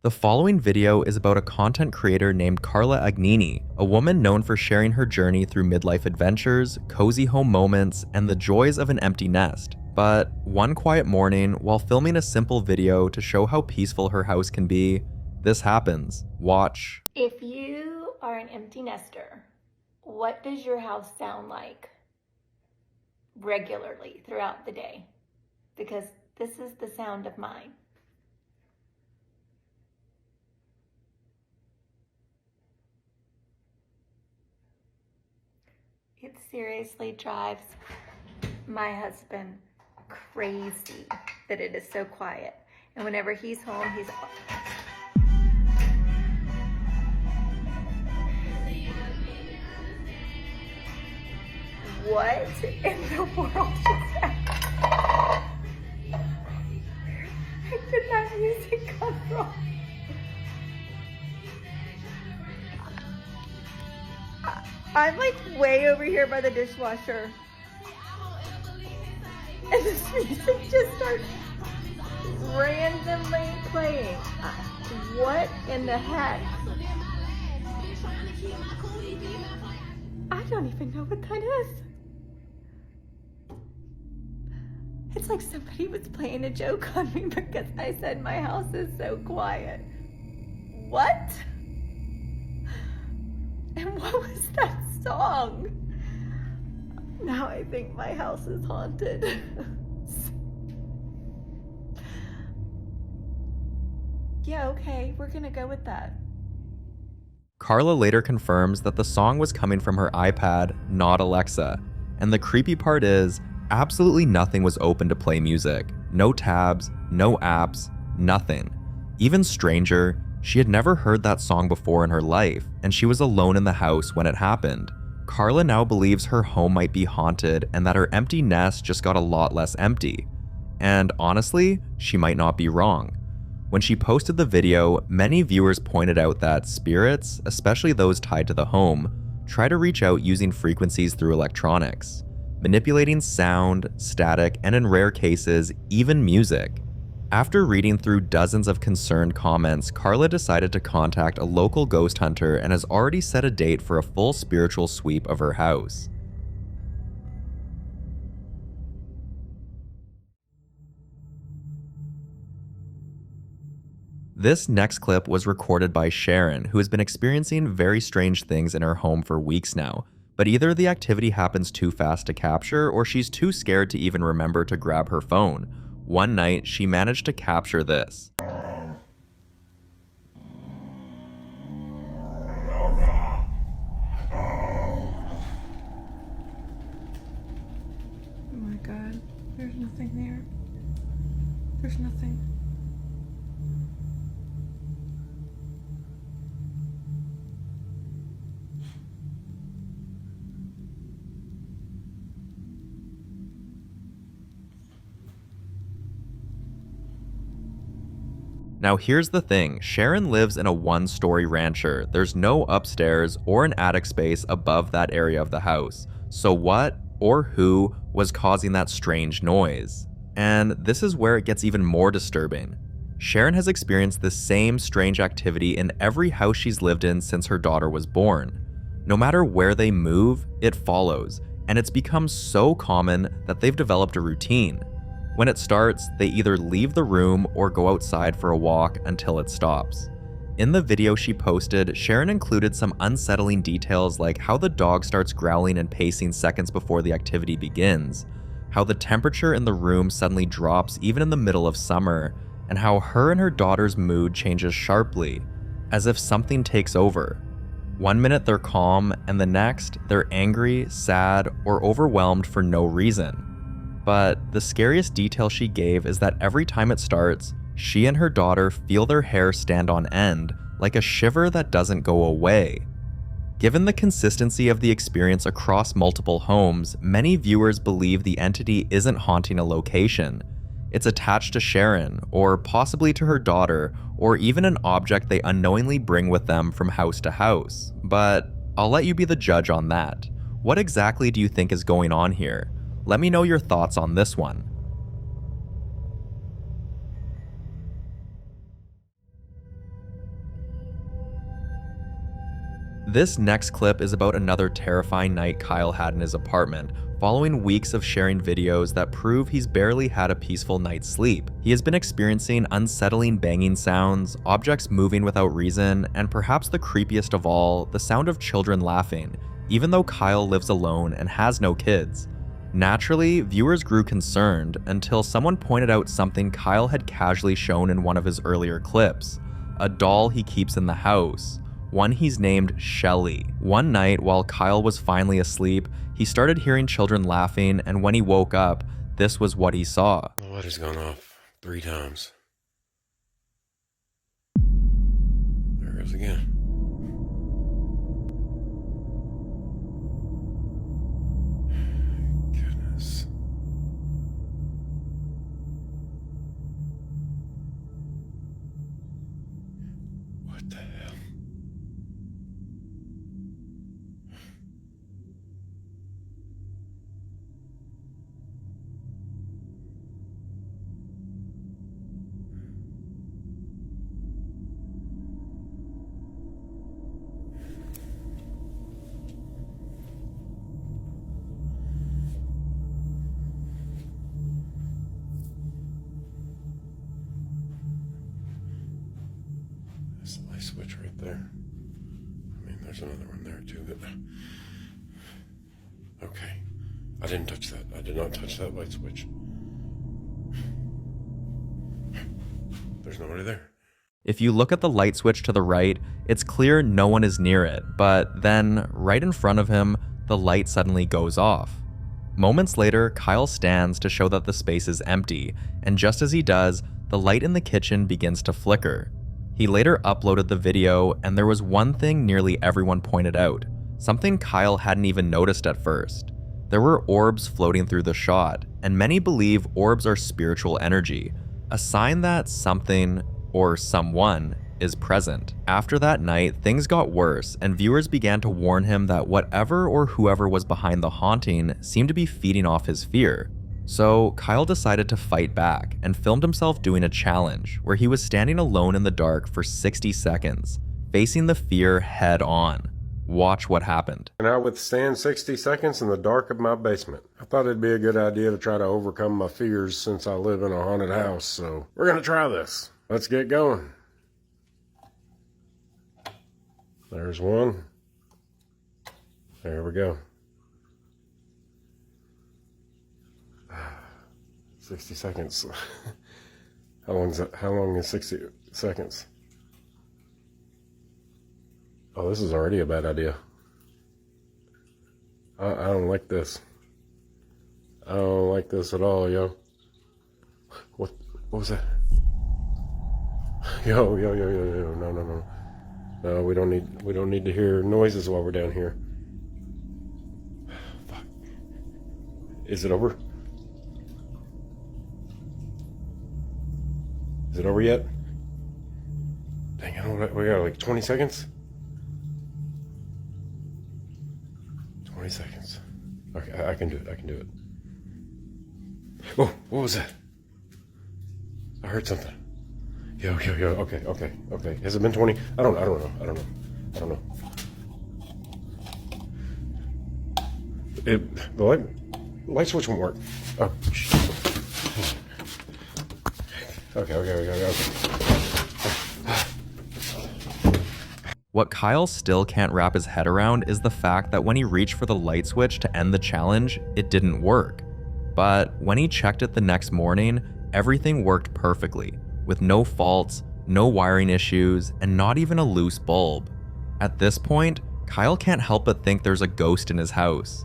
The following video is about a content creator named Carla Agnini, a woman known for sharing her journey through midlife adventures, cozy home moments, and the joys of an empty nest. But one quiet morning, while filming a simple video to show how peaceful her house can be, this happens. Watch. If you are an empty nester, what does your house sound like regularly throughout the day? Because this is the sound of mine. It seriously drives my husband crazy that it is so quiet. And whenever he's home, he's... What in the world is that? Where did that music come from? I'm like way over here by the dishwasher. And this music just starts randomly playing. What in the heck? I don't even know what that is. It's like somebody was playing a joke on me because I said my house is so quiet. What? And what was that song? Now I think my house is haunted. Yeah, okay, we're gonna go with that. Carla later confirms that the song was coming from her iPad, not Alexa. And the creepy part is, absolutely nothing was open to play music. No tabs, no apps, nothing. Even stranger, she had never heard that song before in her life, and she was alone in the house when it happened. Carla now believes her home might be haunted and that her empty nest just got a lot less empty. And honestly, she might not be wrong. When she posted the video, many viewers pointed out that spirits, especially those tied to the home, try to reach out using frequencies through electronics, manipulating sound, static, and in rare cases, even music. After reading through dozens of concerned comments, Carla decided to contact a local ghost hunter and has already set a date for a full spiritual sweep of her house. This next clip was recorded by Sharon, who has been experiencing very strange things in her home for weeks now, but either the activity happens too fast to capture or she's too scared to even remember to grab her phone. One night, she managed to capture this. Oh my God, there's nothing there. There's nothing. Now here's the thing, Sharon lives in a one-story rancher. There's no upstairs or an attic space above that area of the house. So what or who was causing that strange noise? And this is where it gets even more disturbing. Sharon has experienced the same strange activity in every house she's lived in since her daughter was born. No matter where they move, it follows, and it's become so common that they've developed a routine. When it starts, they either leave the room or go outside for a walk until it stops. In the video she posted, Sharon included some unsettling details like how the dog starts growling and pacing seconds before the activity begins, how the temperature in the room suddenly drops even in the middle of summer, and how her and her daughter's mood changes sharply, as if something takes over. One minute they're calm, and the next, they're angry, sad, or overwhelmed for no reason. But the scariest detail she gave is that every time it starts, she and her daughter feel their hair stand on end, like a shiver that doesn't go away. Given the consistency of the experience across multiple homes, many viewers believe the entity isn't haunting a location. It's attached to Sharon, or possibly to her daughter, or even an object they unknowingly bring with them from house to house. But I'll let you be the judge on that. What exactly do you think is going on here? Let me know your thoughts on this one. This next clip is about another terrifying night Kyle had in his apartment, following weeks of sharing videos that prove he's barely had a peaceful night's sleep. He has been experiencing unsettling banging sounds, objects moving without reason, and perhaps the creepiest of all, the sound of children laughing, even though Kyle lives alone and has no kids. Naturally, viewers grew concerned until someone pointed out something Kyle had casually shown in one of his earlier clips, a doll he keeps in the house, one he's named Shelly. One night, while Kyle was finally asleep, he started hearing children laughing, and when he woke up, this was what he saw. The light has gone off 3 times. There it goes again. Goodness. What the hell? There's the light switch right there. I mean, there's another one there too. Okay. I didn't touch that. I did not touch that light switch. There's nobody there. If you look at the light switch to the right, it's clear no one is near it, but then, right in front of him, the light suddenly goes off. Moments later, Kyle stands to show that the space is empty, and just as he does, the light in the kitchen begins to flicker. He later uploaded the video, and there was one thing nearly everyone pointed out, something Kyle hadn't even noticed at first. There were orbs floating through the shot, and many believe orbs are spiritual energy, a sign that something, or someone, is present. After that night, things got worse, and viewers began to warn him that whatever or whoever was behind the haunting seemed to be feeding off his fear. So Kyle decided to fight back and filmed himself doing a challenge where he was standing alone in the dark for 60 seconds, facing the fear head on. Watch what happened. Can I withstand 60 seconds in the dark of my basement? I thought it'd be a good idea to try to overcome my fears since I live in a haunted house, so we're gonna try this. Let's get going. There's one. There we go. 60 seconds. How long is that? How long is 60 seconds? Oh, this is already a bad idea. I don't like this. I don't like this at all, yo. What was that? Yo, no. No, we don't need to hear noises while we're down here. Fuck. Is it over? Is it over yet? Dang, I don't know. We got like 20 seconds? 20 seconds. Okay, I can do it. Oh, what was that? I heard something. Yo, okay. Has it been 20? I don't know. The light switch won't work. Oh, shit. Okay. What Kyle still can't wrap his head around is the fact that when he reached for the light switch to end the challenge, it didn't work. But when he checked it the next morning, everything worked perfectly, with no faults, no wiring issues, and not even a loose bulb. At this point, Kyle can't help but think there's a ghost in his house.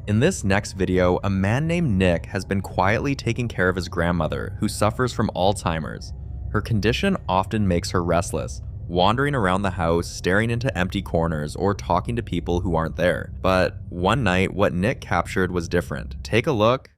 In this next video, a man named Nick has been quietly taking care of his grandmother, who suffers from Alzheimer's. Her condition often makes her restless, wandering around the house, staring into empty corners, or talking to people who aren't there. But one night, what Nick captured was different. Take a look.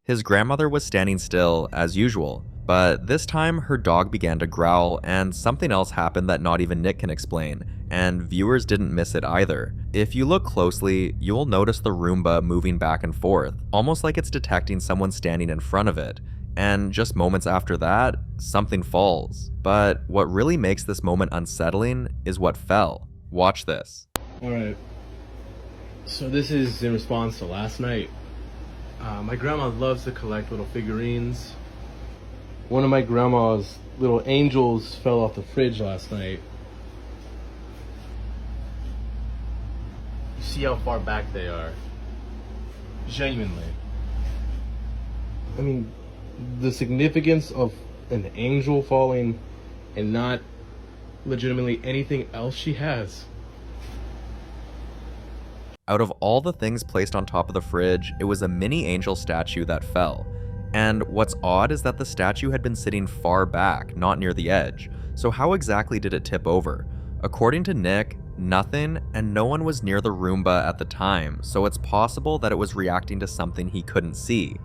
His grandmother was standing still, as usual, but this time her dog began to growl and something else happened that not even Nick can explain, and viewers didn't miss it either. If you look closely, you'll notice the Roomba moving back and forth, almost like it's detecting someone standing in front of it. And just moments after that, something falls. But what really makes this moment unsettling is what fell. Watch this. Alright, so this is in response to last night. My grandma loves to collect little figurines. One of my grandma's little angels fell off the fridge last night. You see how far back they are? Genuinely. I mean, the significance of an angel falling and not legitimately anything else she has. Out of all the things placed on top of the fridge, it was a mini angel statue that fell. And what's odd is that the statue had been sitting far back, not near the edge. So how exactly did it tip over? According to Nick, nothing, and no one was near the Roomba at the time, so it's possible that it was reacting to something he couldn't see.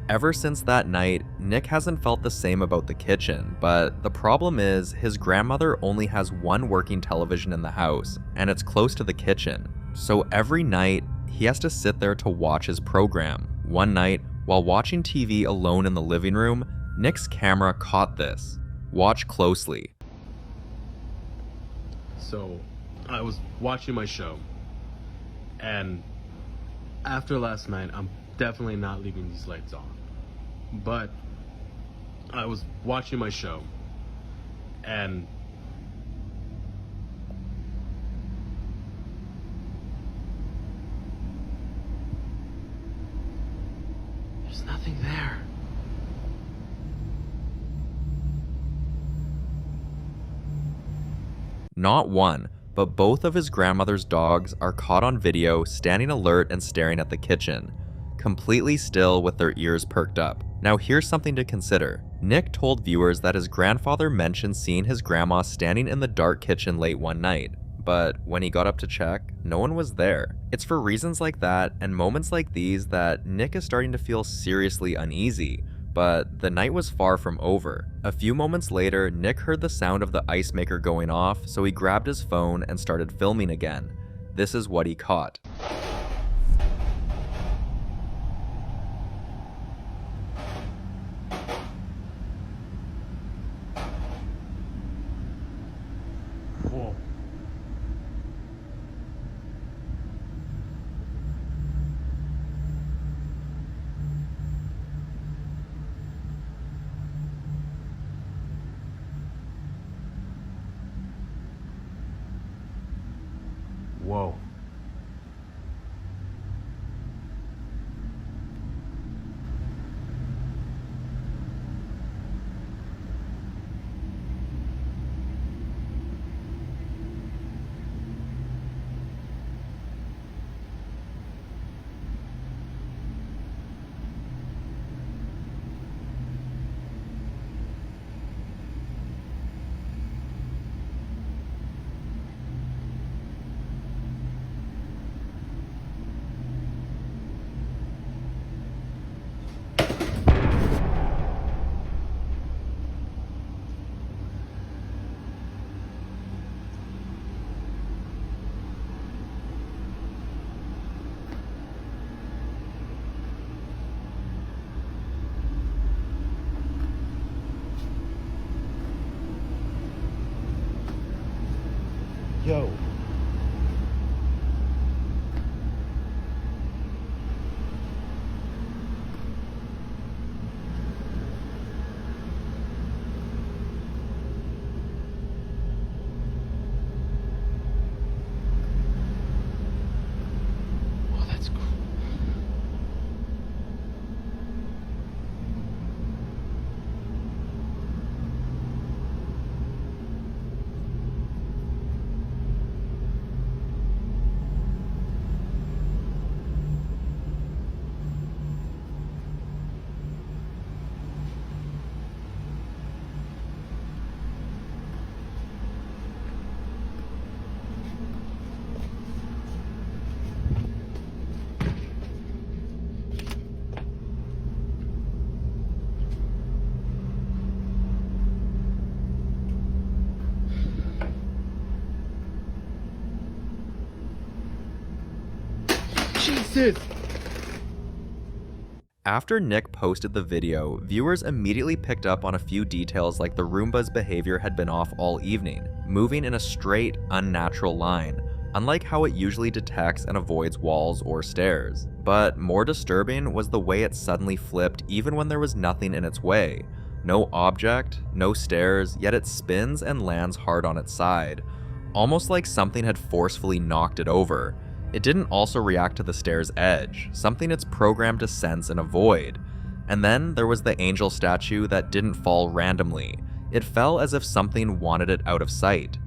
Ever since that night, Nick hasn't felt the same about the kitchen, but the problem is his grandmother only has one working television in the house, and it's close to the kitchen. So every night, he has to sit there to watch his program. One night, while watching TV alone in the living room, Nick's camera caught this. Watch closely. So, I was watching my show, and after last night, I'm definitely not leaving these lights on. But I was watching my show, and there's nothing there. Not one, but both of his grandmother's dogs are caught on video standing alert and staring at the kitchen, completely still with their ears perked up. Now here's something to consider. Nick told viewers that his grandfather mentioned seeing his grandma standing in the dark kitchen late one night, but when he got up to check, no one was there. It's for reasons like that and moments like these that Nick is starting to feel seriously uneasy. But the night was far from over. A few moments later, Nick heard the sound of the ice maker going off, so he grabbed his phone and started filming again. This is what he caught. Whoa. Whoa. Yo. Oh, that's cool. voices! After Nick posted the video, viewers immediately picked up on a few details like the Roomba's behavior had been off all evening, moving in a straight, unnatural line, unlike how it usually detects and avoids walls or stairs. But more disturbing was the way it suddenly flipped even when there was nothing in its way. No object, no stairs, yet it spins and lands hard on its side, almost like something had forcefully knocked it over. It didn't also react to the stair's edge, something it's programmed to sense and avoid. And then there was the angel statue that didn't fall randomly. It fell as if something wanted it out of sight.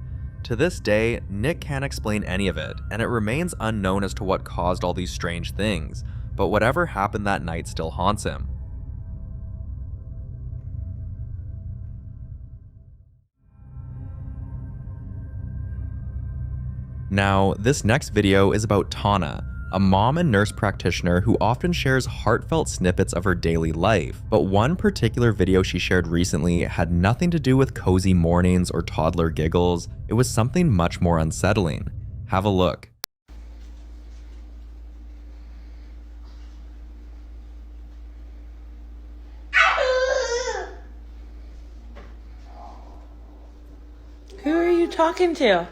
To this day, Nick can't explain any of it, and it remains unknown as to what caused all these strange things, but whatever happened that night still haunts him. Now, this next video is about Tana, a mom and nurse practitioner who often shares heartfelt snippets of her daily life, but one particular video she shared recently had nothing to do with cozy mornings or toddler giggles. It was something much more unsettling. Have a look. Who are you talking to?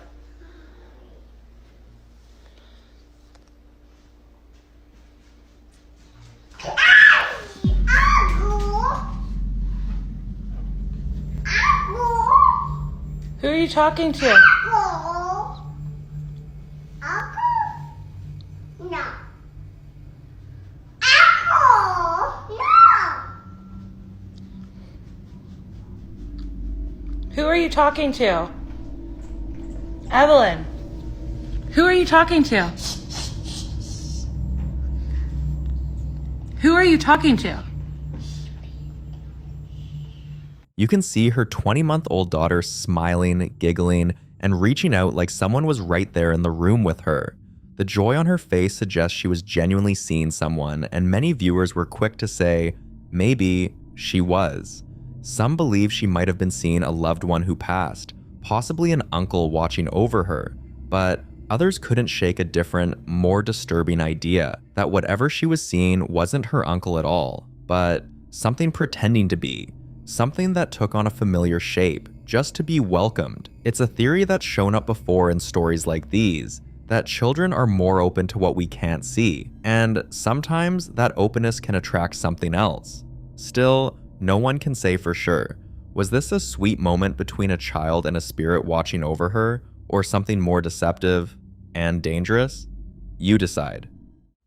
Who are you talking to? Who are you talking to? Evelyn. Who are you talking to? Who are you talking to? You can see her 20-month-old daughter smiling, giggling, and reaching out like someone was right there in the room with her. The joy on her face suggests she was genuinely seeing someone, and many viewers were quick to say, maybe she was. Some believe she might have been seeing a loved one who passed, possibly an uncle watching over her, but others couldn't shake a different, more disturbing idea that whatever she was seeing wasn't her uncle at all, but something pretending to be. Something that took on a familiar shape, just to be welcomed. It's a theory that's shown up before in stories like these, that children are more open to what we can't see, and sometimes that openness can attract something else. Still, no one can say for sure. Was this a sweet moment between a child and a spirit watching over her, or something more deceptive and dangerous? You decide.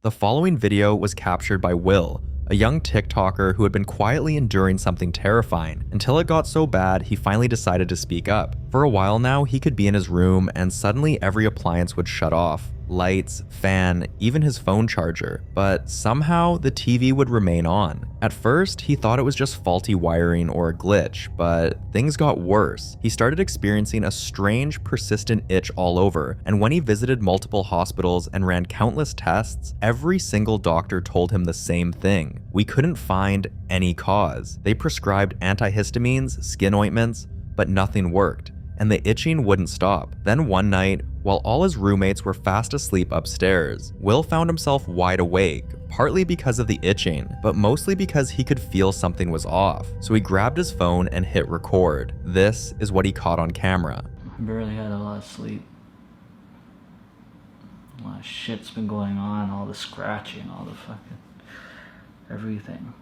The following video was captured by Will, a young TikToker who had been quietly enduring something terrifying until it got so bad he finally decided to speak up. For a while now, he could be in his room and suddenly every appliance would shut off. Lights, fan, even his phone charger, but somehow the TV would remain on. At first, he thought it was just faulty wiring or a glitch, but things got worse. He started experiencing a strange, persistent itch all over, and when he visited multiple hospitals and ran countless tests, every single doctor told him the same thing. We couldn't find any cause. They prescribed antihistamines, skin ointments, but nothing worked, and the itching wouldn't stop. Then one night, while all his roommates were fast asleep upstairs, Will found himself wide awake, partly because of the itching, but mostly because he could feel something was off. So he grabbed his phone and hit record. This is what he caught on camera. I barely had a lot of sleep. A lot of shit's been going on, all the scratching, all the fucking everything.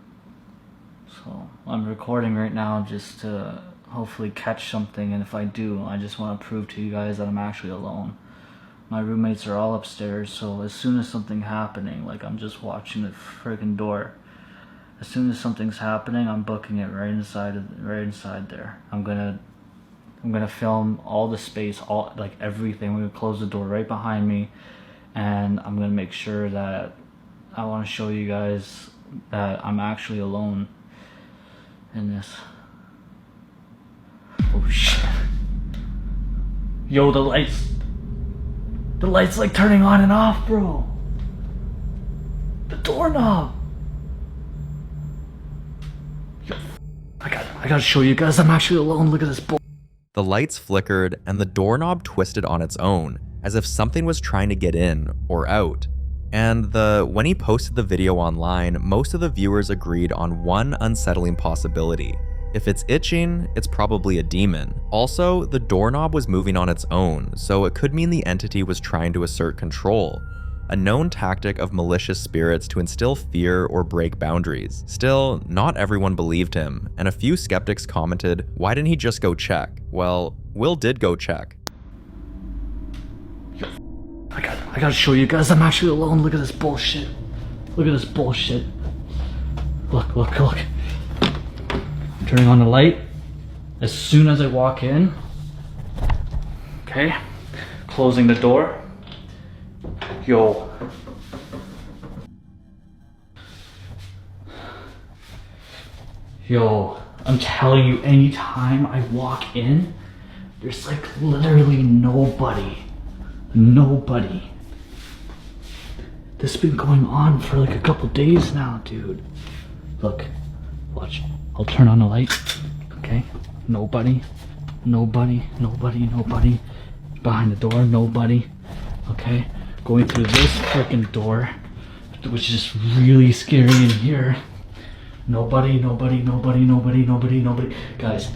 So I'm recording right now just to hopefully catch something, and if I do, I just want to prove to you guys that I'm actually alone. My roommates are all upstairs, so as soon as something's happening, like I'm just watching the friggin' door, as soon as something's happening, I'm booking it right inside there. I'm gonna film all the space, all like everything. We're gonna close the door right behind me, and I'm gonna make sure that I want to show you guys that I'm actually alone in this. Oh shit. Yo, the lights like turning on and off, bro. The doorknob. Yo, I gotta show you guys I'm actually alone. Look at this bull. The lights flickered and the doorknob twisted on its own, as if something was trying to get in or out. And when he posted the video online, most of the viewers agreed on one unsettling possibility. If it's itching, it's probably a demon. Also, the doorknob was moving on its own, so it could mean the entity was trying to assert control, a known tactic of malicious spirits to instill fear or break boundaries. Still, not everyone believed him, and a few skeptics commented, why didn't he just go check? Well, Will did go check. I gotta show you guys I'm actually alone. Look at this bullshit. Look at this bullshit. Look, look, look. I'm turning on the light as soon as I walk in. Okay. Closing the door. Yo. Yo, I'm telling you, anytime I walk in, there's like literally nobody. Nobody. This has been going on for like a couple days now, dude. Look, watch. I'll turn on the light. Okay? Nobody. Nobody. Nobody. Nobody. Behind the door, nobody. Okay? Going through this freaking door, which is really scary in here. Nobody, nobody, nobody, nobody, nobody, nobody. Guys,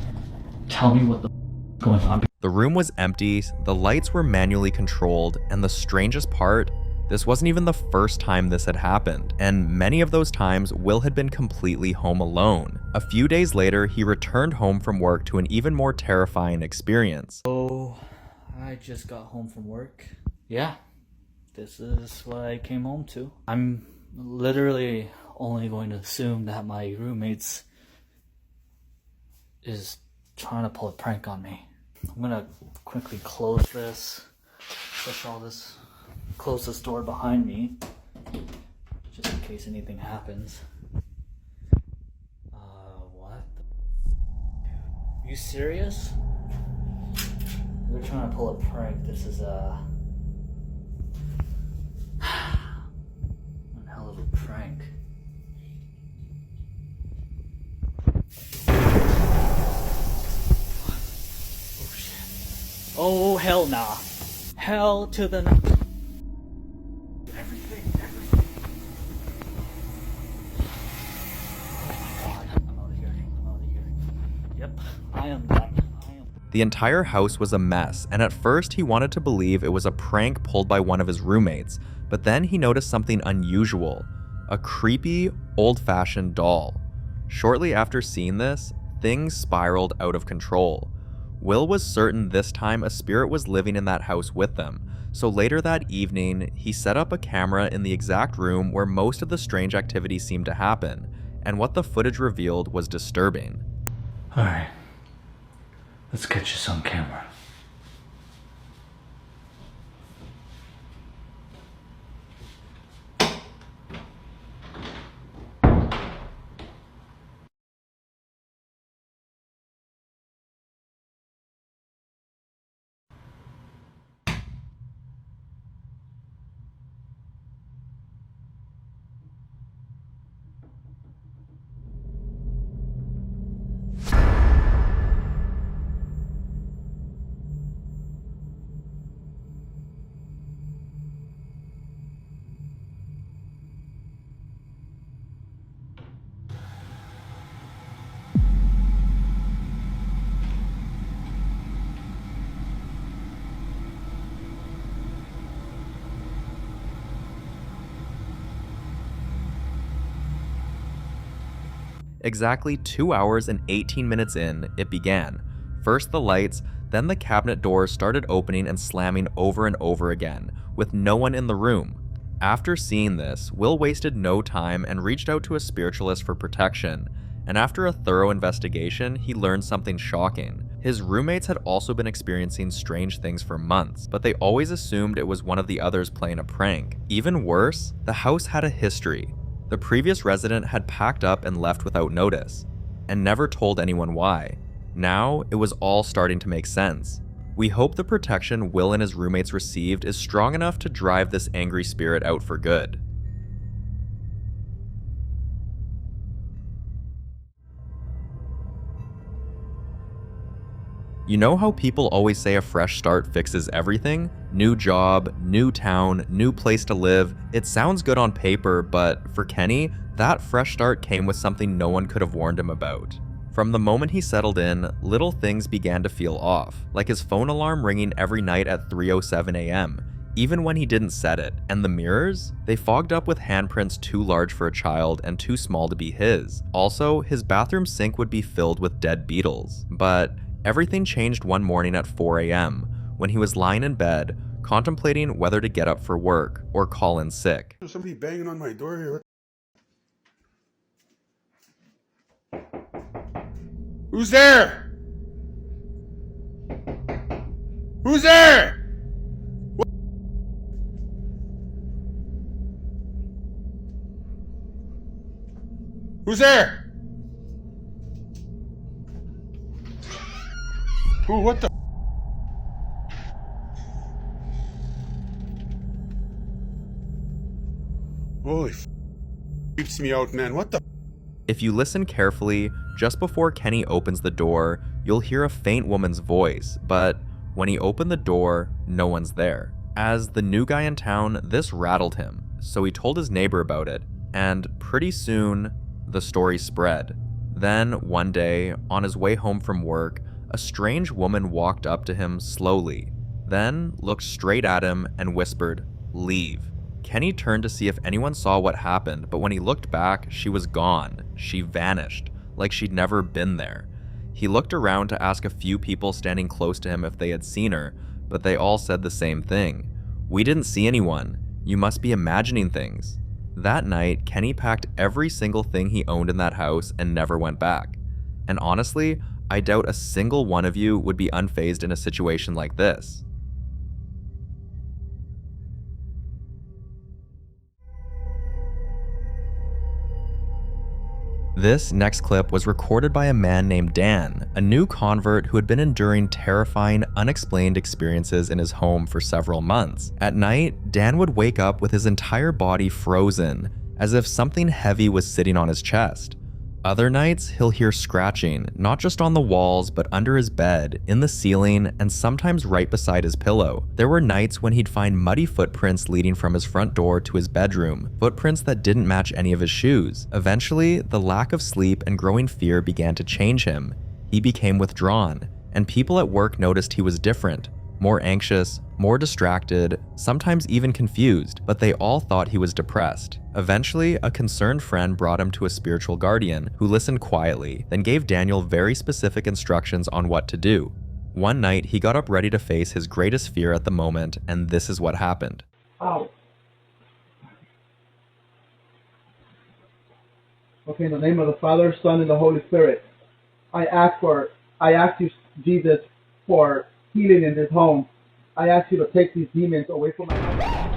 tell me what the is going on. The room was empty, the lights were manually controlled, and the strangest part, this wasn't even the first time this had happened, and many of those times Will had been completely home alone. A few days later, he returned home from work to an even more terrifying experience. Oh, I just got home from work. Yeah, this is what I came home to. I'm literally only going to assume that my roommates is trying to pull a prank on me. I'm gonna quickly close this, push all this, close this door behind me, just in case anything happens. What the dude, you serious? They're trying to pull a prank. This is one hell of a prank. Oh, hell nah. Hell to the no. Everything. Oh my god, I'm out of here. Yep, I am done. The entire house was a mess, and at first he wanted to believe it was a prank pulled by one of his roommates, but then he noticed something unusual, a creepy, old-fashioned doll. Shortly after seeing this, things spiraled out of control. Will was certain this time a spirit was living in that house with them, so later that evening, he set up a camera in the exact room where most of the strange activity seemed to happen, and what the footage revealed was disturbing. Alright, let's get you some camera. Exactly 2 hours and 18 minutes in, it began. First the lights, then the cabinet doors started opening and slamming over and over again, with no one in the room. After seeing this, Will wasted no time and reached out to a spiritualist for protection, and after a thorough investigation, he learned something shocking. His roommates had also been experiencing strange things for months, but they always assumed it was one of the others playing a prank. Even worse, the house had a history. The previous resident had packed up and left without notice, and never told anyone why. Now, it was all starting to make sense. We hope the protection Will and his roommates received is strong enough to drive this angry spirit out for good. You know how people always say a fresh start fixes everything? New job, new town, new place to live. It sounds good on paper, but for Kenny, that fresh start came with something no one could have warned him about. From the moment he settled in, little things began to feel off, like his phone alarm ringing every night at 3:07 a.m., even when he didn't set it. And the mirrors? They fogged up with handprints too large for a child and too small to be his. Also, his bathroom sink would be filled with dead beetles. But everything changed one morning at 4 a.m. when he was lying in bed, contemplating whether to get up for work or call in sick. There's somebody banging on my door here. Who's there? Who's there? What? Who's there? Who? What the? Holy creeps me out, man. What the? If you listen carefully, just before Kenny opens the door, you'll hear a faint woman's voice, but when he opened the door, no one's there. As the new guy in town, this rattled him, so he told his neighbor about it, and pretty soon, the story spread. Then, one day, on his way home from work, a strange woman walked up to him slowly, then looked straight at him and whispered, "Leave." Kenny turned to see if anyone saw what happened, but when he looked back, she was gone. She vanished, like she'd never been there. He looked around to ask a few people standing close to him if they had seen her, but they all said the same thing. "We didn't see anyone. You must be imagining things." That night, Kenny packed every single thing he owned in that house and never went back. And honestly, I doubt a single one of you would be unfazed in a situation like this. This next clip was recorded by a man named Dan, a new convert who had been enduring terrifying, unexplained experiences in his home for several months. At night, Dan would wake up with his entire body frozen, as if something heavy was sitting on his chest. Other nights, he'll hear scratching, not just on the walls, but under his bed, in the ceiling, and sometimes right beside his pillow. There were nights when he'd find muddy footprints leading from his front door to his bedroom, footprints that didn't match any of his shoes. Eventually, the lack of sleep and growing fear began to change him. He became withdrawn, and people at work noticed he was different, more anxious, more distracted, sometimes even confused, but they all thought he was depressed. Eventually, a concerned friend brought him to a spiritual guardian who listened quietly, then gave Daniel very specific instructions on what to do. One night, he got up ready to face his greatest fear at the moment, and this is what happened. Ow. Okay, in the name of the Father, Son, and the Holy Spirit, I ask you, Jesus, for healing in this home. I ask you to take these demons away from my house.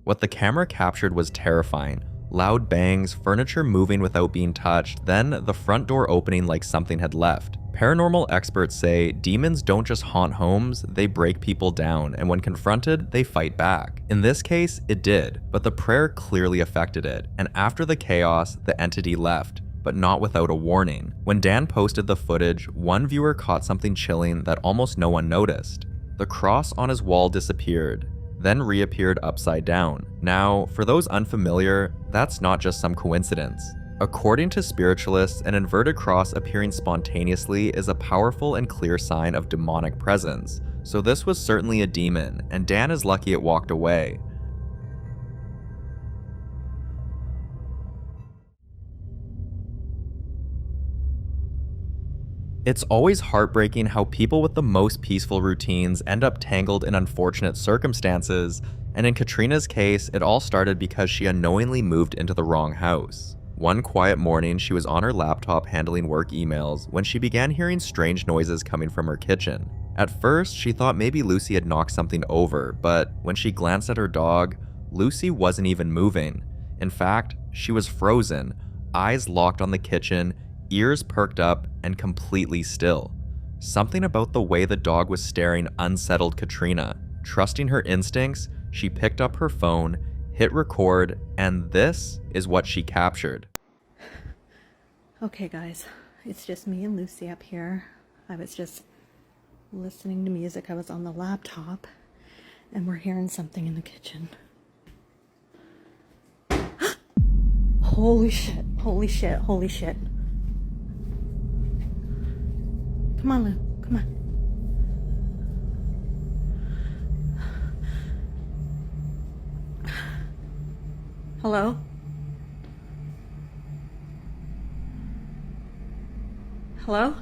What the camera captured was terrifying. Loud bangs, furniture moving without being touched, then the front door opening like something had left. Paranormal experts say demons don't just haunt homes, they break people down, and when confronted, they fight back. In this case, it did, but the prayer clearly affected it, and after the chaos, the entity left, but not without a warning. When Dan posted the footage, one viewer caught something chilling that almost no one noticed. The cross on his wall disappeared, then reappeared upside down. Now, for those unfamiliar, that's not just some coincidence. According to spiritualists, an inverted cross appearing spontaneously is a powerful and clear sign of demonic presence. So this was certainly a demon, and Dan is lucky it walked away. It's always heartbreaking how people with the most peaceful routines end up tangled in unfortunate circumstances, and in Katrina's case, it all started because she unknowingly moved into the wrong house. One quiet morning, she was on her laptop handling work emails when she began hearing strange noises coming from her kitchen. At first, she thought maybe Lucy had knocked something over, but when she glanced at her dog, Lucy wasn't even moving. In fact, she was frozen, eyes locked on the kitchen, ears perked up, and completely still. Something about the way the dog was staring unsettled Katrina. Trusting her instincts, she picked up her phone, hit record, and this is what she captured. Okay guys, it's just me and Lucy up here. I was just listening to music. I was on the laptop and we're hearing something in the kitchen. Holy shit, holy shit, holy shit. Come on, Lou, come on. Hello? Hello?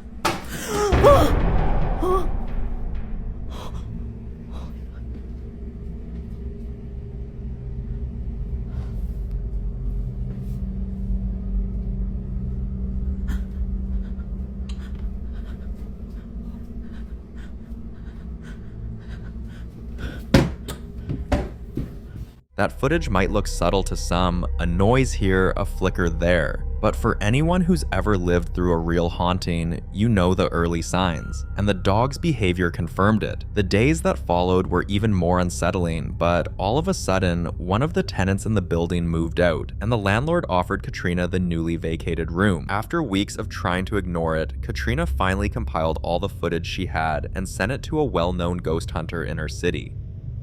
That footage might look subtle to some, a noise here, a flicker there, but for anyone who's ever lived through a real haunting, you know the early signs, and the dog's behavior confirmed it. The days that followed were even more unsettling, but all of a sudden, one of the tenants in the building moved out, and the landlord offered Katrina the newly vacated room. After weeks of trying to ignore it, Katrina finally compiled all the footage she had and sent it to a well-known ghost hunter in her city.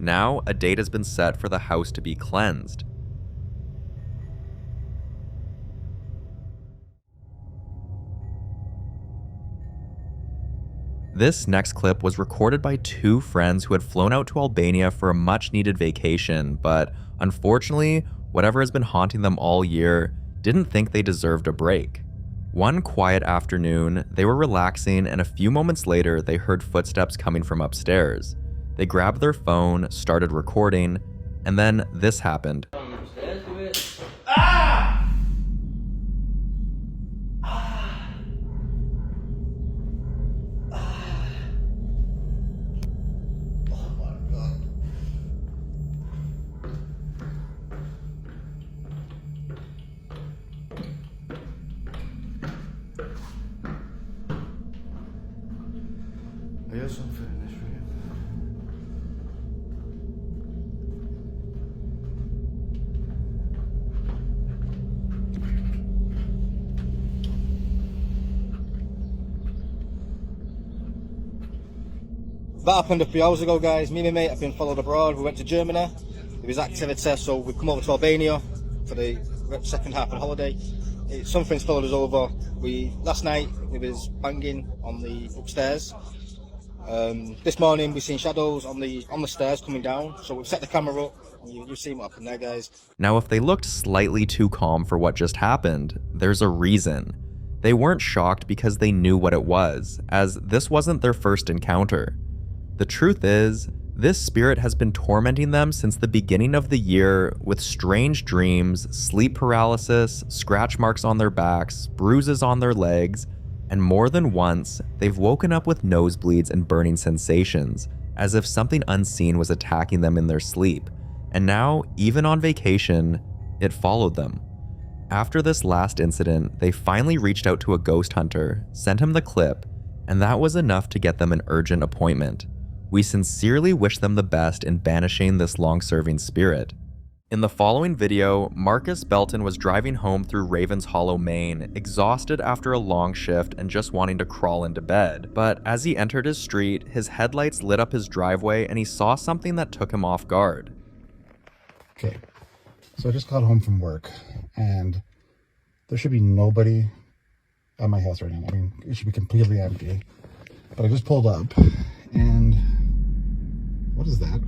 Now, a date has been set for the house to be cleansed. This next clip was recorded by two friends who had flown out to Albania for a much-needed vacation, but unfortunately, whatever has been haunting them all year didn't think they deserved a break. One quiet afternoon, they were relaxing, and a few moments later, they heard footsteps coming from upstairs. They grabbed their phone, started recording, and then this happened. I got something in this room. That happened a few hours ago, guys. Me and my mate have been followed abroad. We went to Germany. There was activity, so we've come over to Albania for the second half of the holiday. Something's followed us over. Last night it was banging on the upstairs. This morning we've seen shadows on the stairs coming down. So we've set the camera up. You've seen what happened there, guys. Now, if they looked slightly too calm for what just happened, there's a reason. They weren't shocked because they knew what it was, as this wasn't their first encounter. The truth is, this spirit has been tormenting them since the beginning of the year with strange dreams, sleep paralysis, scratch marks on their backs, bruises on their legs, and more than once, they've woken up with nosebleeds and burning sensations, as if something unseen was attacking them in their sleep. And now, even on vacation, it followed them. After this last incident, they finally reached out to a ghost hunter, sent him the clip, and that was enough to get them an urgent appointment. We sincerely wish them the best in banishing this long-serving spirit. In the following video, Marcus Belton was driving home through Ravens Hollow, Maine, exhausted after a long shift and just wanting to crawl into bed. But as he entered his street, his headlights lit up his driveway and he saw something that took him off guard. Okay, so I just got home from work and there should be nobody at my house right now. I mean, it should be completely empty. But I just pulled up and what is that?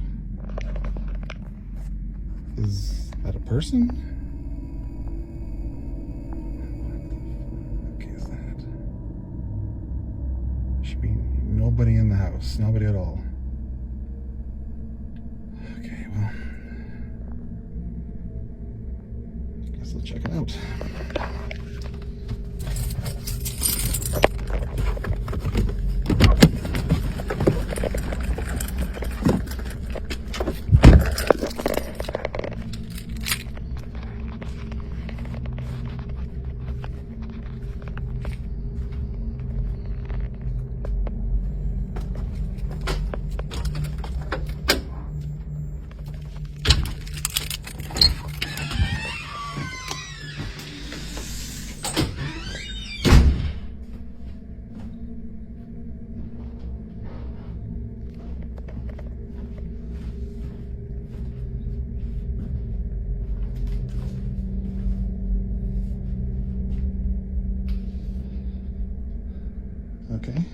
Is that a person? What the fuck is that? nobody in the house. Nobody at all. Okay, well, guess let's check it out. Okay.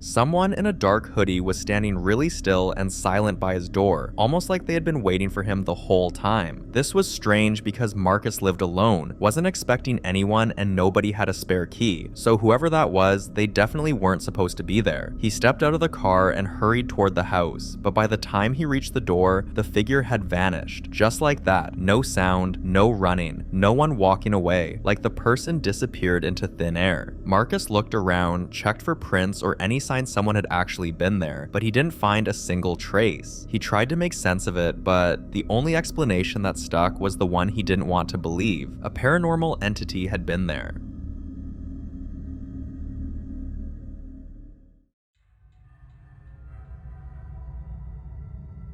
Someone in a dark hoodie was standing really still and silent by his door, almost like they had been waiting for him the whole time. This was strange because Marcus lived alone, wasn't expecting anyone, and nobody had a spare key, so whoever that was, they definitely weren't supposed to be there. He stepped out of the car and hurried toward the house, but by the time he reached the door, the figure had vanished. Just like that, no sound, no running, no one walking away, like the person disappeared into thin air. Marcus looked around, checked for prints or any sign someone had actually been there, but he didn't find a single trace. He tried to make sense of it, but the only explanation that stuck was the one he didn't want to believe. A paranormal entity had been there.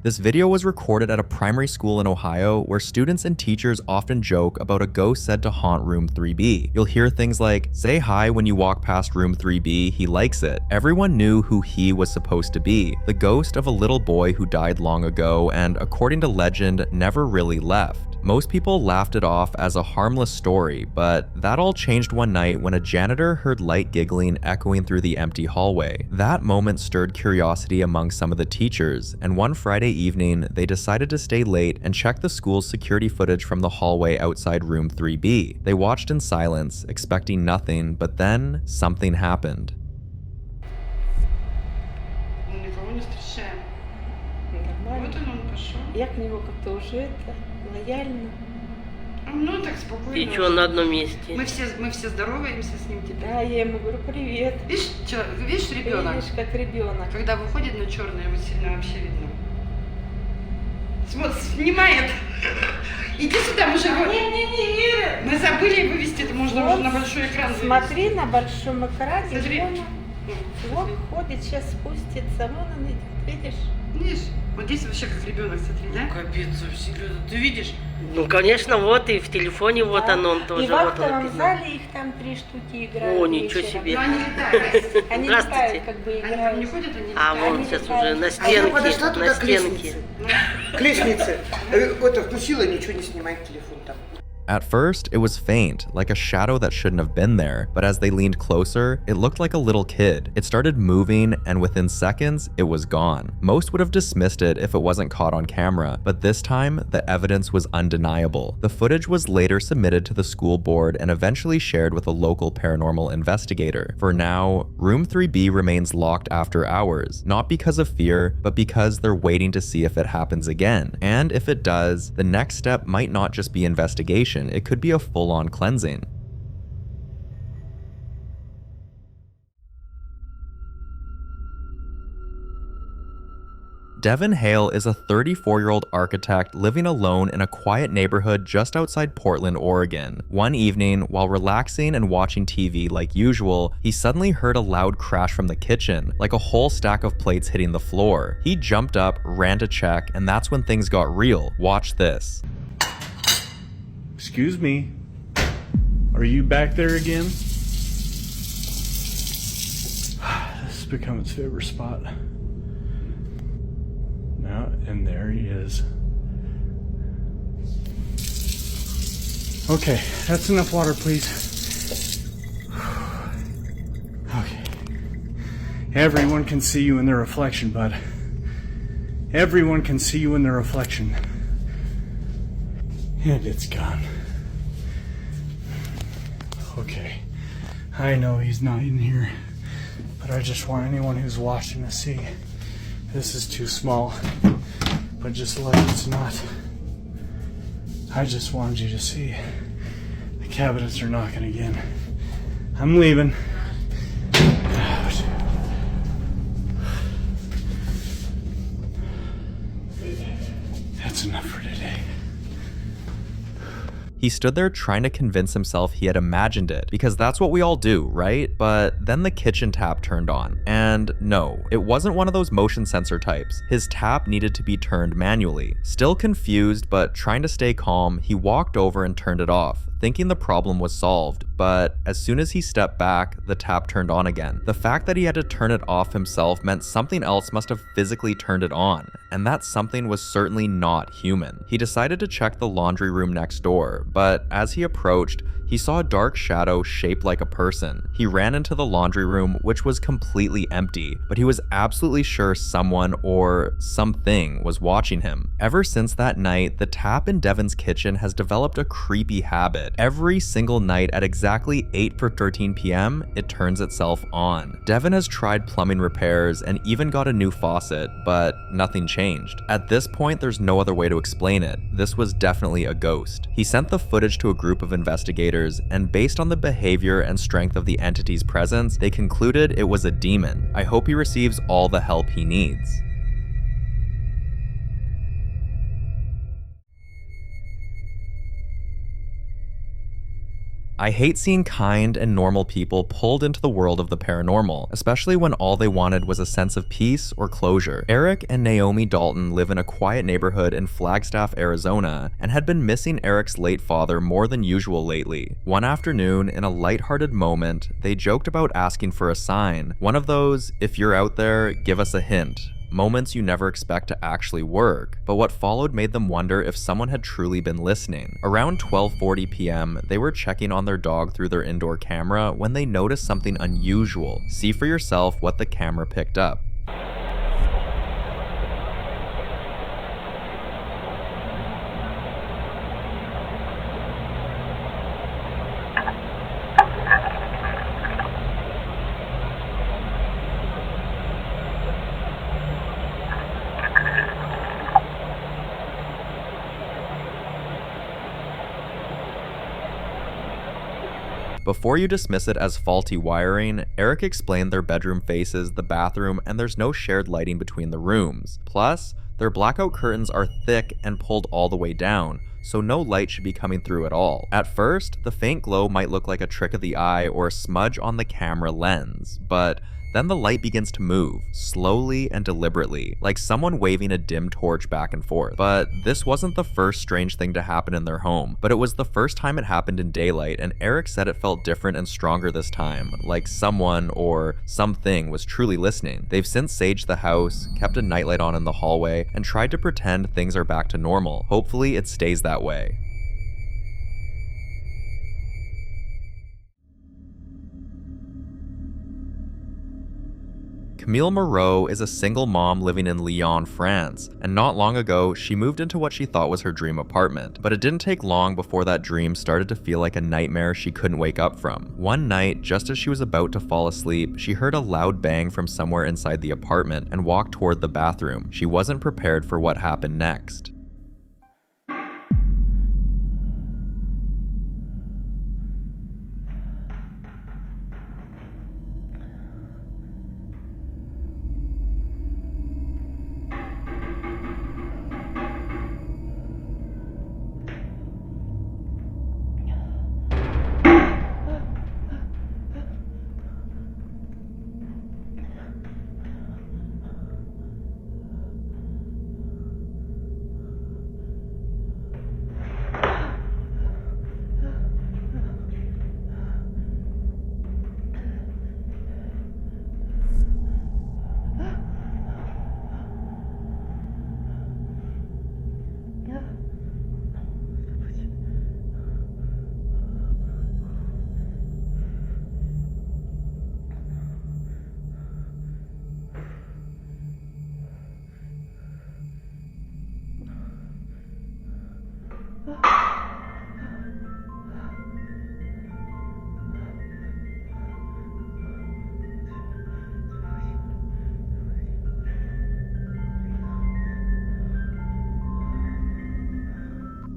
This video was recorded at a primary school in Ohio where students and teachers often joke about a ghost said to haunt room 3B. You'll hear things like, "Say hi when you walk past room 3B, he likes it." Everyone knew who he was supposed to be, the ghost of a little boy who died long ago and, according to legend, never really left. Most people laughed it off as a harmless story, but that all changed one night when a janitor heard light giggling echoing through the empty hallway. That moment stirred curiosity among some of the teachers, and one Friday evening, they decided to stay late and check the school's security footage from the hallway outside room 3B. They watched in silence, expecting nothing, but then something happened. Лояльно. Ну так спокойно. И что, на одном месте? Мы все здороваемся с ним теперь. Да, я ему говорю, привет. Видишь ребенок? Видишь, как ребенок. Когда выходит на черное, его сильно вообще видно. Смотри, снимает. Иди сюда, мы же его... Не верю. Мы забыли вывести, это можно вот, уже на большой экран вывести. Смотри на большом экране. Смотри. Вот ходит, сейчас спустится, вон он идет, видишь? Видишь? Вот здесь вообще как ребенок, смотри, да? Капец, вообще, ты видишь? Ну, конечно, вот и в телефоне вот да. он тоже. И в актовом зале их там 3 штуки играют. О, ничего себе. Но они летают. Они летают, как бы играют. Они там не ходят, они летают. А вон сейчас уже на стенке. А я подошла туда на к стенке. лестнице. Это включила, ничего не снимает телефон там. At first, it was faint, like a shadow that shouldn't have been there, but as they leaned closer, it looked like a little kid. It started moving, and within seconds, it was gone. Most would have dismissed it if it wasn't caught on camera, but this time, the evidence was undeniable. The footage was later submitted to the school board and eventually shared with a local paranormal investigator. For now, room 3B remains locked after hours, not because of fear, but because they're waiting to see if it happens again. And if it does, the next step might not just be investigation. It could be a full-on cleansing. Devon Hale is a 34-year-old architect living alone in a quiet neighborhood just outside Portland, Oregon. One evening, while relaxing and watching TV like usual, he suddenly heard a loud crash from the kitchen, like a whole stack of plates hitting the floor. He jumped up, ran to check, and that's when things got real. Watch this. Excuse me. Are you back there again? This has become its favorite spot. Now, and there he is. Okay, that's enough water, please. Okay. Everyone can see you in their reflection, bud. Everyone can see you in their reflection. And it's gone. Okay. I know he's not in here, But I just want anyone who's watching to see this is too small. But just like it's not. I just wanted you to see the cabinets are knocking again. I'm leaving. Out. That's enough for today. He stood there trying to convince himself he had imagined it, because that's what we all do, right? But then the kitchen tap turned on. And no, it wasn't one of those motion sensor types. His tap needed to be turned manually. Still confused, but trying to stay calm, he walked over and turned it off, thinking the problem was solved. But as soon as he stepped back, the tap turned on again. The fact that he had to turn it off himself meant something else must have physically turned it on, and that something was certainly not human. He decided to check the laundry room next door, but as he approached, he saw a dark shadow shaped like a person. He ran into the laundry room, which was completely empty, but he was absolutely sure someone or something was watching him. Ever since that night, the tap in Devon's kitchen has developed a creepy habit. Every single night at exactly 8:13 p.m., it turns itself on. Devon has tried plumbing repairs and even got a new faucet, but nothing changed. At this point, there's no other way to explain it. This was definitely a ghost. He sent the footage to a group of investigators, and based on the behavior and strength of the entity's presence, they concluded it was a demon. I hope he receives all the help he needs. I hate seeing kind and normal people pulled into the world of the paranormal, especially when all they wanted was a sense of peace or closure. Eric and Naomi Dalton live in a quiet neighborhood in Flagstaff, Arizona, and had been missing Eric's late father more than usual lately. One afternoon, in a lighthearted moment, they joked about asking for a sign, one of those, "if you're out there, give us a hint," moments you never expect to actually work. But what followed made them wonder if someone had truly been listening. Around 12:40 p.m., they were checking on their dog through their indoor camera when they noticed something unusual. See for yourself what the camera picked up. Before you dismiss it as faulty wiring, Eric explained their bedroom faces the bathroom and there's no shared lighting between the rooms. Plus, their blackout curtains are thick and pulled all the way down, so no light should be coming through at all. At first, the faint glow might look like a trick of the eye or a smudge on the camera lens, but then the light begins to move, slowly and deliberately, like someone waving a dim torch back and forth. But this wasn't the first strange thing to happen in their home, but it was the first time it happened in daylight, and Eric said it felt different and stronger this time, like someone or something was truly listening. They've since saged the house, kept a nightlight on in the hallway, and tried to pretend things are back to normal. Hopefully it stays that way. Camille Moreau is a single mom living in Lyon, France, and not long ago, she moved into what she thought was her dream apartment. But it didn't take long before that dream started to feel like a nightmare she couldn't wake up from. One night, just as she was about to fall asleep, she heard a loud bang from somewhere inside the apartment and walked toward the bathroom. She wasn't prepared for what happened next.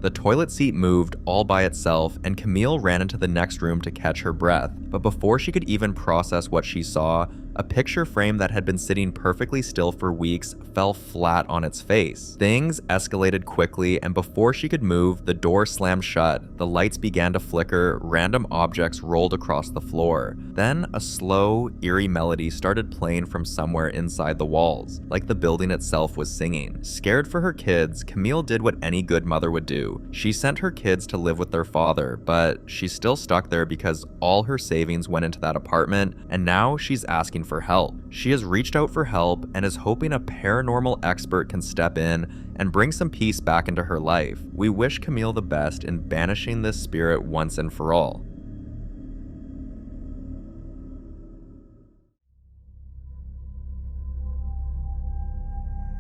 The toilet seat moved all by itself, and Camille ran into the next room to catch her breath. But before she could even process what she saw, a picture frame that had been sitting perfectly still for weeks fell flat on its face. Things escalated quickly, and before she could move, the door slammed shut, the lights began to flicker, random objects rolled across the floor. Then a slow, eerie melody started playing from somewhere inside the walls, like the building itself was singing. Scared for her kids, Camille did what any good mother would do. She sent her kids to live with their father, but she's still stuck there because all her savings went into that apartment, and now she's asking for help. She has reached out for help and is hoping a paranormal expert can step in and bring some peace back into her life. We wish Camille the best in banishing this spirit once and for all.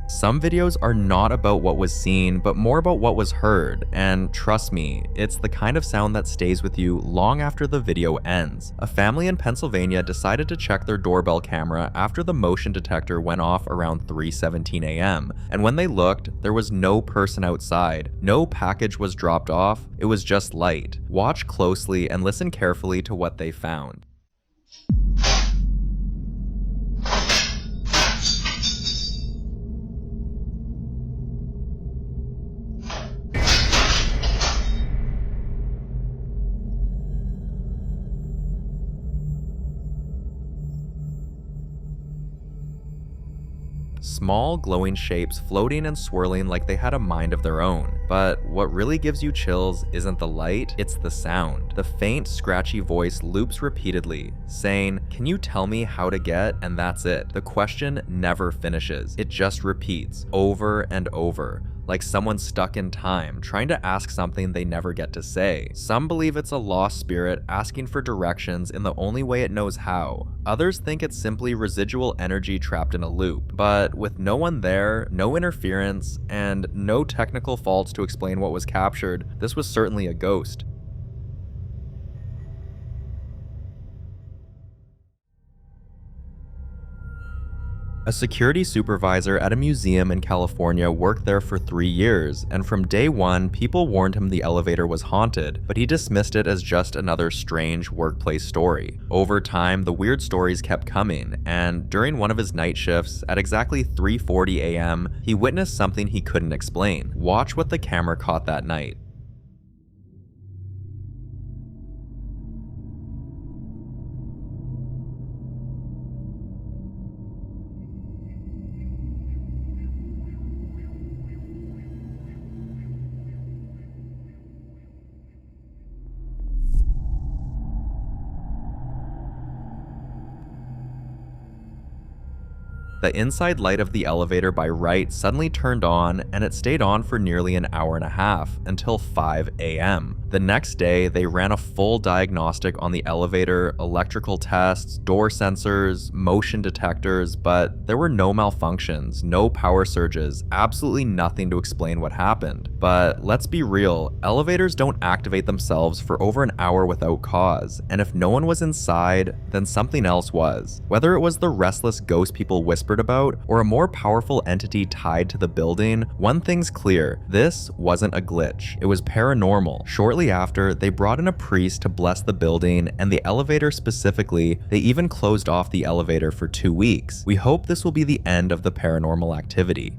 Some videos are not about what was seen, but more about what was heard, and trust me, it's the kind of sound that stays with you long after the video ends. A family in Pennsylvania decided to check their doorbell camera after the motion detector went off around 3:17 a.m., and when they looked, there was no person outside, no package was dropped off, it was just light. Watch closely and listen carefully to what they found. Small, glowing shapes floating and swirling like they had a mind of their own. But what really gives you chills isn't the light, it's the sound. The faint, scratchy voice loops repeatedly, saying, "Can you tell me how to get?" And that's it. The question never finishes. It just repeats, over and over. Like someone stuck in time, trying to ask something they never get to say. Some believe it's a lost spirit asking for directions in the only way it knows how. Others think it's simply residual energy trapped in a loop. But with no one there, no interference, and no technical faults to explain what was captured, this was certainly a ghost. A security supervisor at a museum in California worked there for 3 years, and from day one, people warned him the elevator was haunted, but he dismissed it as just another strange workplace story. Over time, the weird stories kept coming, and during one of his night shifts, at exactly 3:40 a.m., he witnessed something he couldn't explain. Watch what the camera caught that night. The inside light of the elevator by right suddenly turned on, and it stayed on for nearly an hour and a half, until 5 a.m. The next day, they ran a full diagnostic on the elevator, electrical tests, door sensors, motion detectors, but there were no malfunctions, no power surges, absolutely nothing to explain what happened. But let's be real, elevators don't activate themselves for over an hour without cause, and if no one was inside, then something else was. Whether it was the restless ghost people whispered about, or a more powerful entity tied to the building, one thing's clear, this wasn't a glitch. It was paranormal. Shortly after, they brought in a priest to bless the building, and the elevator specifically. They even closed off the elevator for 2 weeks. We hope this will be the end of the paranormal activity.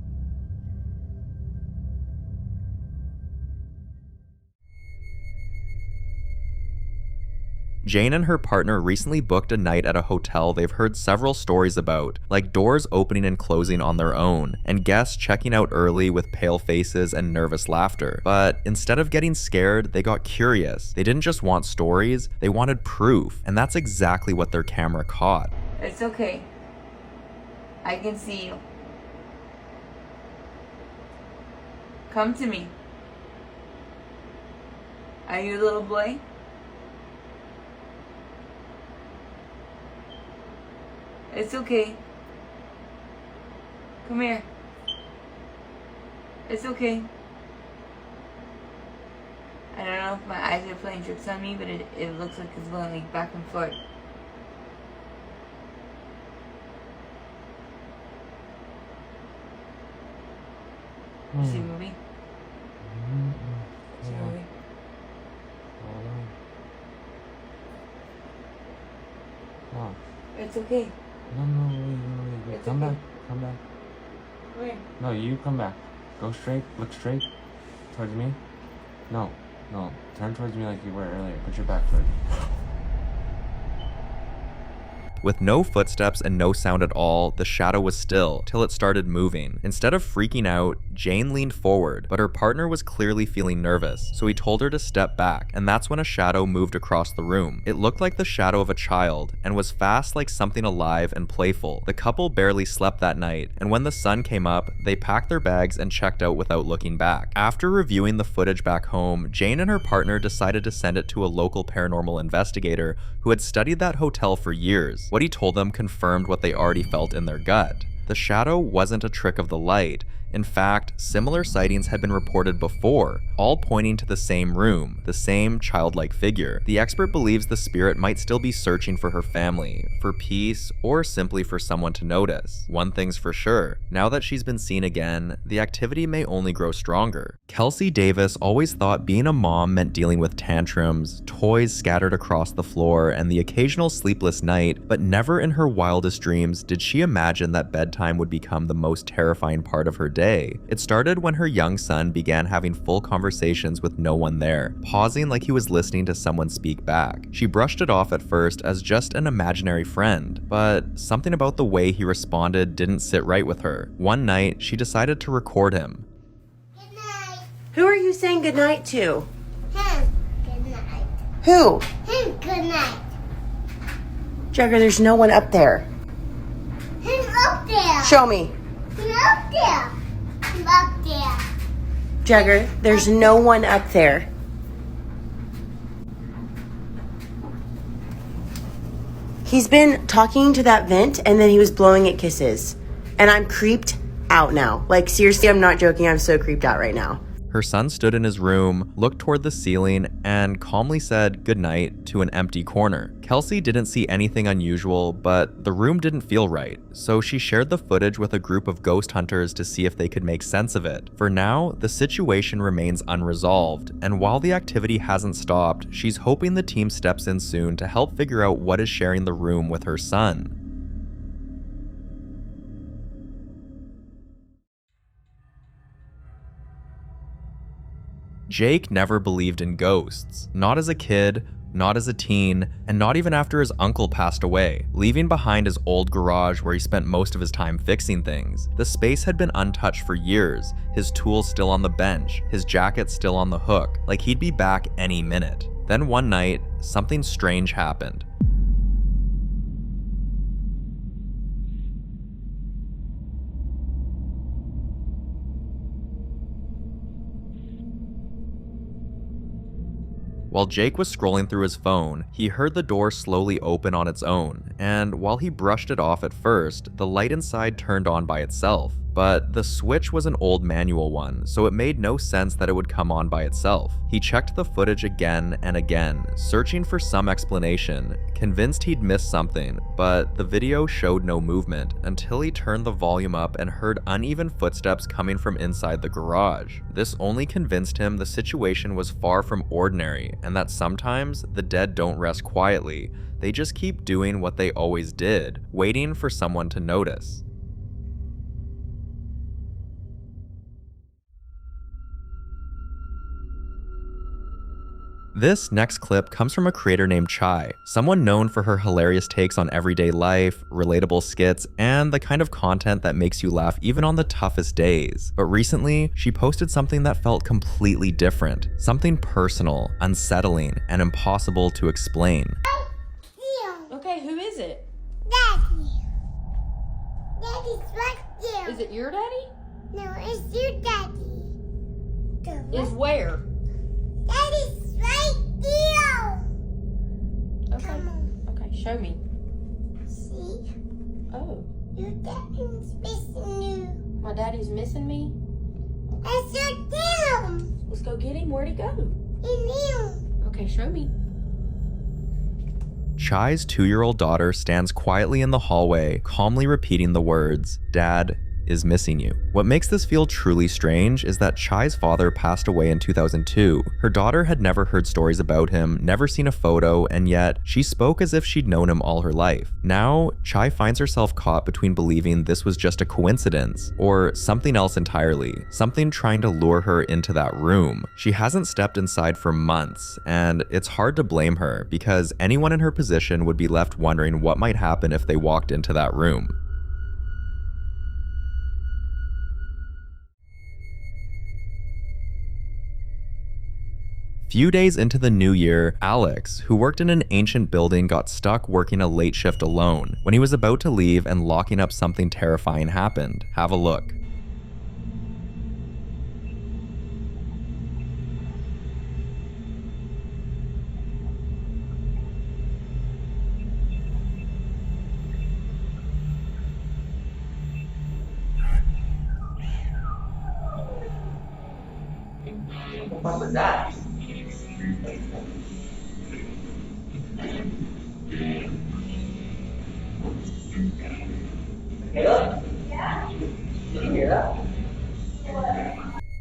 Jane and her partner recently booked a night at a hotel they've heard several stories about, like doors opening and closing on their own, and guests checking out early with pale faces and nervous laughter. But instead of getting scared, they got curious. They didn't just want stories, they wanted proof, and that's exactly what their camera caught. It's okay. I can see you. Come to me. Are you a little boy? It's okay. Come here. It's okay. I don't know if my eyes are playing tricks on me, but it looks like it's going like back and forth. You see a movie? What? It's okay. No, wait. Come back. Where? No, you come back. Go straight. Look straight towards me. No. Turn towards me like you were earlier. Put your back towards me. With no footsteps and no sound at all, the shadow was still, till it started moving. Instead of freaking out, Jane leaned forward, but her partner was clearly feeling nervous, so he told her to step back, and that's when a shadow moved across the room. It looked like the shadow of a child, and was fast like something alive and playful. The couple barely slept that night, and when the sun came up, they packed their bags and checked out without looking back. After reviewing the footage back home, Jane and her partner decided to send it to a local paranormal investigator who had studied that hotel for years. What he told them confirmed what they already felt in their gut. The shadow wasn't a trick of the light. In fact, similar sightings had been reported before, all pointing to the same room, the same childlike figure. The expert believes the spirit might still be searching for her family, for peace, or simply for someone to notice. One thing's for sure, now that she's been seen again, the activity may only grow stronger. Kelsey Davis always thought being a mom meant dealing with tantrums, toys scattered across the floor, and the occasional sleepless night, but never in her wildest dreams did she imagine that bedtime would become the most terrifying part of her day. It started when her young son began having full conversations with no one there, pausing like he was listening to someone speak back. She brushed it off at first as just an imaginary friend, but something about the way he responded didn't sit right with her. One night, she decided to record him. Who are you saying goodnight to? Him. Good night. Who? Him. Good night. Jagger, there's no one up there. Him up there. Show me. Him up there. Him up there. Jagger, there's no one up there. He's been talking to that vent and then he was blowing it kisses. And I'm creeped out now. Like, seriously, I'm not joking. I'm so creeped out right now. Her son stood in his room, looked toward the ceiling, and calmly said goodnight to an empty corner. Kelsey didn't see anything unusual, but the room didn't feel right, so she shared the footage with a group of ghost hunters to see if they could make sense of it. For now, the situation remains unresolved, and while the activity hasn't stopped, she's hoping the team steps in soon to help figure out what is sharing the room with her son. Jake never believed in ghosts, not as a kid, not as a teen, and not even after his uncle passed away, leaving behind his old garage where he spent most of his time fixing things. The space had been untouched for years, his tools still on the bench, his jacket still on the hook, like he'd be back any minute. Then one night, something strange happened. While Jake was scrolling through his phone, he heard the door slowly open on its own, and while he brushed it off at first, the light inside turned on by itself. But the switch was an old manual one, so it made no sense that it would come on by itself. He checked the footage again and again, searching for some explanation, convinced he'd missed something, but the video showed no movement until he turned the volume up and heard uneven footsteps coming from inside the garage. This only convinced him the situation was far from ordinary, and that sometimes the dead don't rest quietly, they just keep doing what they always did, waiting for someone to notice. This next clip comes from a creator named Chai, someone known for her hilarious takes on everyday life, relatable skits, and the kind of content that makes you laugh even on the toughest days. But recently, she posted something that felt completely different, something personal, unsettling, and impossible to explain. Okay, who is it? Daddy. Daddy's right there. Is it your daddy? No, it's your daddy. Is where? Daddy's right there. Okay. Come on. Okay, show me. See? Oh. Your daddy's missing you. My daddy's missing me? That's your him. Let's go get him. Where'd he go? In him. Okay, show me. Chai's 2-year-old daughter stands quietly in the hallway, calmly repeating the words, "Dad, is missing you. What makes this feel truly strange is that Chai's father passed away in 2002. Her daughter had never heard stories about him, never seen a photo, and yet she spoke as if she'd known him all her life. Now, Chai finds herself caught between believing this was just a coincidence or something else entirely, something trying to lure her into that room. She hasn't stepped inside for months, and it's hard to blame her because anyone in her position would be left wondering what might happen if they walked into that room. Few days into the new year, Alex, who worked in an ancient building, got stuck working a late shift alone. When he was about to leave and locking up, something terrifying happened. Have a look. What was that? Caleb? Yeah? Did you hear that?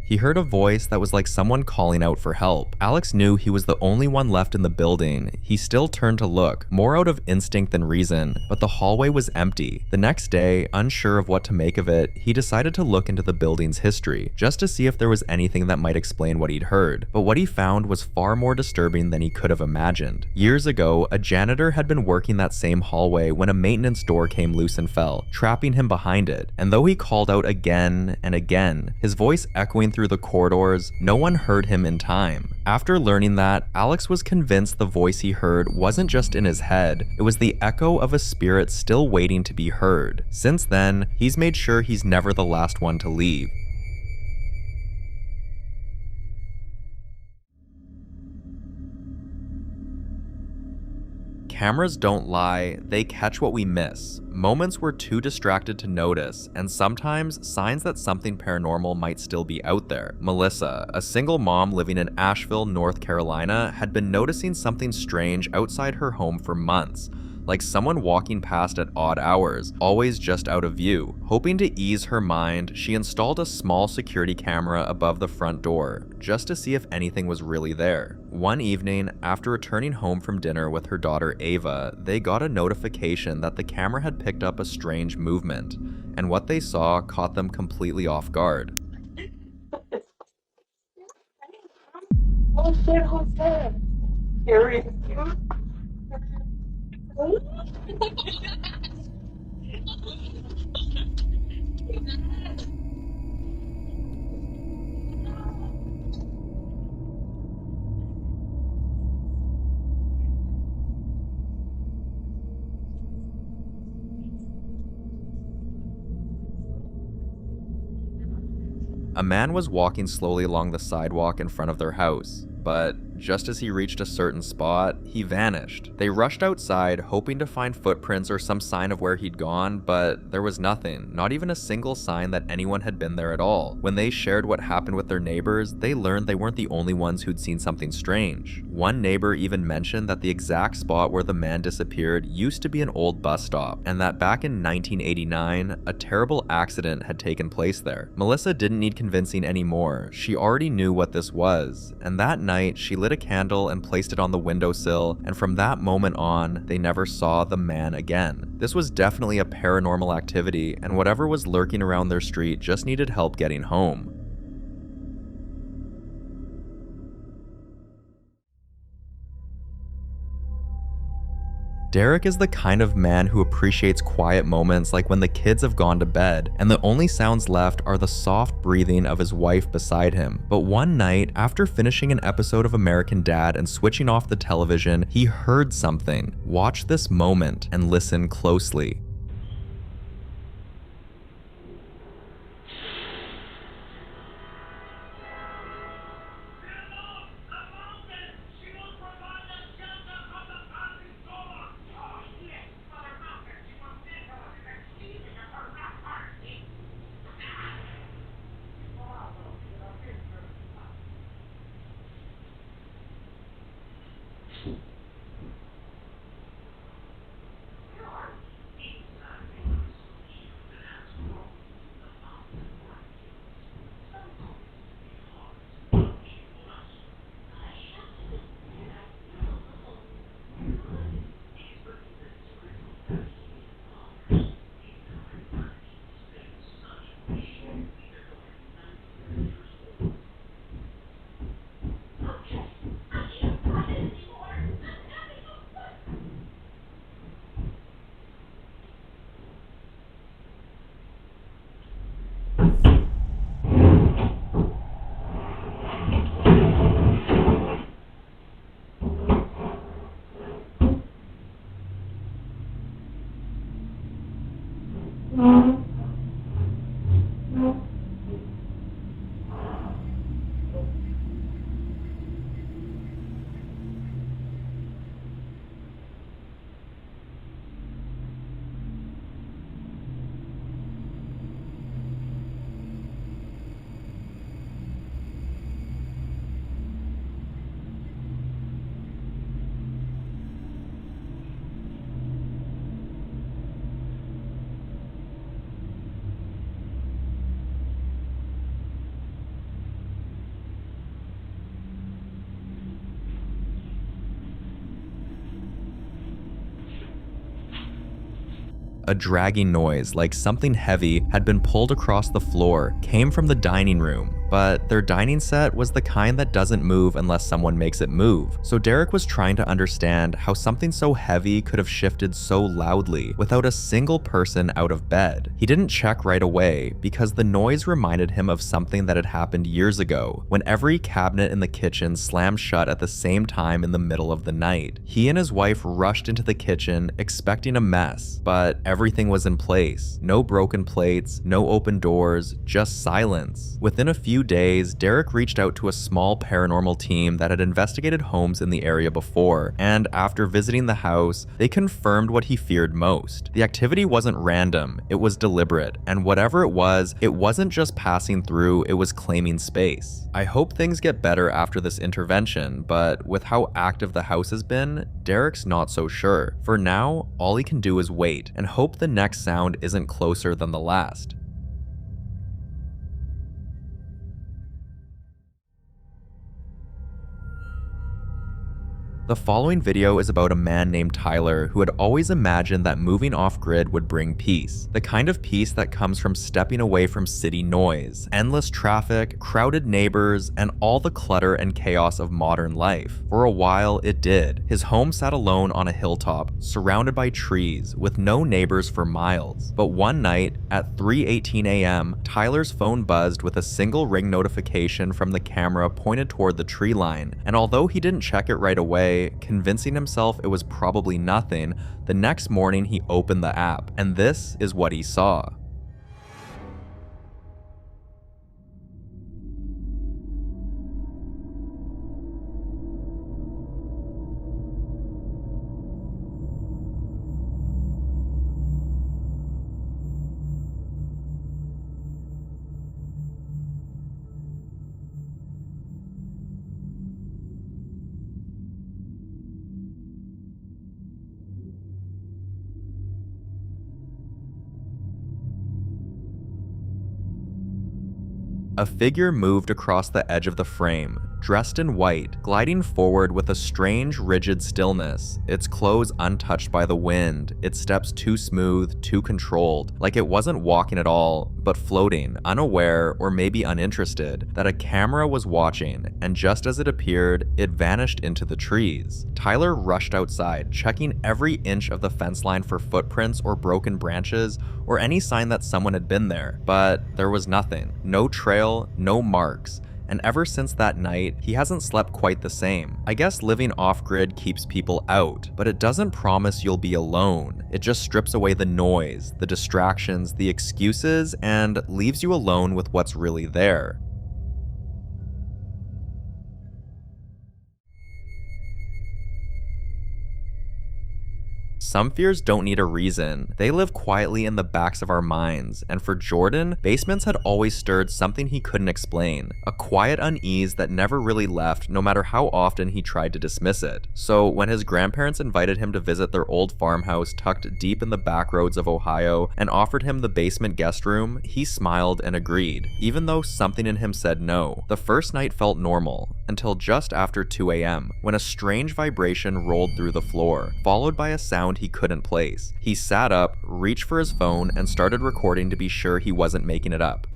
He heard a voice that was like someone calling out for help. Alex knew he was the only one left in the building. He still turned to look, more out of instinct than reason, but the hallway was empty. The next day, unsure of what to make of it, he decided to look into the building's history, just to see if there was anything that might explain what he'd heard. But what he found was far more disturbing than he could have imagined. Years ago, a janitor had been working that same hallway when a maintenance door came loose and fell, trapping him behind it. And though he called out again and again, his voice echoing through the corridors, no one heard him in time. After learning that, Alex was convinced the voice he heard wasn't just in his head, it was the echo of a spirit still waiting to be heard. Since then, he's made sure he's never the last one to leave. Cameras don't lie, they catch what we miss. Moments we're too distracted to notice, and sometimes signs that something paranormal might still be out there. Melissa, a single mom living in Asheville, North Carolina, had been noticing something strange outside her home for months. Like someone walking past at odd hours, always just out of view. Hoping to ease her mind, she installed a small security camera above the front door, just to see if anything was really there. One evening, after returning home from dinner with her daughter Ava, they got a notification that the camera had picked up a strange movement, and what they saw caught them completely off guard. Oh shit, who's that? Scary. A man was walking slowly along the sidewalk in front of their house, but just as he reached a certain spot, he vanished. They rushed outside, hoping to find footprints or some sign of where he'd gone, but there was nothing, not even a single sign that anyone had been there at all. When they shared what happened with their neighbors, they learned they weren't the only ones who'd seen something strange. One neighbor even mentioned that the exact spot where the man disappeared used to be an old bus stop, and that back in 1989, a terrible accident had taken place there. Melissa didn't need convincing anymore. She already knew what this was, and that night she lit a candle and placed it on the windowsill, and from that moment on, they never saw the man again. This was definitely a paranormal activity, and whatever was lurking around their street just needed help getting home. Derek is the kind of man who appreciates quiet moments like when the kids have gone to bed and the only sounds left are the soft breathing of his wife beside him. But one night, after finishing an episode of American Dad and switching off the television, he heard something. Watch this moment and listen closely. A dragging noise, like something heavy had been pulled across the floor, came from the dining room, but their dining set was the kind that doesn't move unless someone makes it move. So Derek was trying to understand how something so heavy could have shifted so loudly without a single person out of bed. He didn't check right away because the noise reminded him of something that had happened years ago, when every cabinet in the kitchen slammed shut at the same time in the middle of the night. He and his wife rushed into the kitchen expecting a mess, but everything was in place. No broken plates, no open doors, just silence. Within a few days, Derek reached out to a small paranormal team that had investigated homes in the area before, and after visiting the house, they confirmed what he feared most. The activity wasn't random, it was deliberate, and whatever it wasn't just passing through, it was claiming space. I hope things get better after this intervention, but with how active the house has been, Derek's not so sure. For now, all he can do is wait and hope the next sound isn't closer than the last. The following video is about a man named Tyler who had always imagined that moving off-grid would bring peace. The kind of peace that comes from stepping away from city noise, endless traffic, crowded neighbors, and all the clutter and chaos of modern life. For a while, it did. His home sat alone on a hilltop, surrounded by trees, with no neighbors for miles. But one night, at 3:18 a.m., Tyler's phone buzzed with a single ring notification from the camera pointed toward the tree line, and although he didn't check it right away, convincing himself it was probably nothing, the next morning he opened the app, and this is what he saw. A figure moved across the edge of the frame, dressed in white, gliding forward with a strange, rigid stillness, its clothes untouched by the wind, its steps too smooth, too controlled, like it wasn't walking at all, but floating, unaware or maybe uninterested, that a camera was watching, and just as it appeared, it vanished into the trees. Tyler rushed outside, checking every inch of the fence line for footprints or broken branches, or any sign that someone had been there, but there was nothing. No trail, no marks. And ever since that night, he hasn't slept quite the same. I guess living off-grid keeps people out, but it doesn't promise you'll be alone. It just strips away the noise, the distractions, the excuses, and leaves you alone with what's really there. Some fears don't need a reason. They live quietly in the backs of our minds, and for Jordan, basements had always stirred something he couldn't explain, a quiet unease that never really left no matter how often he tried to dismiss it. So when his grandparents invited him to visit their old farmhouse tucked deep in the back roads of Ohio and offered him the basement guest room, he smiled and agreed, even though something in him said no. The first night felt normal, until just after 2 a.m., when a strange vibration rolled through the floor, followed by a sound he couldn't place. He sat up, reached for his phone, and started recording to be sure he wasn't making it up.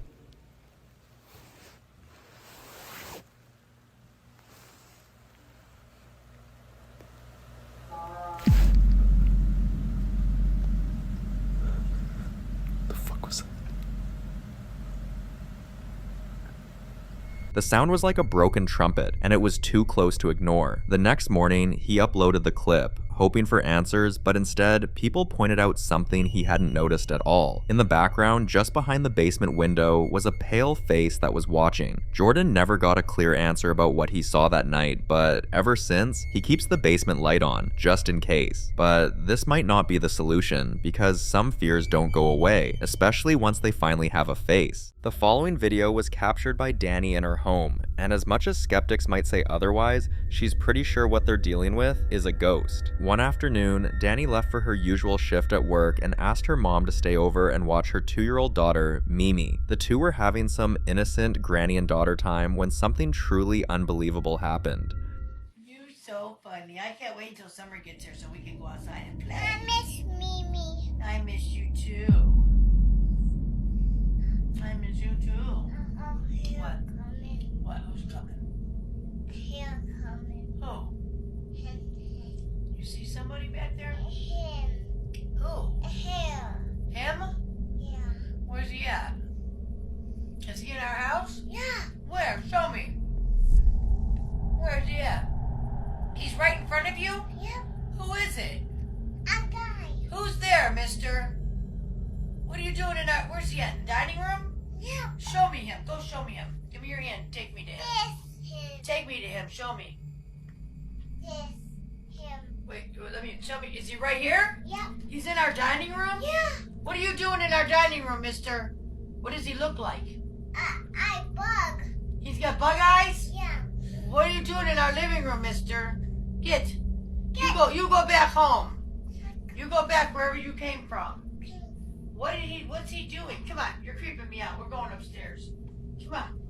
The sound was like a broken trumpet, and it was too close to ignore. The next morning, he uploaded the clip, hoping for answers, but instead, people pointed out something he hadn't noticed at all. In the background, just behind the basement window, was a pale face that was watching. Jordan never got a clear answer about what he saw that night, but ever since, he keeps the basement light on, just in case. But this might not be the solution, because some fears don't go away, especially once they finally have a face. The following video was captured by Danny in her home, and as much as skeptics might say otherwise, she's pretty sure what they're dealing with is a ghost. One afternoon, Danny left for her usual shift at work and asked her mom to stay over and watch her 2-year-old daughter, Mimi. The two were having some innocent granny and daughter time when something truly unbelievable happened. You're so funny. I can't wait until summer gets here so we can go outside and play. I miss Mimi. I miss you too. I miss you too. What? Coming. What? Who's coming? Here coming. Who? Him. You see somebody back there? Him. Who? Here. Him? Yeah. Where's he at? Is he in our house? Yeah. Where? Show me. Where's he at? He's right in front of you? Yep. Who is it? A guy. Who's there, mister? What are you doing in our... Where's he at? In the dining room? Yeah. Show me him. Go show me him. Give me your hand. Take me to him. This him. Take me to him. Show me. This him. Wait, let me... Show me. Is he right here? Yep. He's in our dining room? Yeah. What are you doing in our dining room, mister? What does he look like? I bug. He's got bug eyes? Yeah. What are you doing in our living room, mister? Get. You go back home. You go back wherever you came from. What's he doing? Come on, you're creeping me out. We're going upstairs. Come on.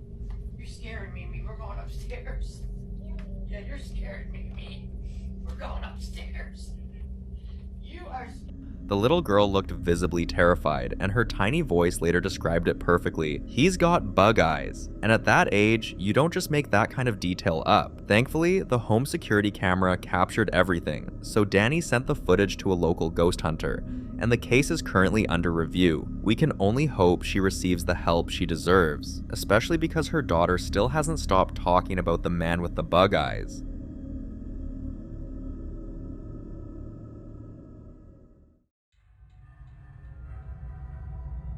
You're scaring me. We're going upstairs. Yeah, you're scaring me. We're going upstairs. You are... The little girl looked visibly terrified, and her tiny voice later described it perfectly. He's got bug eyes. And at that age, you don't just make that kind of detail up. Thankfully, the home security camera captured everything, so Danny sent the footage to a local ghost hunter, and the case is currently under review. We can only hope she receives the help she deserves, especially because her daughter still hasn't stopped talking about the man with the bug eyes.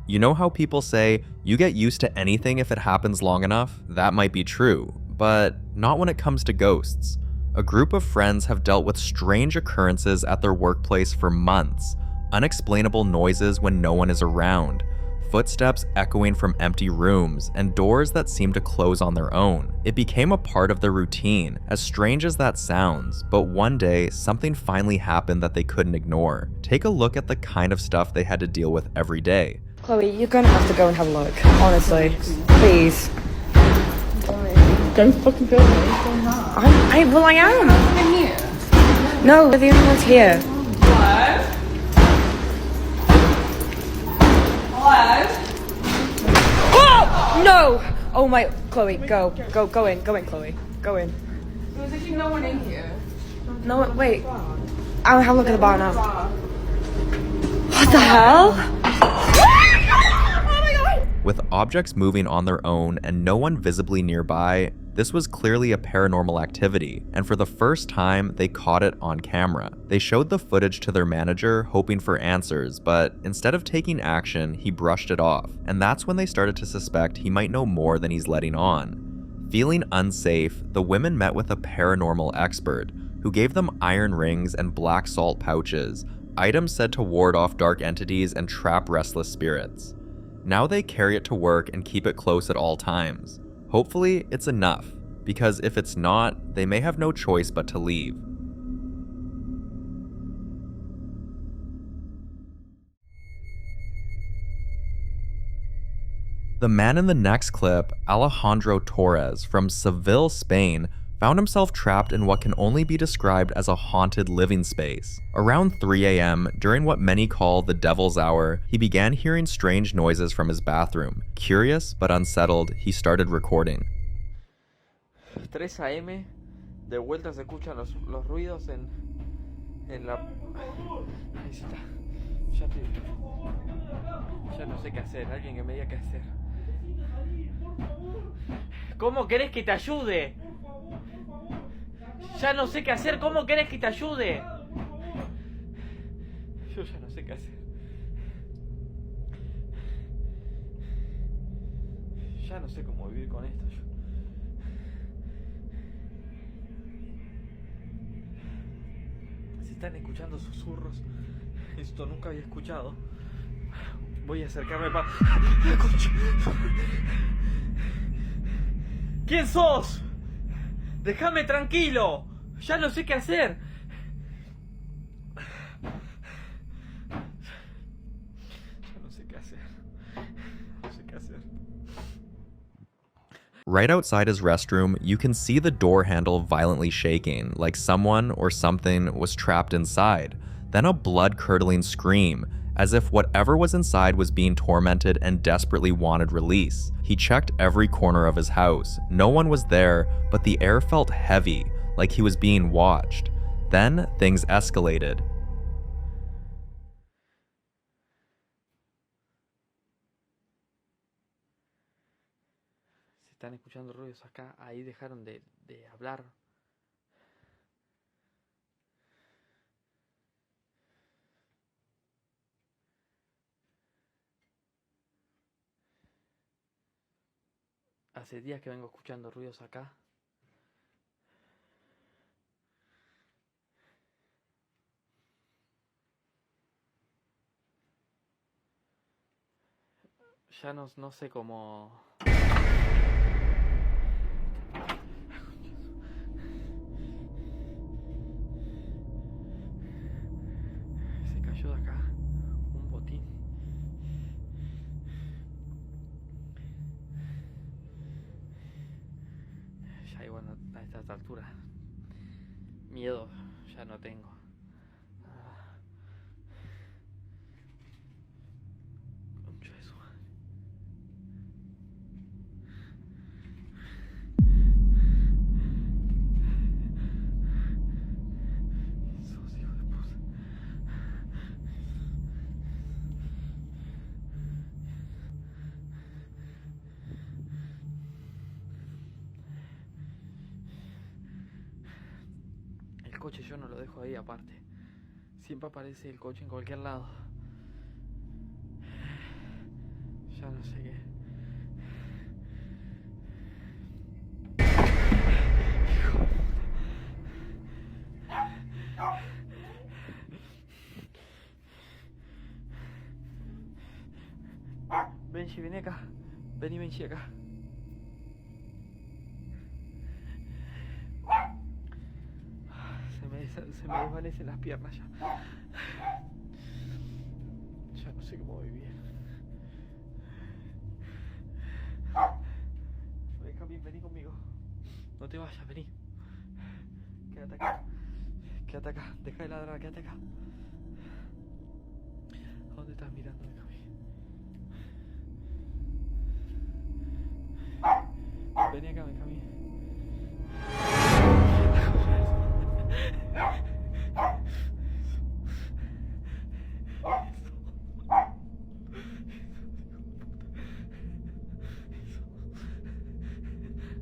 You know how people say, you get used to anything if it happens long enough? That might be true, but not when it comes to ghosts. A group of friends have dealt with strange occurrences at their workplace for months. Unexplainable noises when no one is around, footsteps echoing from empty rooms, and doors that seem to close on their own. It became a part of their routine, as strange as that sounds, but one day, something finally happened that they couldn't ignore. Take a look at the kind of stuff they had to deal with every day. Chloe, you're gonna have to go and have a look. Honestly. Please. Don't fucking film me. Well, I am. I'm here. No, we're the only ones here. Hello? Hello? Oh! No! Oh my, Chloe, go in, Chloe. Go in. There's actually no one in here. No, wait. I'll have a look at the bar now. What the hell? With objects moving on their own and no one visibly nearby, this was clearly a paranormal activity, and for the first time, they caught it on camera. They showed the footage to their manager, hoping for answers, but instead of taking action, he brushed it off, and that's when they started to suspect he might know more than he's letting on. Feeling unsafe, the women met with a paranormal expert, who gave them iron rings and black salt pouches, items said to ward off dark entities and trap restless spirits. Now they carry it to work and keep it close at all times. Hopefully, it's enough, because if it's not, they may have no choice but to leave. The man in the next clip, Alejandro Torres from Seville, Spain, found himself trapped in what can only be described as a haunted living space. Around 3 a.m., during what many call the devil's hour, he began hearing strange noises from his bathroom. Curious but unsettled, he started recording. 3 a.m. De vuelta se escuchan los ruidos en la... Ahí está. Ya no sé qué hacer. Alguien que me diga qué hacer. ¿Cómo querés que te ayude? Ya no sé qué hacer. ¿Cómo querés que te ayude? Yo ya no sé qué hacer. Ya no sé cómo vivir con esto. Si están escuchando susurros, esto nunca había escuchado. Voy a acercarme para... ¿Quién sos? Déjame tranquilo. Ya no sé qué hacer. Ya no sé qué hacer. No sé qué hacer. Right outside his restroom, you can see the door handle violently shaking, like someone or something was trapped inside. Then a blood-curdling scream, as if whatever was inside was being tormented and desperately wanted release. He checked every corner of his house. No one was there, but the air felt heavy, like he was being watched. Then things escalated. Si están escuchando ruidos acá, ahí dejaron de hablar. Hace días que vengo escuchando ruidos acá. Ya no sé cómo... Se cayó de acá un botín. Ya igual a estas alturas miedo ya no tengo. Concha de su madre. Esos hijos de puta. El coche yo no lo dejo ahí aparte. Siempre aparece el coche en cualquier lado. Ya no sé qué. Hijo de puta. Benji, vení acá. Vení, Benji, acá. Se me desvanecen las piernas ya. Ya no sé cómo vivir. Ven, Camille, vení conmigo. No te vayas, vení. Quédate acá. Quédate acá. Deja de ladrar, quédate acá. ¿A dónde estás mirando, Camille? Vení acá, Camille.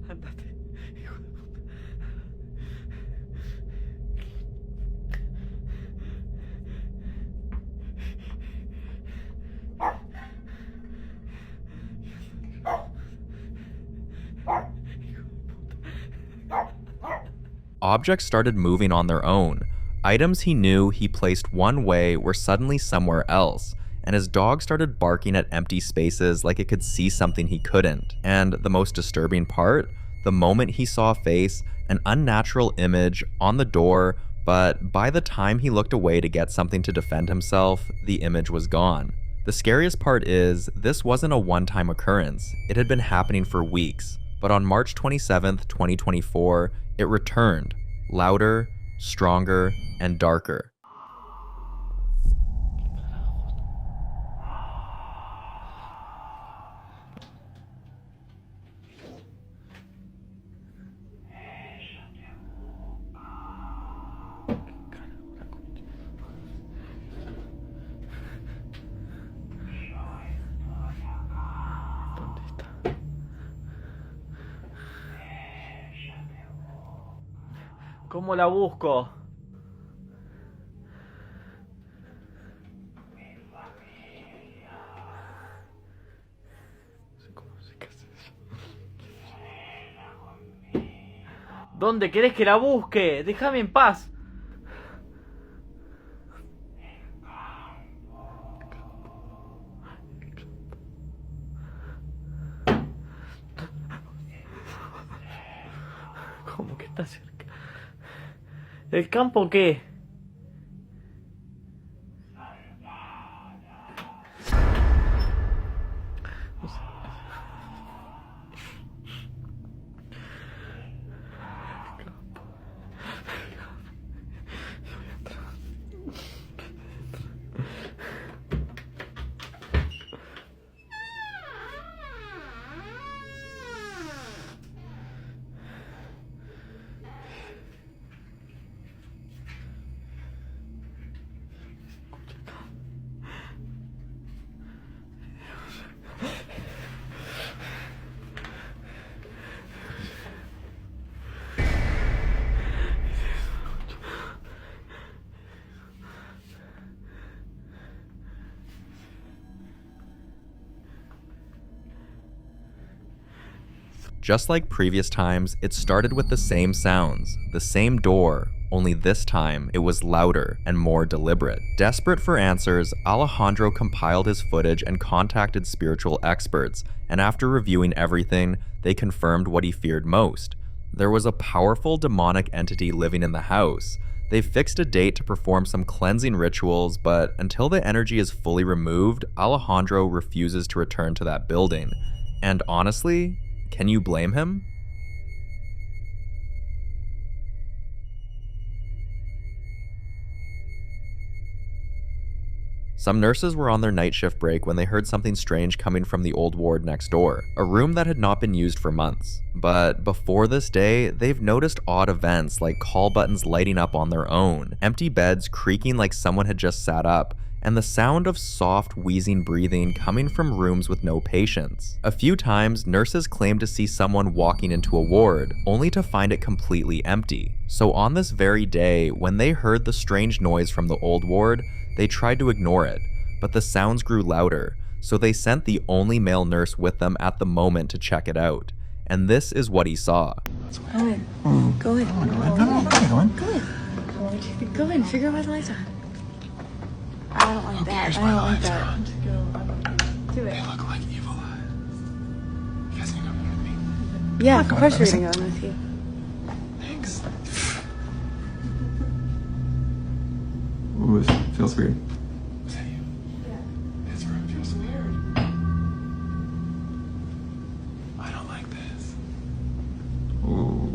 Andate, hijo de puta. Objects started moving on their own. Items he knew he placed one way were suddenly somewhere else, and his dog started barking at empty spaces like it could see something he couldn't. And the most disturbing part? The moment he saw a face, an unnatural image on the door, but by the time he looked away to get something to defend himself, the image was gone. The scariest part is, this wasn't a one-time occurrence. It had been happening for weeks. But on March 27th, 2024, it returned, louder, stronger, and darker. ¿Cómo la busco? ¿Dónde querés que la busque? Déjame en paz. ¿Cómo que está cerca? ¿El campo qué? Just like previous times, it started with the same sounds, the same door, only this time it was louder and more deliberate. Desperate for answers, Alejandro compiled his footage and contacted spiritual experts, and after reviewing everything, they confirmed what he feared most. There was a powerful demonic entity living in the house. They fixed a date to perform some cleansing rituals, but until the energy is fully removed, Alejandro refuses to return to that building. And honestly, can you blame him? Some nurses were on their night shift break when they heard something strange coming from the old ward next door, a room that had not been used for months. But before this day, they've noticed odd events like call buttons lighting up on their own, empty beds creaking like someone had just sat up, and the sound of soft, wheezing breathing coming from rooms with no patients. A few times, nurses claimed to see someone walking into a ward, only to find it completely empty. So on this very day, when they heard the strange noise from the old ward, they tried to ignore it, but the sounds grew louder, so they sent the only male nurse with them at the moment to check it out. And this is what he saw. Go in. Go in. Go in. Go in. Figure out why the lights on. I don't like that. I don't like that. Do it. They look like evil eyes. You guys need to come with me. Yeah, of course we're gonna go in with you. Thanks. Ooh, it feels weird. Was that you? Yeah. This room feels weird. I don't like this. Ooh.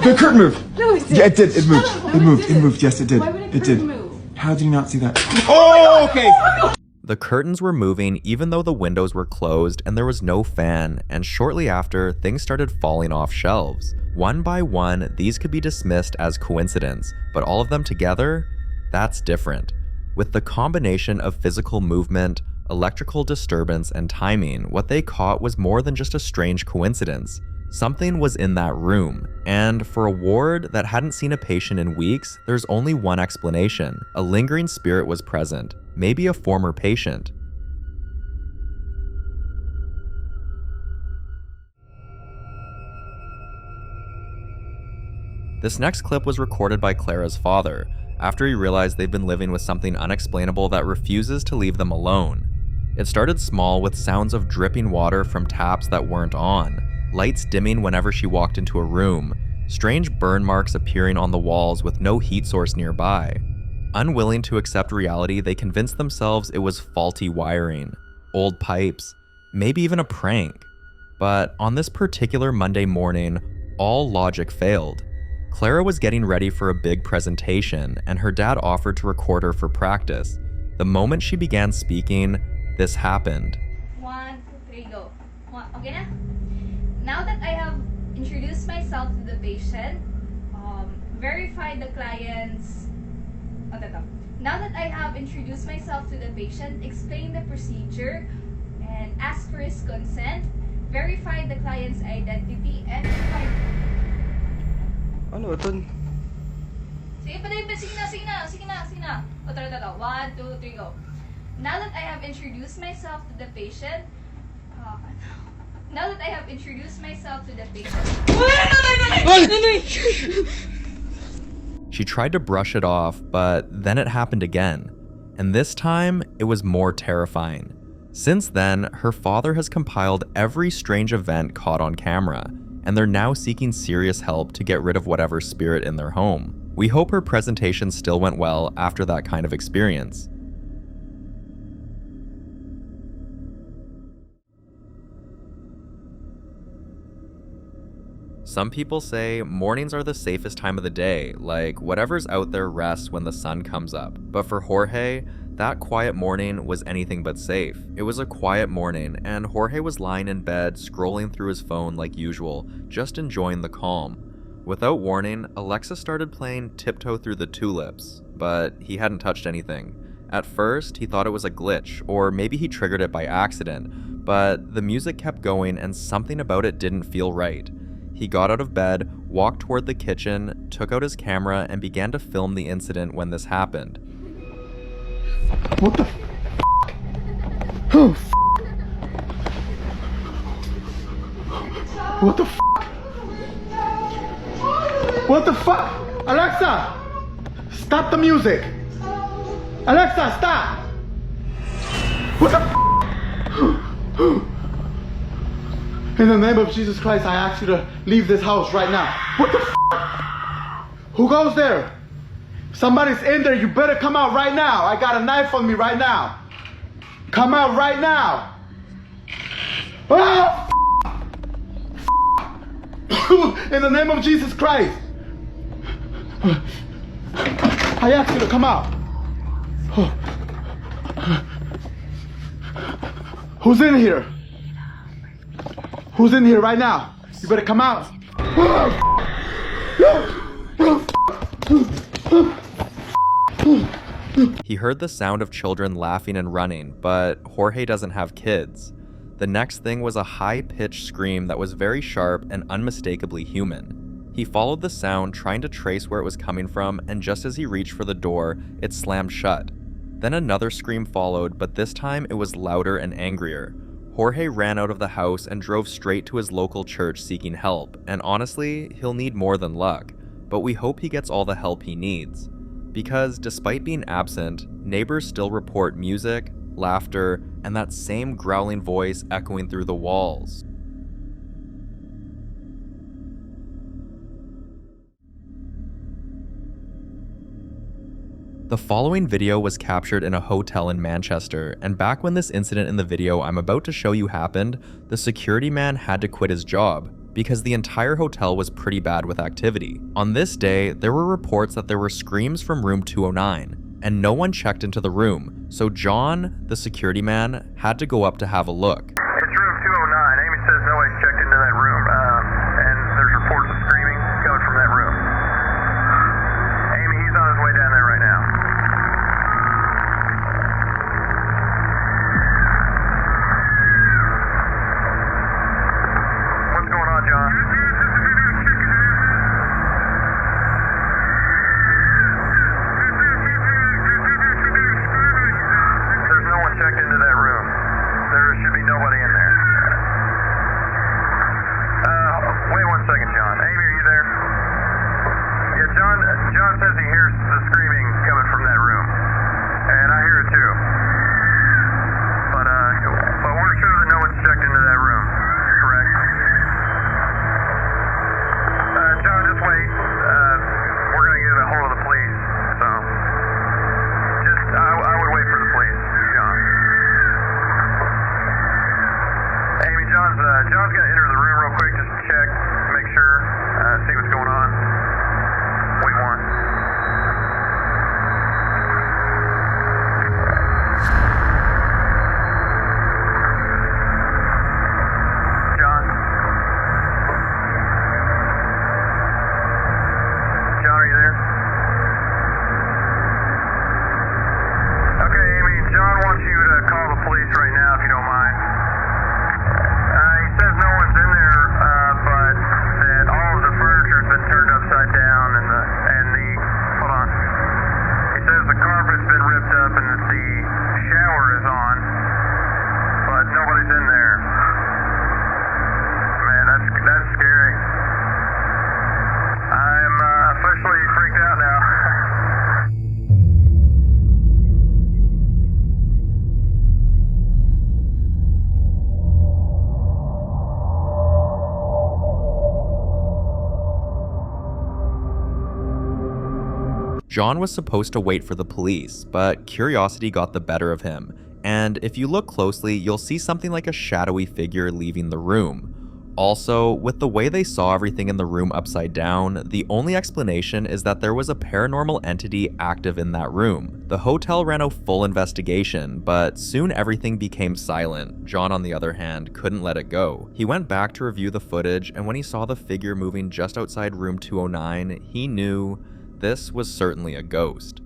The curtain moved. No, it did. Yeah, it did. It moved. Shut up. It moved. No, It moved. Yes, it did. Why would a It did. curtain move? How did you not see that? Oh, okay. The curtains were moving even though the windows were closed and there was no fan, and shortly after, things started falling off shelves. One by one, these could be dismissed as coincidence, but all of them together? That's different. With the combination of physical movement, electrical disturbance, and timing, what they caught was more than just a strange coincidence. Something was in that room, and for a ward that hadn't seen a patient in weeks, there's only one explanation. A lingering spirit was present, maybe a former patient. This next clip was recorded by Clara's father, after he realized they've been living with something unexplainable that refuses to leave them alone. It started small with sounds of dripping water from taps that weren't on, lights dimming whenever she walked into a room, strange burn marks appearing on the walls with no heat source nearby. Unwilling to accept reality, they convinced themselves it was faulty wiring, old pipes, maybe even a prank. But on this particular Monday morning, all logic failed. Clara was getting ready for a big presentation, and her dad offered to record her for practice. The moment she began speaking, this happened. 1, 2, 3, go. Okay na? Now that I have introduced myself to the patient, verified the client's Now that I have introduced myself to the patient, explained the procedure, and asked for his consent, verified the client's identity, and Ano ito? Sige na. O, tara. 1, 2, 3, go. Now that I have introduced myself to the patient, She tried to brush it off, but then it happened again. And this time, it was more terrifying. Since then, her father has compiled every strange event caught on camera, and they're now seeking serious help to get rid of whatever spirit in their home. We hope her presentation still went well after that kind of experience. Some people say mornings are the safest time of the day, like whatever's out there rests when the sun comes up. But for Jorge, that quiet morning was anything but safe. It was a quiet morning, and Jorge was lying in bed, scrolling through his phone like usual, just enjoying the calm. Without warning, Alexa started playing Tiptoe Through the Tulips, but he hadn't touched anything. At first, he thought it was a glitch, or maybe he triggered it by accident, but the music kept going and something about it didn't feel right. He got out of bed, walked toward the kitchen, took out his camera, and began to film the incident when this happened. What the Oh, What the What the fuck? Alexa! Stop the music! Alexa, stop! What the In the name of Jesus Christ, I ask you to leave this house right now. What the Who goes there? Somebody's in there, you better come out right now. I got a knife on me right now. Come out right now. Oh, in the name of Jesus Christ. I ask you to come out. Who's in here? Who's in here right now? You better come out. He heard the sound of children laughing and running, but Jorge doesn't have kids. The next thing was a high-pitched scream that was very sharp and unmistakably human. He followed the sound, trying to trace where it was coming from, and just as he reached for the door, it slammed shut. Then another scream followed, but this time it was louder and angrier. Jorge ran out of the house and drove straight to his local church seeking help, and honestly, he'll need more than luck, but we hope he gets all the help he needs. Because despite being absent, neighbors still report music, laughter, and that same growling voice echoing through the walls. The following video was captured in a hotel in Manchester, and back when this incident in the video I'm about to show you happened, the security man had to quit his job because the entire hotel was pretty bad with activity. On this day, there were reports that there were screams from room 209, and no one checked into the room, so John, the security man, had to go up to have a look. It's room 209. Amy says nobody's checked into that room, and there's reports of screaming coming from that room. Amy, he's on his way down there right now. What's going on, John? There's no one checked into that room. There should be nobody in there. Wait 1 second, John. Amy, are you there? Yeah, John says he hears the screaming coming from that room. And I hear it too. But we're sure that no one's checked into that room. Correct? John, just wait. We're going to get a hold of the police. So, I would wait for the police, John. Amy, John's going to enter the room real quick just to check, make sure, see what's going on. Wait one. John? John, are you there? John was supposed to wait for the police, but curiosity got the better of him, and if you look closely, you'll see something like a shadowy figure leaving the room. Also, with the way they saw everything in the room upside down, the only explanation is that there was a paranormal entity active in that room. The hotel ran a full investigation, but soon everything became silent. John, on the other hand, couldn't let it go. He went back to review the footage, and when he saw the figure moving just outside room 209, he knew this was certainly a ghost.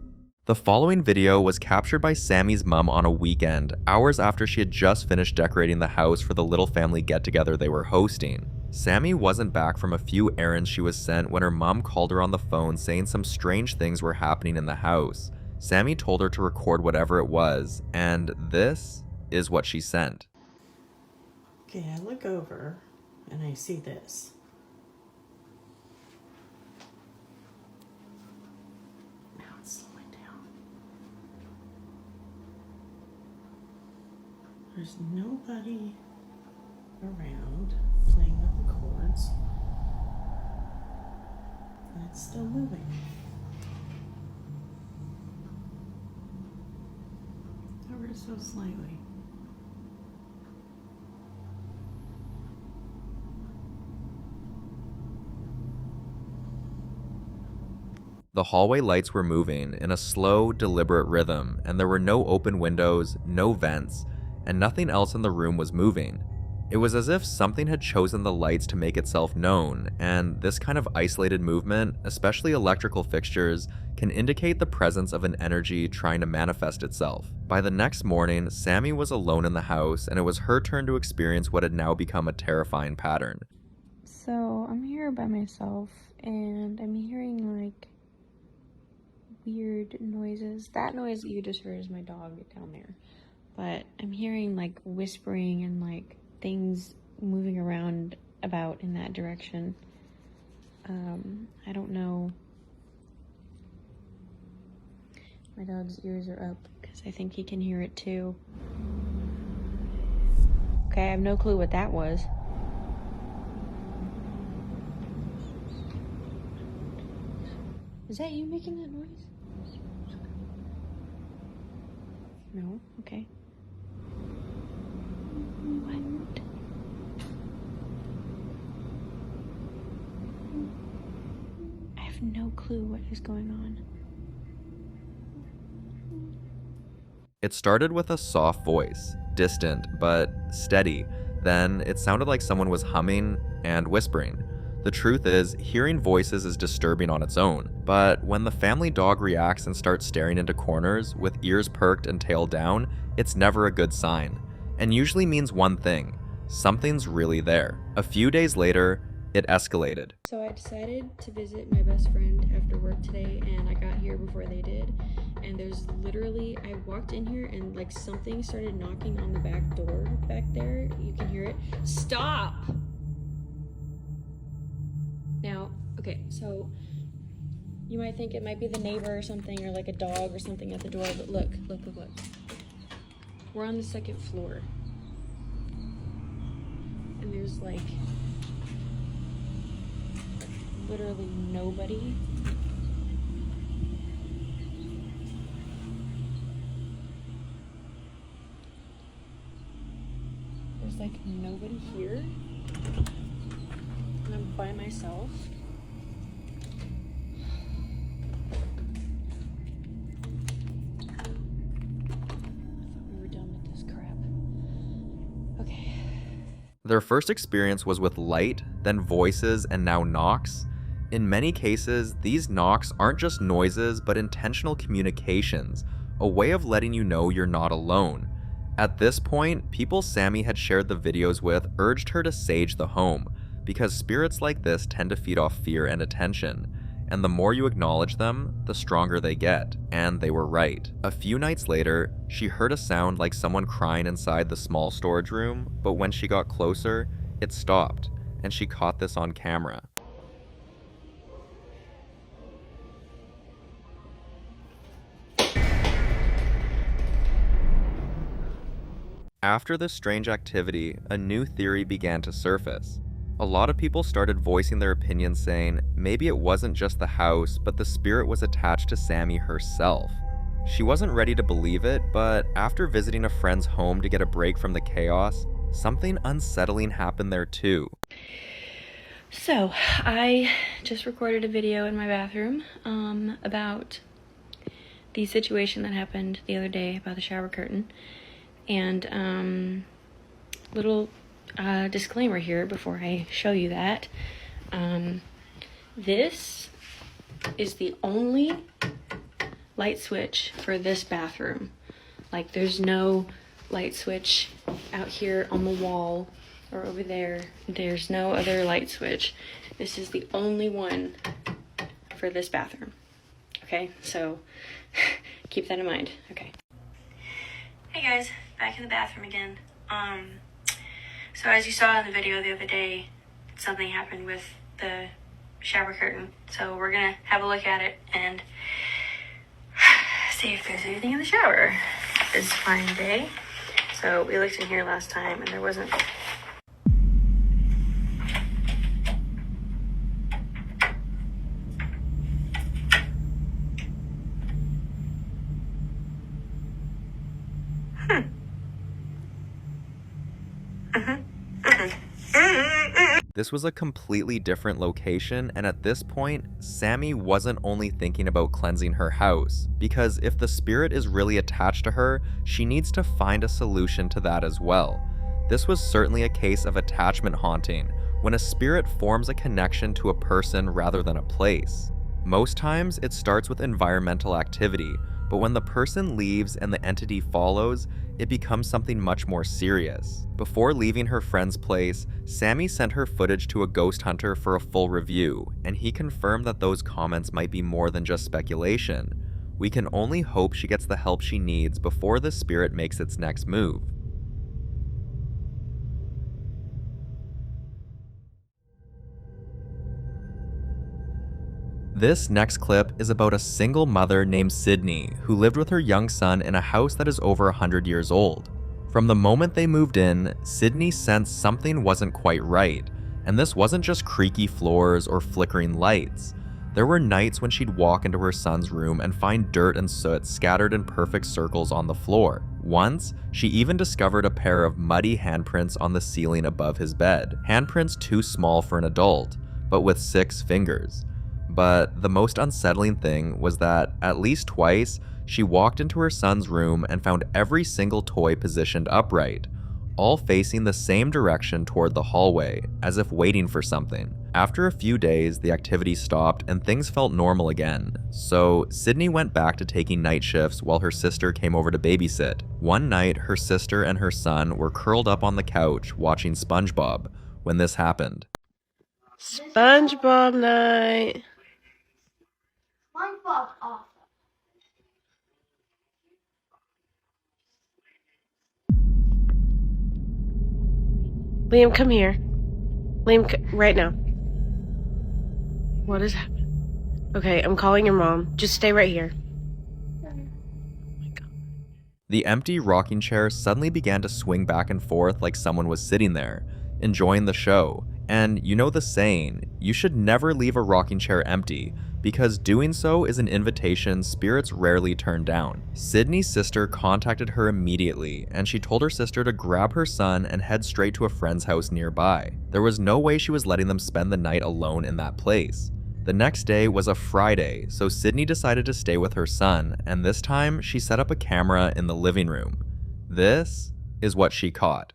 The following video was captured by Sammy's mom on a weekend, hours after she had just finished decorating the house for the little family get-together they were hosting. Sammy wasn't back from a few errands she was sent when her mom called her on the phone saying some strange things were happening in the house. Sammy told her to record whatever it was, and this is what she sent. Okay, I look over and I see this. There's nobody around playing with the chords, and it's still moving. Ever so slightly. The hallway lights were moving in a slow, deliberate rhythm, and there were no open windows, no vents, and nothing else in the room was moving. It was as if something had chosen the lights to make itself known, and this kind of isolated movement, especially electrical fixtures, can indicate the presence of an energy trying to manifest itself. By the next morning, Sammy was alone in the house, and it was her turn to experience what had now become a terrifying pattern. So I'm here by myself, and I'm hearing like weird noises. That noise that you just heard is my dog down there. But I'm hearing like whispering and like things moving around about in that direction. I don't know. My dog's ears are up because I think he can hear it too. Okay, I have no clue what that was. Is that you making that noise? No? Okay. What? I have no clue what is going on. It started with a soft voice, distant but steady. Then it sounded like someone was humming and whispering. The truth is, hearing voices is disturbing on its own, but when the family dog reacts and starts staring into corners with ears perked and tail down, it's never a good sign, and usually means one thing: something's really there. A few days later, it escalated. So I decided to visit my best friend after work today, and I got here before they did, and there's literally, I walked in here and like something started knocking on the back door back there. You can hear it. Stop! Now, okay, so you might think it might be the neighbor or something, or like a dog or something at the door, but look. We're on the second floor. And there's like literally nobody. There's like nobody here. And I'm by myself. Their first experience was with light, then voices, and now knocks. In many cases, these knocks aren't just noises, but intentional communications, a way of letting you know you're not alone. At this point, people Sammy had shared the videos with urged her to sage the home, because spirits like this tend to feed off fear and attention, and the more you acknowledge them, the stronger they get, and they were right. A few nights later, she heard a sound like someone crying inside the small storage room, but when she got closer, it stopped, and she caught this on camera. After this strange activity, a new theory began to surface. A lot of people started voicing their opinions saying maybe it wasn't just the house, but the spirit was attached to Sammy herself. She wasn't ready to believe it, but after visiting a friend's home to get a break from the chaos, something unsettling happened there too. So, I just recorded a video in my bathroom about the situation that happened the other day about the shower curtain. And little disclaimer here before I show you that. This is the only light switch for this bathroom. Like, there's no light switch out here on the wall or over there. There's no other light switch. This is the only one for this bathroom. Okay, so keep that in mind. Okay. Hey guys, back in the bathroom again. So as you saw in the video the other day, something happened with the shower curtain. So we're gonna have a look at it and see if there's anything in the shower this fine day. So we looked in here last time and there wasn't. This was a completely different location, and at this point, Sammy wasn't only thinking about cleansing her house, because if the spirit is really attached to her, she needs to find a solution to that as well. This was certainly a case of attachment haunting, when a spirit forms a connection to a person rather than a place. Most times, it starts with environmental activity, but when the person leaves and the entity follows, it becomes something much more serious. Before leaving her friend's place, Sammy sent her footage to a ghost hunter for a full review, and he confirmed that those comments might be more than just speculation. We can only hope she gets the help she needs before the spirit makes its next move. This next clip is about a single mother named Sydney who lived with her young son in a house that is over 100 years old. From the moment they moved in, Sydney sensed something wasn't quite right, and this wasn't just creaky floors or flickering lights. There were nights when she'd walk into her son's room and find dirt and soot scattered in perfect circles on the floor. Once, she even discovered a pair of muddy handprints on the ceiling above his bed. Handprints too small for an adult, but with 6 fingers. But the most unsettling thing was that, at least twice, she walked into her son's room and found every single toy positioned upright, all facing the same direction toward the hallway, as if waiting for something. After a few days, the activity stopped and things felt normal again, so Sydney went back to taking night shifts while her sister came over to babysit. One night, her sister and her son were curled up on the couch watching SpongeBob when this happened. SpongeBob night. SpongeBob off. Liam, come here. Liam, right now. What is happening? Okay, I'm calling your mom. Just stay right here. The empty rocking chair suddenly began to swing back and forth like someone was sitting there, enjoying the show. And you know the saying, you should never leave a rocking chair empty, because doing so is an invitation spirits rarely turn down. Sydney's sister contacted her immediately, and she told her sister to grab her son and head straight to a friend's house nearby. There was no way she was letting them spend the night alone in that place. The next day was a Friday, so Sydney decided to stay with her son, and this time she set up a camera in the living room. This is what she caught.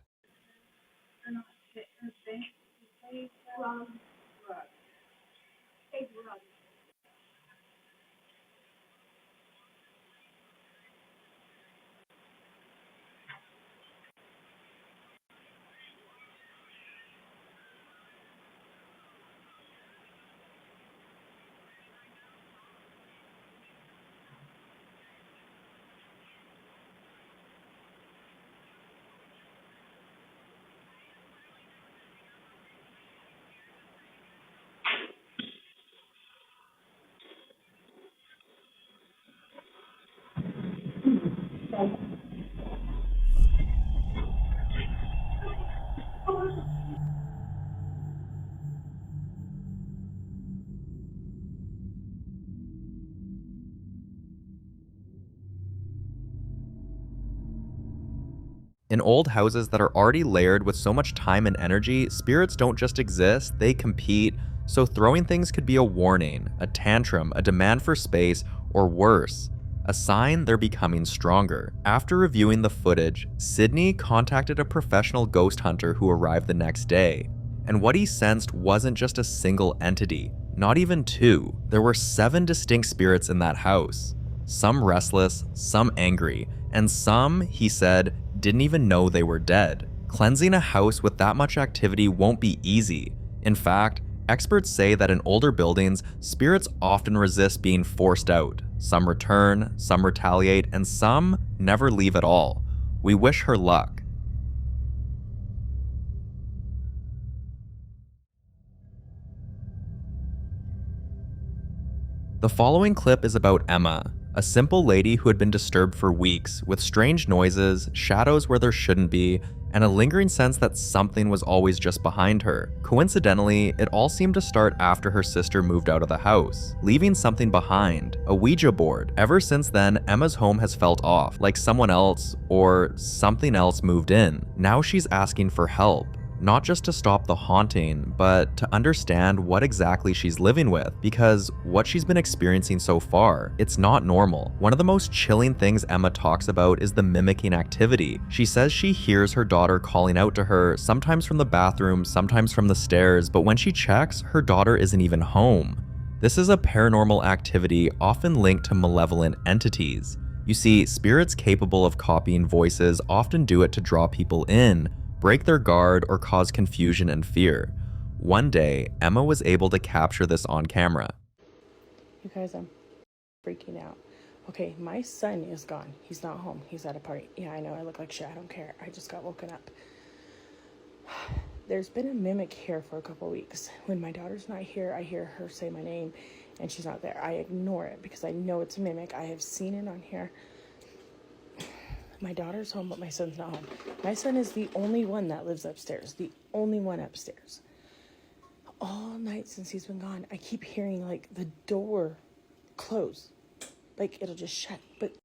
In old houses that are already layered with so much time and energy, spirits don't just exist, they compete, so throwing things could be a warning, a tantrum, a demand for space, or worse, a sign they're becoming stronger. After reviewing the footage, Sydney contacted a professional ghost hunter who arrived the next day. And what he sensed wasn't just a single entity, not even two. There were 7 distinct spirits in that house. Some restless, some angry, and some, he said, didn't even know they were dead. Cleansing a house with that much activity won't be easy. In fact, experts say that in older buildings, spirits often resist being forced out. Some return, some retaliate, and some never leave at all. We wish her luck. The following clip is about Emma, a simple lady who had been disturbed for weeks with strange noises, shadows where there shouldn't be, and a lingering sense that something was always just behind her. Coincidentally, it all seemed to start after her sister moved out of the house, leaving something behind, a Ouija board. Ever since then, Emma's home has felt off, like someone else or something else moved in. Now she's asking for help. Not just to stop the haunting, but to understand what exactly she's living with, because what she's been experiencing so far, it's not normal. One of the most chilling things Emma talks about is the mimicking activity. She says she hears her daughter calling out to her, sometimes from the bathroom, sometimes from the stairs, but when she checks, her daughter isn't even home. This is a paranormal activity often linked to malevolent entities. You see, spirits capable of copying voices often do it to draw people in, break their guard, or cause confusion and fear. One day, Emma was able to capture this on camera. You guys, I'm freaking out. Okay, my son is gone. He's not home. He's at a party. Yeah, I know I look like shit. I don't care. I just got woken up. There's been a mimic here for a couple weeks. When my daughter's not here, I hear her say my name and she's not there. I ignore it because I know it's a mimic. I have seen it on here. My daughter's home, but my son's not home. My son is the only one that lives upstairs. The only one upstairs. All night since he's been gone, I keep hearing, like, the door close. Like, it'll just shut. But...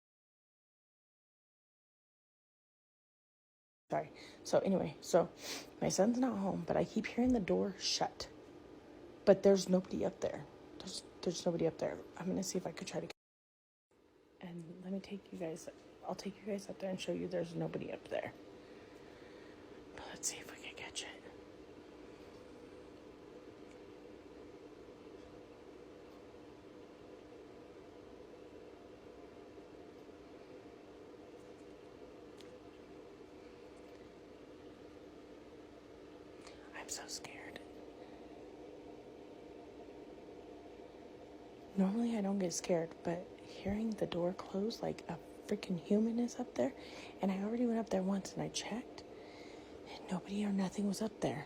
Sorry. So, anyway. So, my son's not home, but I keep hearing the door shut. But there's nobody up there. There's nobody up there. I'm going to see if I could try to... And let me take you guys... I'll take you guys up there and show you there's nobody up there. But let's see if we can catch it. I'm so scared. Normally I don't get scared, but hearing the door close like a freaking human is up there, and I already went up there once and I checked and nobody or nothing was up there.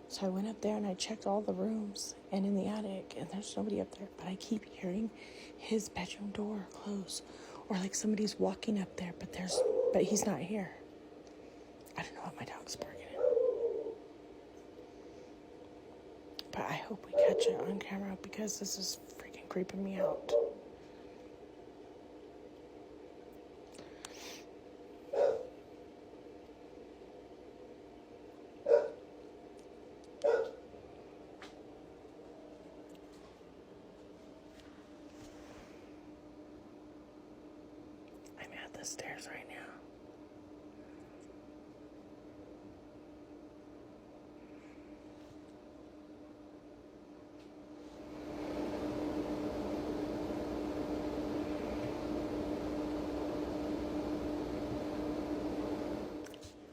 So I went up there and I checked all the rooms and in the attic, and there's nobody up there, but I keep hearing his bedroom door close, or like somebody's walking up there, but he's not here. I don't know what my dog's barking at. But I hope we catch it on camera because this is freaking creeping me out. The stairs right now.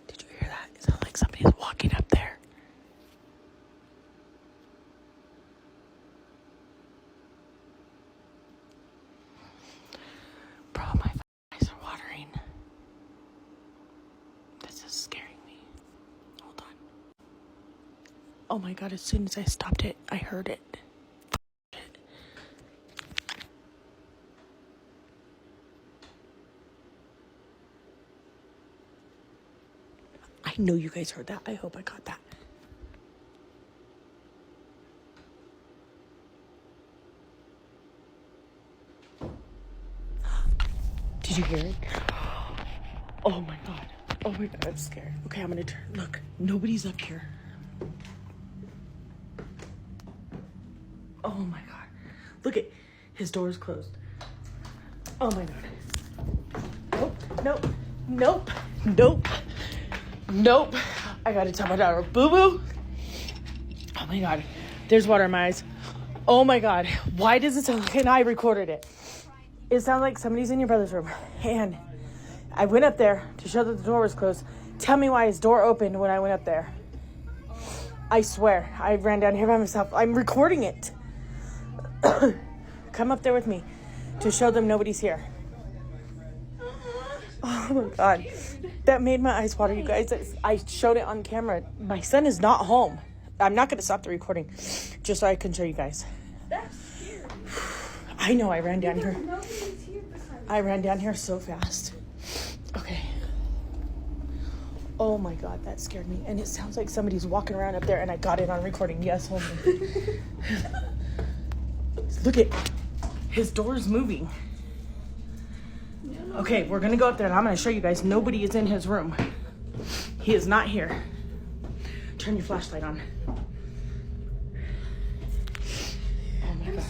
Did you hear that? It sounds like somebody's walking up there. Bro, my eyes are watering. This is scaring me. Hold on. Oh my god, as soon as I stopped it, I heard it. I know you guys heard that. I hope I caught that. Did you hear it? Oh my god. Oh my god, I'm scared. Okay, I'm gonna turn. Look, nobody's up here. Oh my god. Look at his door is closed. Oh my god. Nope, nope, nope, nope, nope. I gotta tell my daughter, boo boo. Oh my god. There's water in my eyes. Oh my god. Why does it sound like, and I recorded it. It sounds like somebody's in your brother's room. And I went up there to show that the door was closed. Tell me why his door opened when I went up there. I swear. I ran down here by myself. I'm recording it. Come up there with me to show them nobody's here. Oh my god. That made my eyes water, you guys. I showed it on camera. My son is not home. I'm not going to stop the recording just so I can show you guys. That's scary. I know, I ran down here. I ran down here so fast. Okay. Oh my god, that scared me. And it sounds like somebody's walking around up there, and I got it on recording. Yes, hold on. Look at his door's moving. Okay, we're gonna go up there and I'm gonna show you guys nobody is in his room. He is not here. Turn your flashlight on. Oh my god.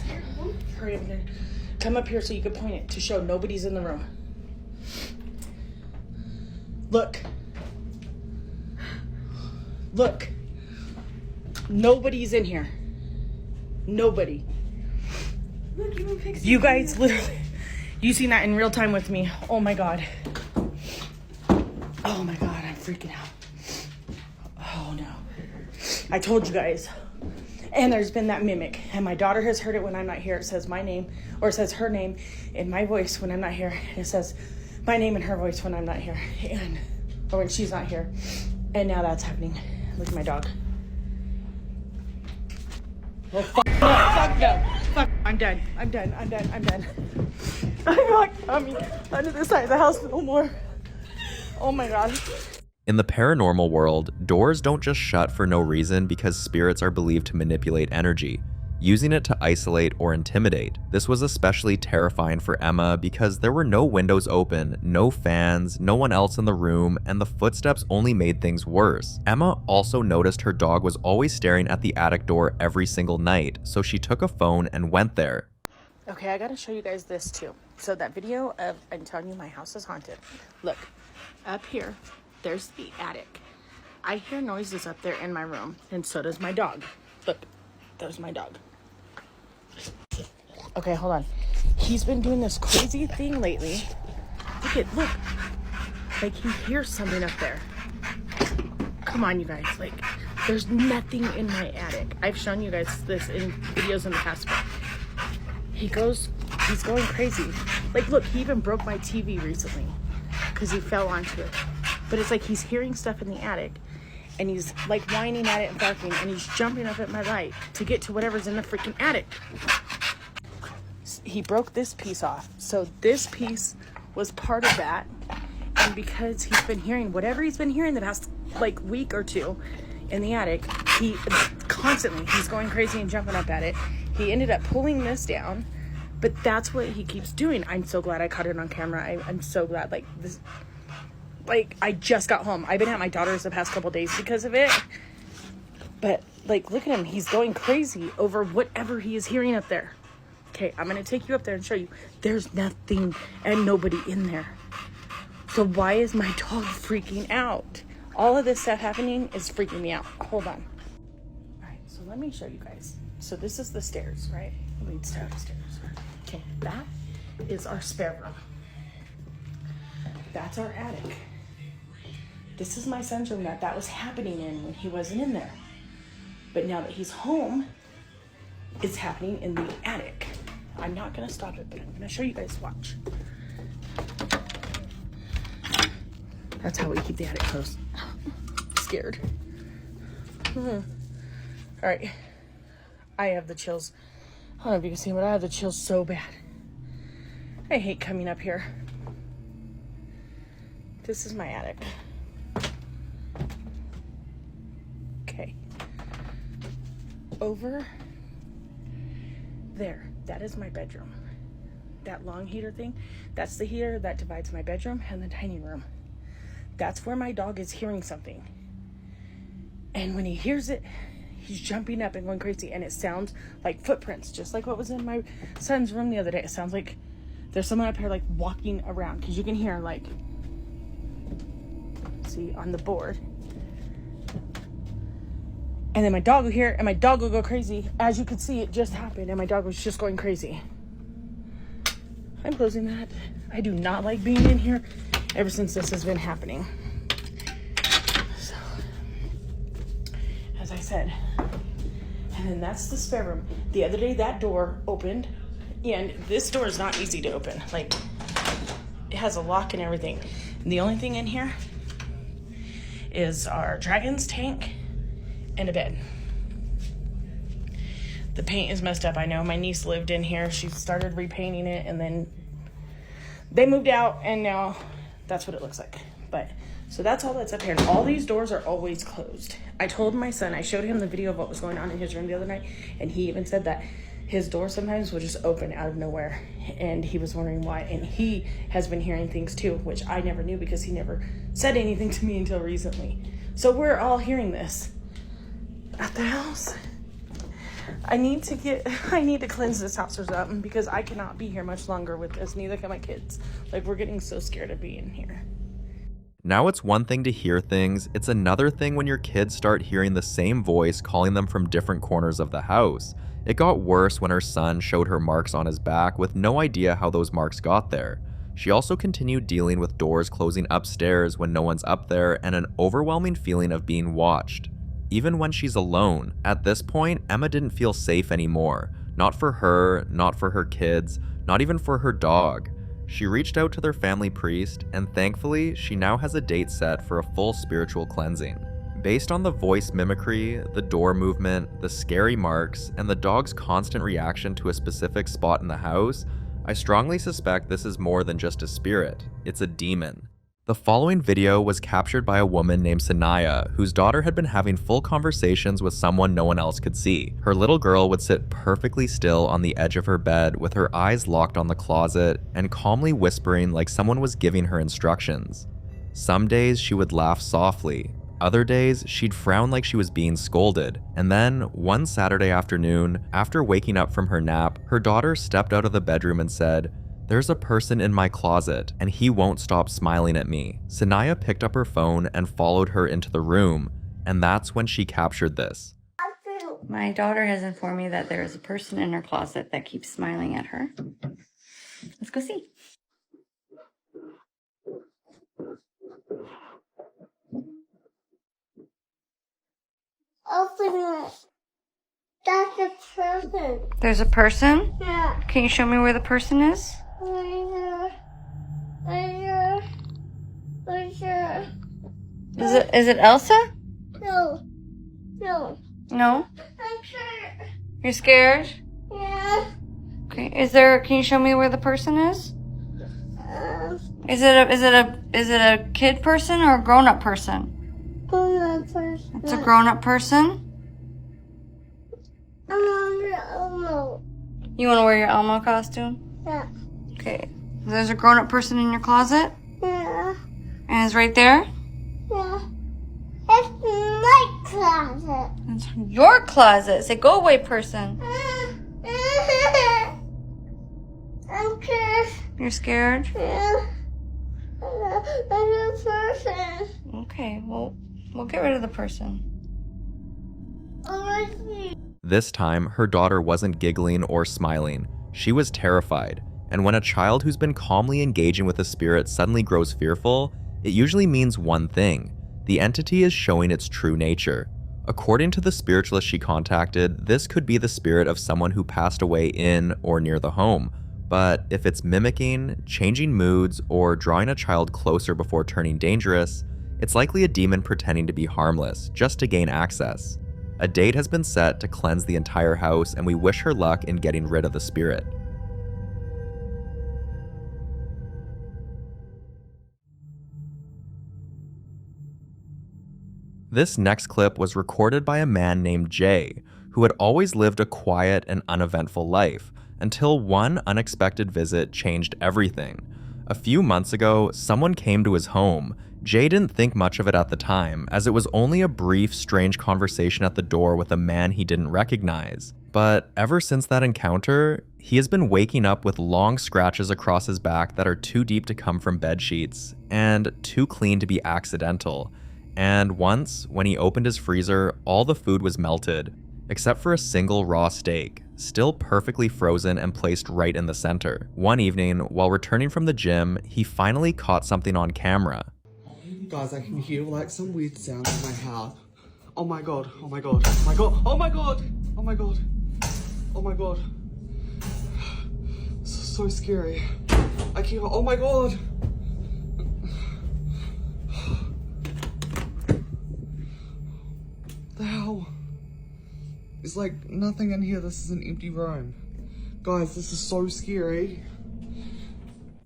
Hurry up and come up here so you can point it to show nobody's in the room. Look. Look. Nobody's in here. Nobody. Look, even Pixie. You guys literally, you seen that in real time with me. Oh my god. Oh my god, I'm freaking out. Oh no. I told you guys. And there's been that mimic. And my daughter has heard it when I'm not here. It says my name, or it says her name in my voice when I'm not here. And it says my name in her voice when I'm not here. And, or when she's not here. And now that's happening. Look at my dog. Oh, fuck no, fuck no. Fuck, I'm done. I'm done. I'm done. I'm done. I'm not coming under the side of the house no more. Oh my god. In the paranormal world, doors don't just shut for no reason because spirits are believed to manipulate energy, using it to isolate or intimidate. This was especially terrifying for Emma because there were no windows open, no fans, no one else in the room, and the footsteps only made things worse. Emma also noticed her dog was always staring at the attic door every single night, so she took a phone and went there. Okay, I gotta show you guys this too. So that video of, I'm telling you my house is haunted. Look, up here, there's the attic. I hear noises up there in my room, and so does my dog. Look, there's my dog. Okay, hold on. He's been doing this crazy thing lately. Look. Like he hears something up there. Come on, you guys. Like, there's nothing in my attic. I've shown you guys this in videos in the past, but he's going crazy. Like, look, he even broke my TV recently because he fell onto it. But it's like he's hearing stuff in the attic, and he's like whining at it and barking, and he's jumping up at my light to get to whatever's in the freaking attic. He broke this piece off. So this piece was part of that. And because he's been hearing whatever he's been hearing the past like week or two in the attic, he's going crazy and jumping up at it. He ended up pulling this down, but that's what he keeps doing. I'm so glad I caught it on camera. I'm so glad. Like, I just got home. I've been at my daughter's the past couple days because of it. But, like, look at him. He's going crazy over whatever he is hearing up there. Okay, I'm going to take you up there and show you. There's nothing and nobody in there. So why is my dog freaking out? All of this stuff happening is freaking me out. Hold on. All right, so let me show you guys. So this is the stairs, right? It leads down the stairs. Okay, that is our spare room. That's our attic. This is my son's room that was happening in when he wasn't in there. But now that he's home, it's happening in the attic. I'm not gonna stop it, but I'm gonna show you guys. Watch. That's how we keep the attic closed. Scared. All right. I have the chills. I don't know if you can see, but I have the chills so bad. I hate coming up here. This is my attic. Okay. Over there, that is my bedroom. That long heater thing, that's the heater that divides my bedroom and the dining room. that's where my dog is hearing something. And when he hears it, he's jumping up and going crazy. And it sounds like footprints, just like what was in my son's room the other day. It sounds like there's someone up here like walking around, because you can hear like, see on the board. And then my dog will hear it, and my dog will go crazy. As you could see, it just happened, and my dog was just going crazy. I'm closing that. I do not like being in here ever since this has been happening. So, as I said, and then that's the spare room. The other day, that door opened, and this door is not easy to open. Like, it has a lock and everything. And the only thing in here is our dragon's tank and a bed. The paint is messed up. I know my niece lived in here. She started repainting it, and then they moved out, and now that's what it looks like. But so that's all that's up here. And all these doors are always closed. I told my son, I showed him the video of what was going on in his room the other night, and he even said that his door sometimes would just open out of nowhere, and he was wondering why. And he has been hearing things too, which I never knew because he never said anything to me until recently. So we're all hearing this at the house. I need to cleanse this house or something, because I cannot be here much longer with this. Neither can my kids. Like, we're getting so scared of being here. Now it's one thing to hear things, it's another thing when your kids start hearing the same voice calling them from different corners of the house. It got worse when her son showed her marks on his back with no idea how those marks got there. She also continued dealing with doors closing upstairs when no one's up there and an overwhelming feeling of being watched. Even when she's alone, at this point, Emma didn't feel safe anymore. Not for her, not for her kids, not even for her dog. She reached out to their family priest, and thankfully, she now has a date set for a full spiritual cleansing. Based on the voice mimicry, the door movement, the scary marks, and the dog's constant reaction to a specific spot in the house, I strongly suspect this is more than just a spirit. It's a demon. The following video was captured by a woman named Sanaya, whose daughter had been having full conversations with someone no one else could see. Her little girl would sit perfectly still on the edge of her bed with her eyes locked on the closet and calmly whispering like someone was giving her instructions. Some days she would laugh softly, other days she'd frown like she was being scolded, and then one Saturday afternoon, after waking up from her nap, her daughter stepped out of the bedroom and said, "There's a person in my closet, and he won't stop smiling at me." Sanaya picked up her phone and followed her into the room, and that's when she captured this. My daughter has informed me that there is a person in her closet that keeps smiling at her. Let's go see. Open it. That's a person. There's a person? Yeah. Can you show me where the person is? Right here. Is it Elsa? No. No? I'm sure. You're scared? Yeah. Okay. Can you show me where the person is? Is it a kid person or a grown-up person? Grown-up person. It's a grown-up person? I'm on the Elmo. You want to wear your Elmo costume? Yeah. Okay. There's a grown-up person in your closet? Yeah. And it's right there? Yeah. It's my closet. It's your closet. Say, go away, person. I'm scared. You're scared? Yeah. There's a person. Okay, well, we'll get rid of the person. This time, her daughter wasn't giggling or smiling. She was terrified. And when a child who's been calmly engaging with a spirit suddenly grows fearful, it usually means one thing. The entity is showing its true nature. According to the spiritualist she contacted, this could be the spirit of someone who passed away in or near the home. But if it's mimicking, changing moods, or drawing a child closer before turning dangerous, it's likely a demon pretending to be harmless, just to gain access. A date has been set to cleanse the entire house, and we wish her luck in getting rid of the spirit. This next clip was recorded by a man named Jay, who had always lived a quiet and uneventful life, until one unexpected visit changed everything. A few months ago, someone came to his home, Jay didn't think much of it at the time, as it was only a brief, strange conversation at the door with a man he didn't recognize. But ever since that encounter, he has been waking up with long scratches across his back that are too deep to come from bed sheets and too clean to be accidental. And once, when he opened his freezer, all the food was melted, except for a single raw steak, still perfectly frozen and placed right in the center. One evening, while returning from the gym, he finally caught something on camera. Guys, I can hear like some weird sounds in my house. Oh my god, oh my god, oh my god, oh my god, oh my god, oh my god. So scary. I can't, oh my god. The hell? There's like nothing in here. This is an empty room. Guys, this is so scary.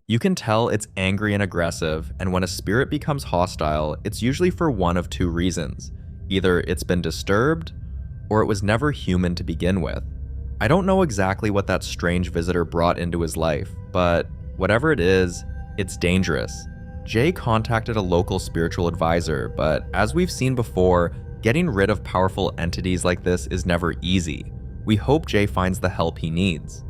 You can tell it's angry and aggressive, and when a spirit becomes hostile, it's usually for one of two reasons. Either it's been disturbed, or it was never human to begin with. I don't know exactly what that strange visitor brought into his life, but whatever it is, it's dangerous. Jay contacted a local spiritual advisor, but as we've seen before, getting rid of powerful entities like this is never easy. We hope Jay finds the help he needs.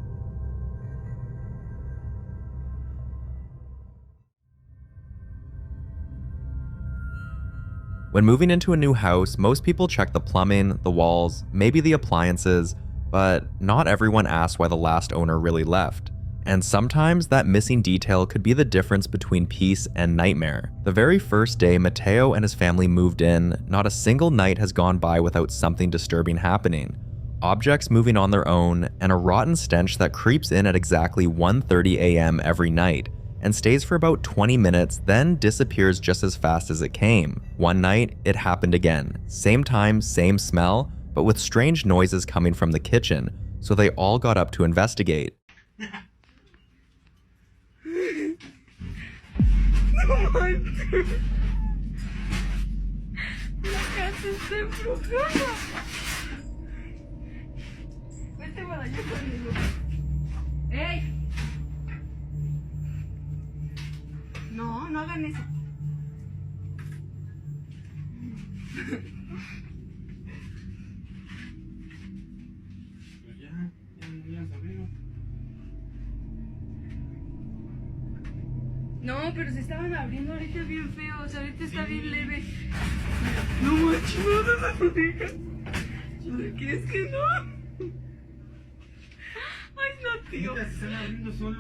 When moving into a new house, most people check the plumbing, the walls, maybe the appliances, but not everyone asks why the last owner really left. And sometimes that missing detail could be the difference between peace and nightmare. The very first day Mateo and his family moved in, not a single night has gone by without something disturbing happening. Objects moving on their own, and a rotten stench that creeps in at exactly 1:30 a.m. every night, and stays for about 20 minutes, then disappears just as fast as it came. One night, it happened again. Same time, same smell, but with strange noises coming from the kitchen, so they all got up to investigate. No manches. La casa está embrujada. Vete para allá conmigo. ¡Ey! No, no hagan eso. No, pero se estaban abriendo ahorita bien feos, ahorita está bien leve. No manches, no te lo digas. ¿Quieres que no? Ay, no, tío. Se están abriendo solos.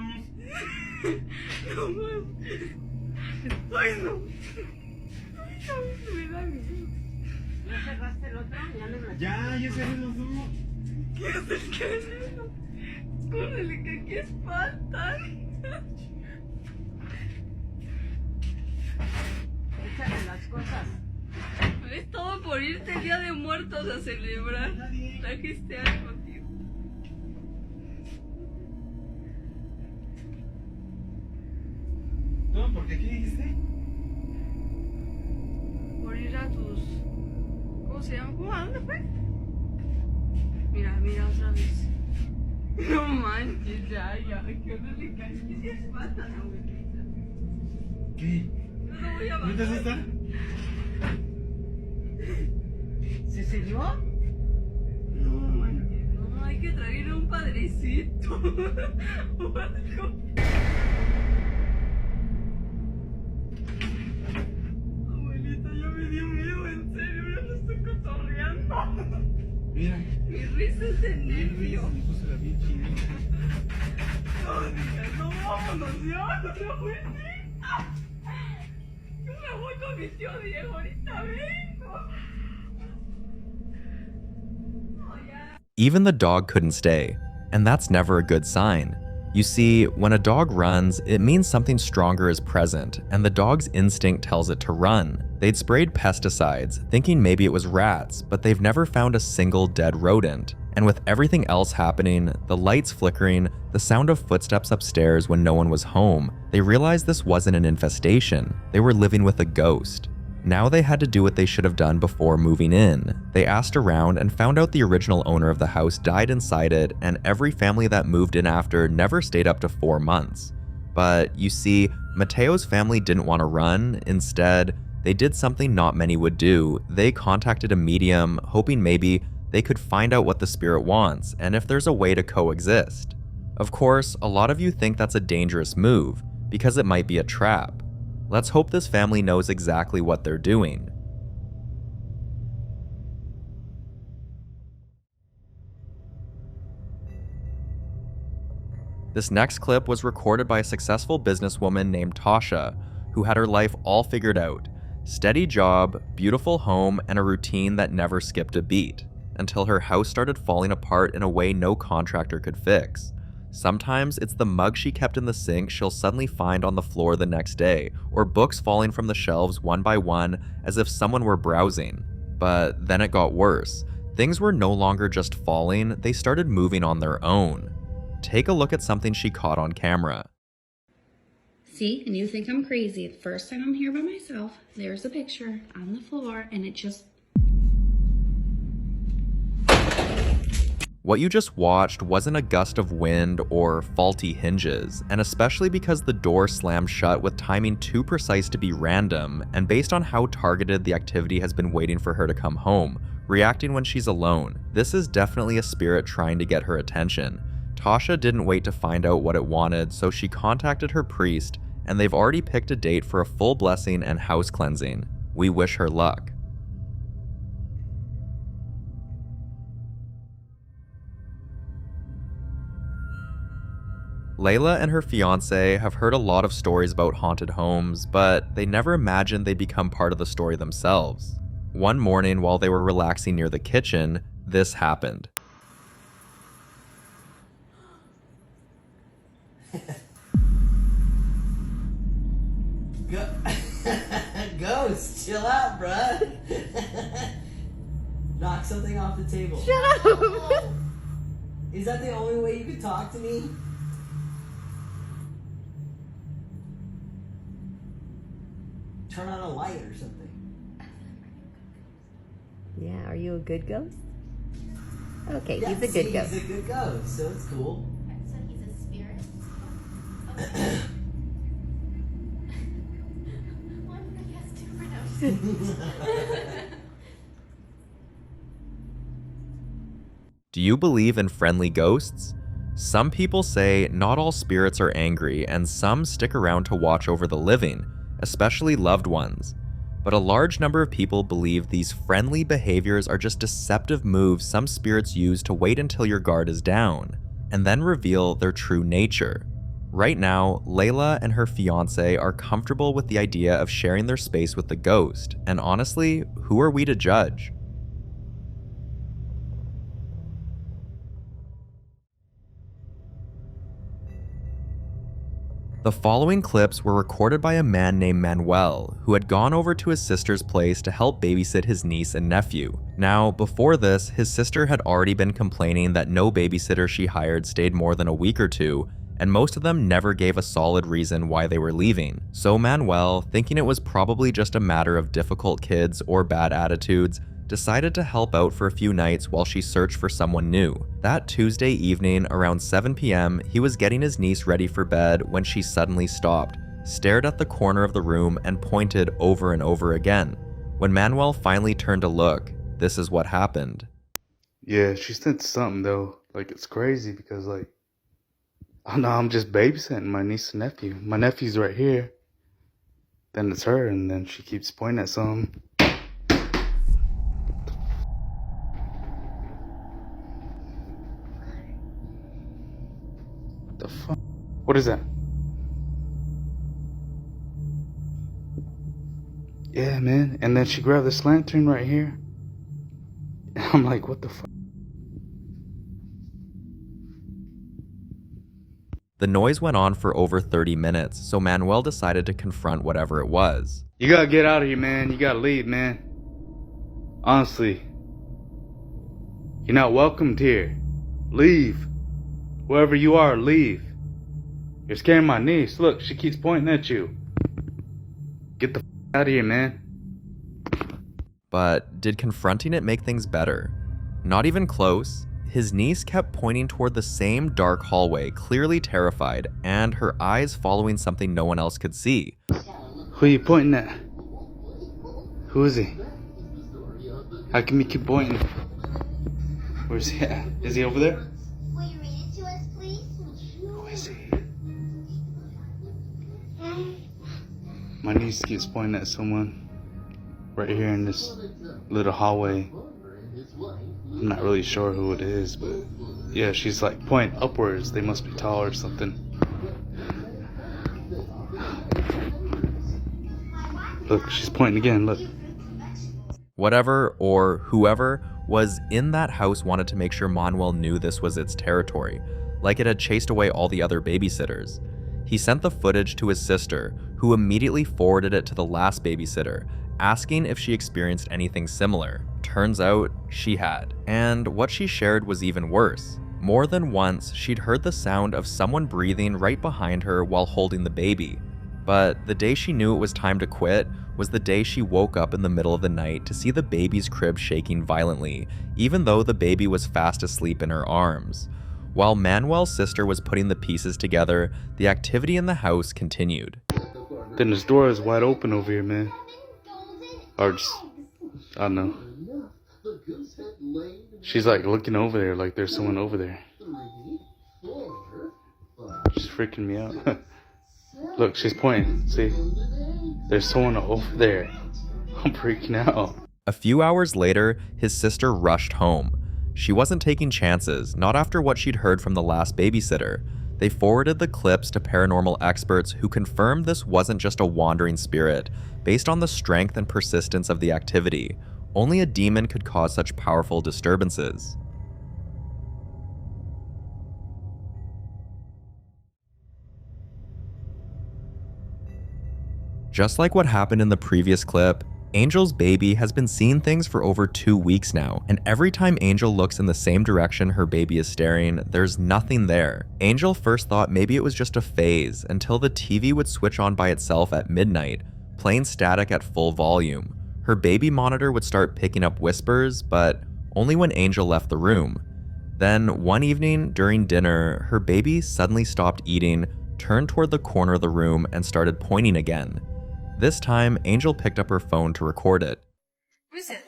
No manches. Ay, no. Ay, no, me da miedo. ¿Ya cerraste el otro? Ya cerré los dos. ¿Qué es el canelo? Córrele, que aquí espantan. Échale las cosas. Es todo por irte el Día de Muertos a celebrar. Trajiste algo, tío. No, ¿por qué dijiste? Por ir a tus... ¿Cómo se llama? ¿Cómo? ¿A dónde fue? Mira, mira otra vez. No manches, ya, que no le caes. Que se espantan, abuelita. ¿Qué? No lo voy a ¿No te asusta? ¿Se selló? No manches, no, hay que traer un padrecito. O algo. Abuelita, ya me dio miedo, en serio, ya lo estoy cotorreando. Mira. Mi risa es de nervio. Me puse la bien chinita. No digas, no, vámonos ya, abuelita. Yo me voy con mi tío Diego, ahorita vengo. Oh, yeah. Even the dog couldn't stay, and that's never a good sign. You see, when a dog runs, it means something stronger is present, and the dog's instinct tells it to run. They'd sprayed pesticides, thinking maybe it was rats, but they've never found a single dead rodent. And with everything else happening, the lights flickering, the sound of footsteps upstairs when no one was home, they realized this wasn't an infestation. They were living with a ghost. Now they had to do what they should have done before moving in. They asked around and found out the original owner of the house died inside it, and every family that moved in after never stayed up to 4 months. But you see, Mateo's family didn't want to run. Instead, they did something not many would do. They contacted a medium, hoping maybe they could find out what the spirit wants and if there's a way to coexist. Of course, a lot of you think that's a dangerous move because it might be a trap. Let's hope this family knows exactly what they're doing. This next clip was recorded by a successful businesswoman named Tasha, who had her life all figured out. Steady job, beautiful home, and a routine that never skipped a beat, until her house started falling apart in a way no contractor could fix. Sometimes it's the mug she kept in the sink she'll suddenly find on the floor the next day, or books falling from the shelves one by one as if someone were browsing. But then it got worse. Things were no longer just falling, they started moving on their own. Take a look at something she caught on camera. See, and you think I'm crazy. The first time I'm here by myself, there's a picture on the floor, and it just... What you just watched wasn't a gust of wind or faulty hinges, and especially because the door slammed shut with timing too precise to be random, and based on how targeted the activity has been waiting for her to come home, reacting when she's alone. This is definitely a spirit trying to get her attention. Tasha didn't wait to find out what it wanted, so she contacted her priest, and they've already picked a date for a full blessing and house cleansing. We wish her luck. Leila and her fiance have heard a lot of stories about haunted homes, but they never imagined they'd become part of the story themselves. One morning while they were relaxing near the kitchen, this happened. Ghost, chill out, bruh. Knock something off the table. Shut up! Is that the only way you could talk to me? Turn on a light or something. Yeah, are you a good ghost? Okay, Yeah, he's a good ghost. He's a good ghost, so it's cool. So he's a spirit? Do you believe in friendly ghosts? Some people say not all spirits are angry, and some stick around to watch over the living, especially loved ones. But a large number of people believe these friendly behaviors are just deceptive moves some spirits use to wait until your guard is down, and then reveal their true nature. Right now, Leila and her fiance are comfortable with the idea of sharing their space with the ghost, and honestly, who are we to judge? The following clips were recorded by a man named Manuel, who had gone over to his sister's place to help babysit his niece and nephew. Now, before this, his sister had already been complaining that no babysitter she hired stayed more than a week or two, and most of them never gave a solid reason why they were leaving. So Manuel, thinking it was probably just a matter of difficult kids or bad attitudes, decided to help out for a few nights while she searched for someone new. That Tuesday evening, around 7 p.m., he was getting his niece ready for bed when she suddenly stopped, stared at the corner of the room, and pointed over and over again. When Manuel finally turned to look, this is what happened. Yeah, she sent something though. Like, it's crazy because, like, oh no, I'm just babysitting my niece and nephew. My nephew's right here. Then it's her, and then she keeps pointing at something. The fuck? What is that? Yeah, man. And then she grabbed this lantern right here. And I'm like, what the fuck? The noise went on for over 30 minutes, so Manuel decided to confront whatever it was. You gotta get out of here, man. You gotta leave, man. Honestly. You're not welcomed here. Leave. Wherever you are, leave. You're scaring my niece. Look, she keeps pointing at you. Get the f out of here, man. But did confronting it make things better? Not even close. His niece kept pointing toward the same dark hallway, clearly terrified, and her eyes following something no one else could see. Who are you pointing at? Who is he? How come you keep pointing? Where's he at? Is he over there? Will you read it to us, please? Who is he? My niece keeps pointing at someone right here in this little hallway. I'm not really sure who it is, but yeah, she's like pointing upwards. They must be tall or something. Look, she's pointing again, look. Whatever or whoever was in that house wanted to make sure Manuel knew this was its territory, like it had chased away all the other babysitters. He sent the footage to his sister, who immediately forwarded it to the last babysitter, asking if she experienced anything similar. Turns out she had. And what she shared was even worse. More than once, she'd heard the sound of someone breathing right behind her while holding the baby. But the day she knew it was time to quit was the day she woke up in the middle of the night to see the baby's crib shaking violently, even though the baby was fast asleep in her arms. While Manuel's sister was putting the pieces together, the activity in the house continued. Then this door is wide open over here, man. Or just, I don't know. She's like looking over there like there's someone over there. She's freaking me out. Look, she's pointing. See? There's someone over there. I'm freaking out. A few hours later, his sister rushed home. She wasn't taking chances, not after what she'd heard from the last babysitter. They forwarded the clips to paranormal experts who confirmed this wasn't just a wandering spirit. Based on the strength and persistence of the activity, only a demon could cause such powerful disturbances. Just like what happened in the previous clip, Angel's baby has been seeing things for over 2 weeks now, and every time Angel looks in the same direction her baby is staring, there's nothing there. Angel first thought maybe it was just a phase, until the TV would switch on by itself at midnight, playing static at full volume. Her baby monitor would start picking up whispers, but only when Angel left the room. Then, one evening during dinner, her baby suddenly stopped eating, turned toward the corner of the room, and started pointing again. This time, Angel picked up her phone to record it. Who is it?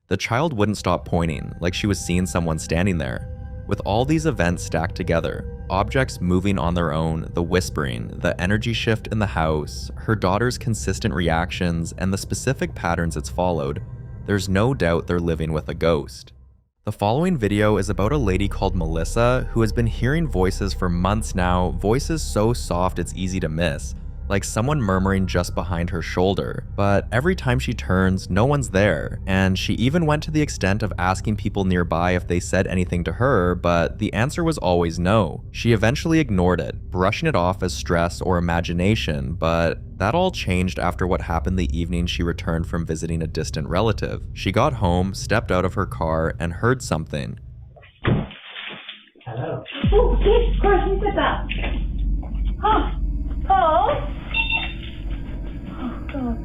The child wouldn't stop pointing, like she was seeing someone standing there. With all these events stacked together, objects moving on their own, the whispering, the energy shift in the house, her daughter's consistent reactions, and the specific patterns it's followed, there's no doubt they're living with a ghost. The following video is about a lady called Melissa who has been hearing voices for months now, voices so soft it's easy to miss, like someone murmuring just behind her shoulder. But every time she turns, no one's there, and she even went to the extent of asking people nearby if they said anything to her, but the answer was always no. She eventually ignored it, brushing it off as stress or imagination, but that all changed after what happened the evening she returned from visiting a distant relative. She got home, stepped out of her car, and heard something. Hello. Oh, yes, of course, who said that? Huh? Oh? Oh, God.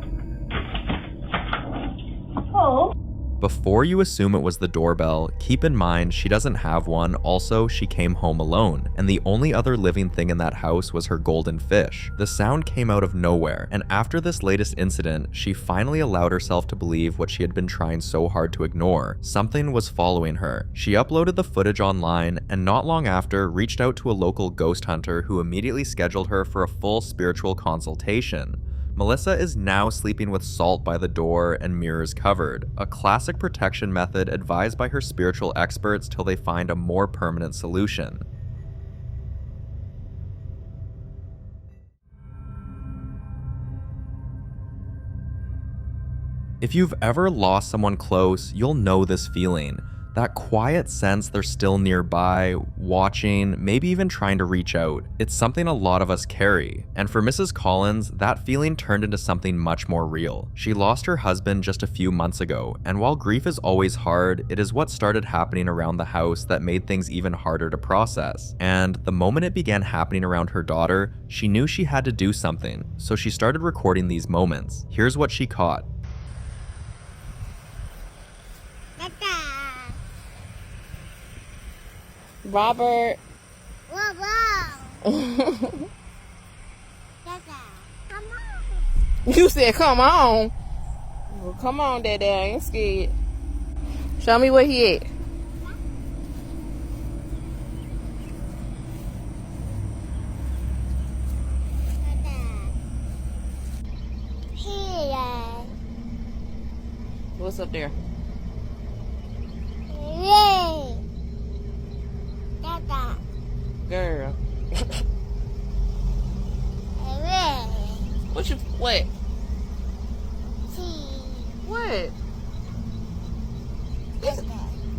Oh? Before you assume it was the doorbell, keep in mind she doesn't have one. Also, she came home alone, and the only other living thing in that house was her golden fish. The sound came out of nowhere, and after this latest incident, she finally allowed herself to believe what she had been trying so hard to ignore. Something was following her. She uploaded the footage online, and not long after, reached out to a local ghost hunter who immediately scheduled her for a full spiritual consultation. Melissa is now sleeping with salt by the door and mirrors covered, a classic protection method advised by her spiritual experts till they find a more permanent solution. If you've ever lost someone close, you'll know this feeling. That quiet sense they're still nearby, watching, maybe even trying to reach out. It's something a lot of us carry. And for Mrs. Collins, that feeling turned into something much more real. She lost her husband just a few months ago, and while grief is always hard, it is what started happening around the house that made things even harder to process. And the moment it began happening around her daughter, she knew she had to do something, so she started recording these moments. Here's what she caught. Robert. You said come on. Well, come on, Dad. I ain't scared. Show me where he at. What's up there? Girl. What? What?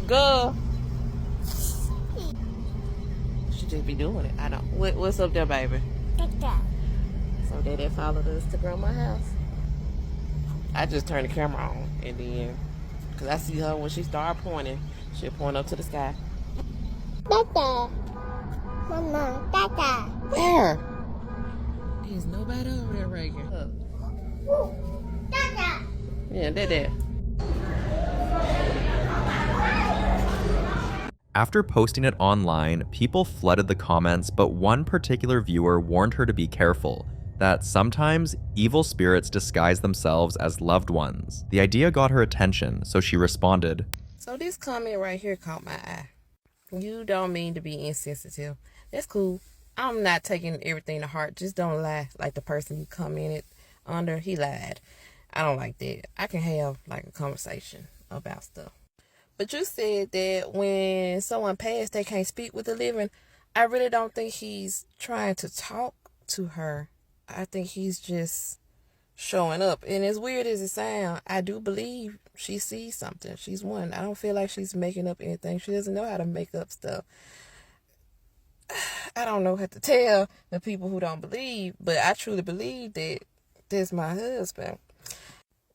Girl. She just be doing it. I don't. What's up there, baby? So Daddy followed us to grandma's house. I just turned the camera on and then, cause I see her when she started pointing, she'll point up to the sky. Mama, Dada. Where? There's nobody over there, Reagan. Dada. Yeah, Dada. After posting it online, people flooded the comments, but one particular viewer warned her to be careful, that sometimes evil spirits disguise themselves as loved ones. The idea got her attention, so she responded, So this comment right here caught my eye. You don't mean to be insensitive. That's cool. I'm not taking everything to heart. Just don't lie like the person you commented under. He lied. I don't like that. I can have like a conversation about stuff. But you said that when someone passed, they can't speak with the living. I really don't think he's trying to talk to her. I think he's just showing up. And as weird as it sounds, I do believe she sees something. She's one. I don't feel like she's making up anything. She doesn't know how to make up stuff. I don't know what to tell the people who don't believe, but I truly believe that that's my husband.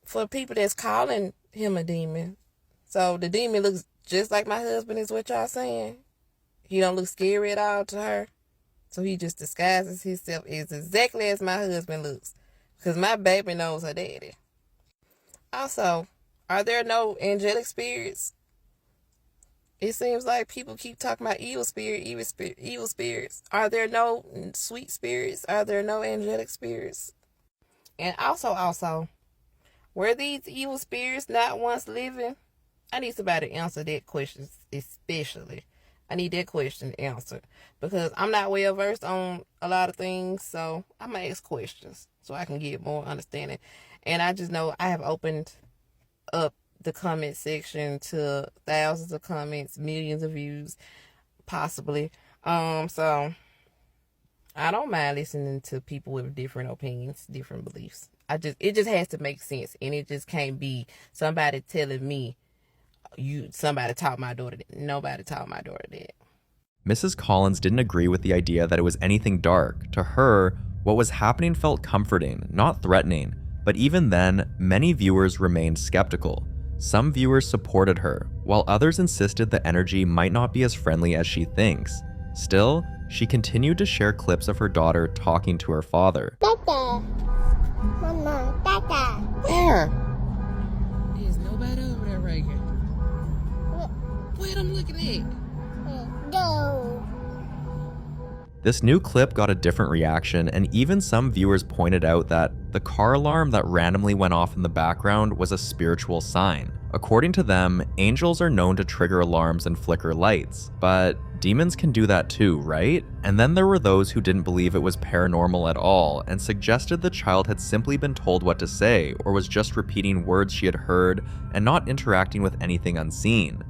For people that's calling him a demon, so the demon looks just like my husband is what y'all saying. He don't look scary at all to her. So he just disguises himself as exactly as my husband looks. Because my baby knows her daddy. Also, are there no angelic spirits? It seems like people keep talking about evil spirits. Are there no sweet spirits? Are there no angelic spirits? And also, were these evil spirits not once living? I need somebody to answer that question especially. I need that question answered because I'm not well versed on a lot of things, so I'm gonna ask questions so I can get more understanding. And I just know I have opened up the comment section to thousands of comments, millions of views, possibly. So I don't mind listening to people with different opinions, different beliefs. It just has to make sense, and it just can't be somebody telling me somebody taught my daughter that. Nobody taught my daughter that. Mrs. Collins didn't agree with the idea that it was anything dark. To her, what was happening felt comforting, not threatening. But even then, many viewers remained skeptical. Some viewers supported her, while others insisted the energy might not be as friendly as she thinks. Still, she continued to share clips of her daughter talking to her father. Dada. Mama, Dada. Where? There's nobody over there, Reagan. What I'm looking at? No. This new clip got a different reaction, and even some viewers pointed out that the car alarm that randomly went off in the background was a spiritual sign. According to them, angels are known to trigger alarms and flicker lights, but demons can do that too, right? And then there were those who didn't believe it was paranormal at all and suggested the child had simply been told what to say or was just repeating words she had heard and not interacting with anything unseen.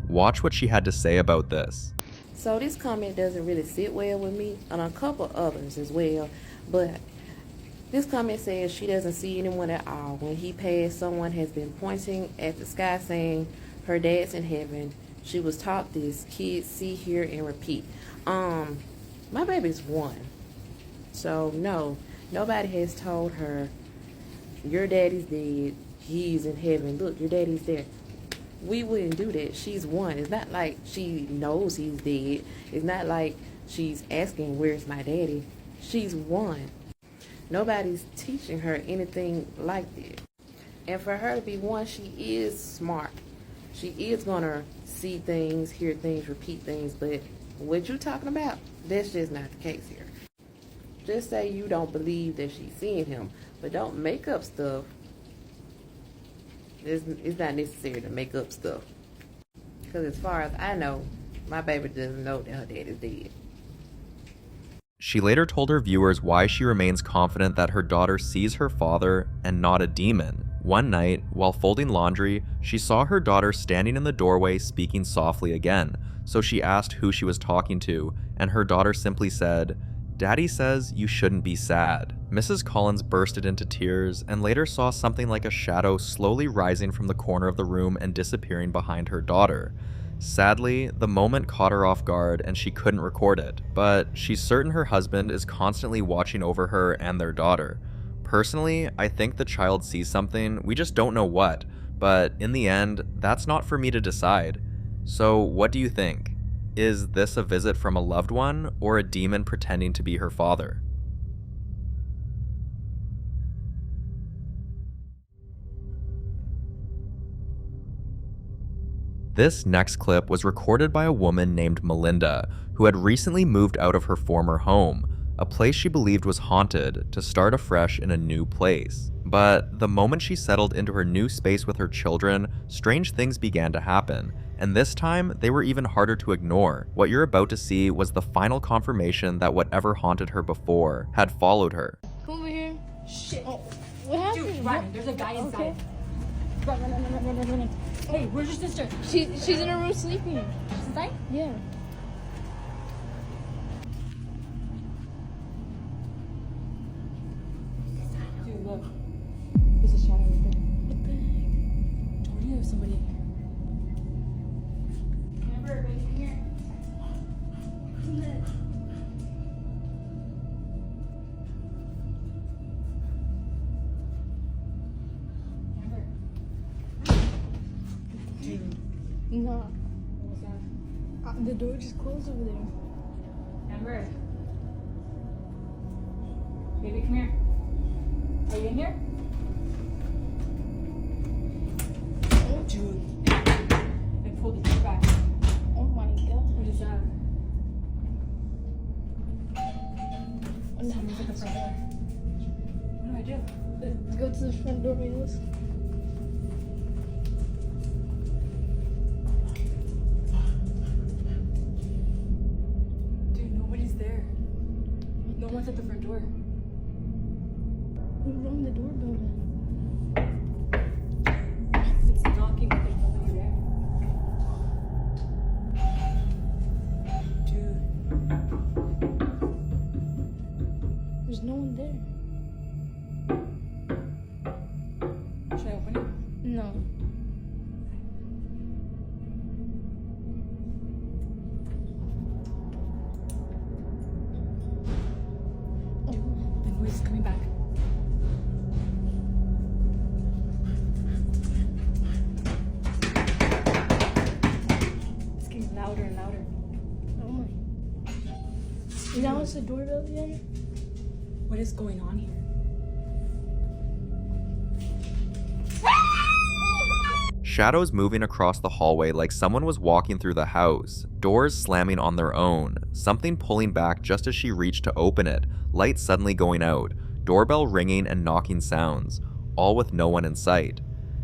Watch what she had to say about this. So this comment doesn't really sit well with me, and a couple others as well, but this comment says she doesn't see anyone at all. When he passed, someone has been pointing at the sky saying her dad's in heaven. She was taught this: kids see, hear, and repeat. My baby's 1. So no, nobody has told her, your daddy's dead, he's in heaven, look, your daddy's there. We wouldn't do that. She's 1. It's not like she knows he's dead. It's not like she's asking, where's my daddy? She's 1. Nobody's teaching her anything like that. And for her to be 1, she is smart. She is gonna see things, hear things, repeat things, but what you talking about, that's just not the case here. Just say you don't believe that she's seeing him, but don't make up stuff. It's not necessary to make up stuff. Because as far as I know, my baby doesn't know that her dad is dead. She later told her viewers why she remains confident that her daughter sees her father and not a demon. One night, while folding laundry, she saw her daughter standing in the doorway speaking softly again, so she asked who she was talking to, and her daughter simply said, "Daddy says you shouldn't be sad." Mrs. Collins bursted into tears and later saw something like a shadow slowly rising from the corner of the room and disappearing behind her daughter. Sadly, the moment caught her off guard and she couldn't record it, but she's certain her husband is constantly watching over her and their daughter. Personally, I think the child sees something, we just don't know what, but in the end, that's not for me to decide. So what do you think? Is this a visit from a loved one or a demon pretending to be her father? This next clip was recorded by a woman named Melinda, who had recently moved out of her former home, a place she believed was haunted, to start afresh in a new place. But the moment she settled into her new space with her children, strange things began to happen, and this time they were even harder to ignore. What you're about to see was the final confirmation that whatever haunted her before had followed her. Come over here. Shit. Oh, what happened? Dude, run. There's a guy inside. Run. Hey, where's your sister? She's in her room sleeping. She's inside? Yeah. Dude, look. There's a shadow right there. What the heck? Told you there was somebody in here. Amber, wait in here. No. What was that? The door just closed over there. Amber. Baby, come here. Are you in here? Oh, dude. I pulled the door back. Oh my god. What is that? No. Someone's at the front door. What do I do? Let's go to the front door, Milos. Dude, nobody's there. No one's at the front door. Who rang the doorbell then? It's knocking, but there's nobody there. Dude. There's no one there. Should I open it? No. The noise is coming back. It's getting louder and louder. Oh my. Now it's the doorbell again? What is going on here? Shadows moving across the hallway like someone was walking through the house, doors slamming on their own, something pulling back just as she reached to open it, lights suddenly going out, doorbell ringing and knocking sounds, all with no one in sight.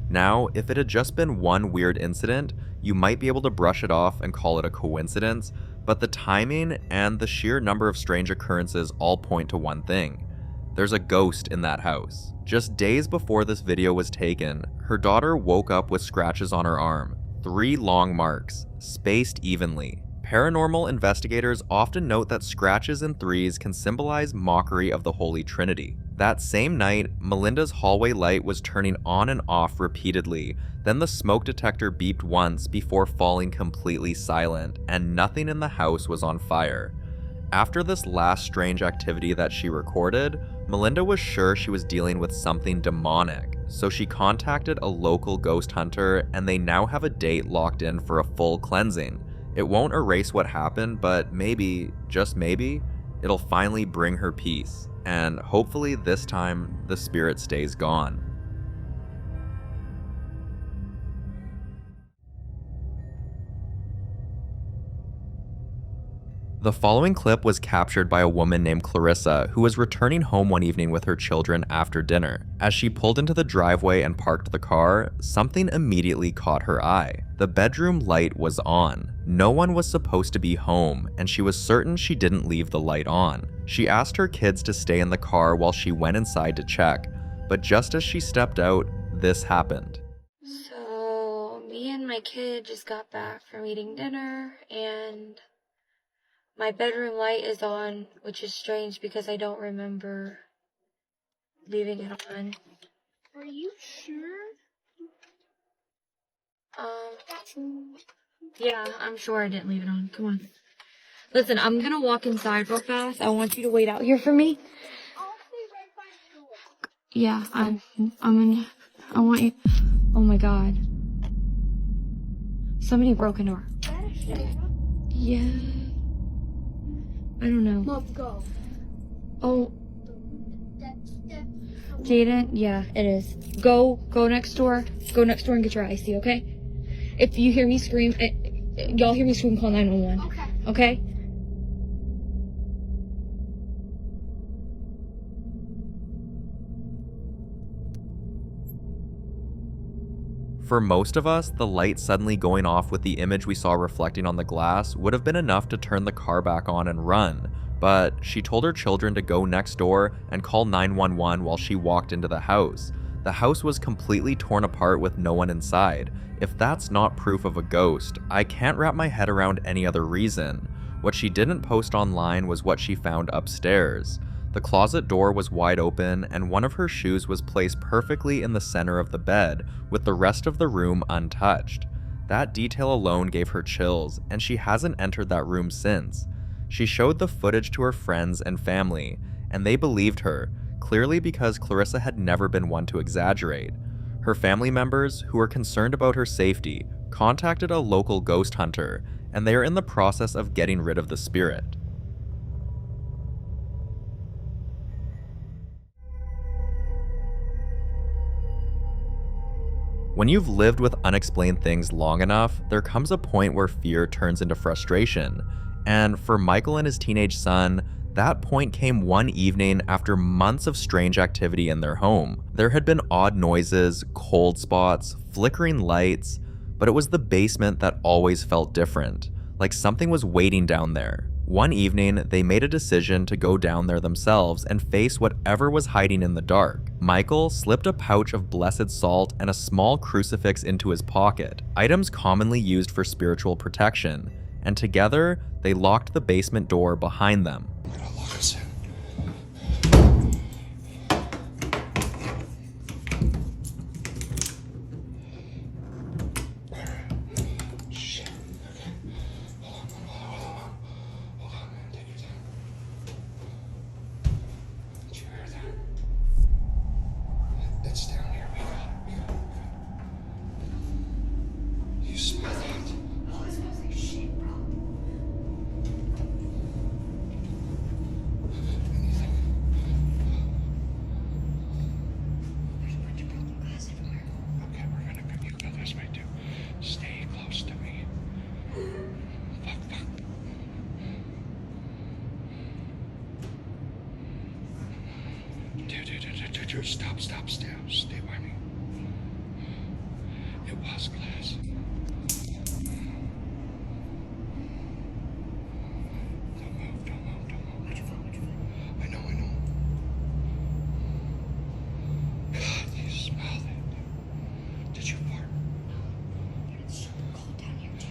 Now, if it had just been one weird incident, you might be able to brush it off and call it a coincidence, but the timing and the sheer number of strange occurrences all point to one thing. There's a ghost in that house. Just days before this video was taken, her daughter woke up with scratches on her arm, 3 long marks, spaced evenly. Paranormal investigators often note that scratches in threes can symbolize mockery of the Holy Trinity. That same night, Melinda's hallway light was turning on and off repeatedly. Then the smoke detector beeped once before falling completely silent, and nothing in the house was on fire. After this last strange activity that she recorded, Melinda was sure she was dealing with something demonic, so she contacted a local ghost hunter, and they now have a date locked in for a full cleansing. It won't erase what happened, but maybe, just maybe, it'll finally bring her peace. And hopefully this time, the spirit stays gone. The following clip was captured by a woman named Clarissa who was returning home one evening with her children after dinner. As she pulled into the driveway and parked the car, something immediately caught her eye. The bedroom light was on. No one was supposed to be home, and she was certain she didn't leave the light on. She asked her kids to stay in the car while she went inside to check, but just as she stepped out, this happened. So, me and my kid just got back from eating dinner, and my bedroom light is on, which is strange because I don't remember leaving it on. Are you sure? Yeah, I'm sure I didn't leave it on. Come on. Listen, I'm gonna walk inside real fast. I want you to wait out here for me. Yeah, I want you. Oh my god. Somebody broke in door. Yeah. I don't know. Let's go. Oh. Jaden, yeah, it is. Go next door. Go next door and get your icy, okay? If you hear me scream, y'all hear me scream, call 911. Okay? For most of us, the light suddenly going off with the image we saw reflecting on the glass would have been enough to turn the car back on and run, but she told her children to go next door and call 911 while she walked into the house. The house was completely torn apart with no one inside. If that's not proof of a ghost, I can't wrap my head around any other reason. What she didn't post online was what she found upstairs. The closet door was wide open, and one of her shoes was placed perfectly in the center of the bed, with the rest of the room untouched. That detail alone gave her chills, and she hasn't entered that room since. She showed the footage to her friends and family, and they believed her, clearly because Clarissa had never been one to exaggerate. Her family members, who were concerned about her safety, contacted a local ghost hunter, and they are in the process of getting rid of the spirit. When you've lived with unexplained things long enough, there comes a point where fear turns into frustration. And for Michael and his teenage son, that point came one evening after months of strange activity in their home. There had been odd noises, cold spots, flickering lights, but it was the basement that always felt different, like something was waiting down there. One evening, they made a decision to go down there themselves and face whatever was hiding in the dark. Michael slipped a pouch of blessed salt and a small crucifix into his pocket, items commonly used for spiritual protection, and together, they locked the basement door behind them. Stay by me. It was glass. Don't move. I know. God, you smelled it. Did you fart? No. It's super cold down here too.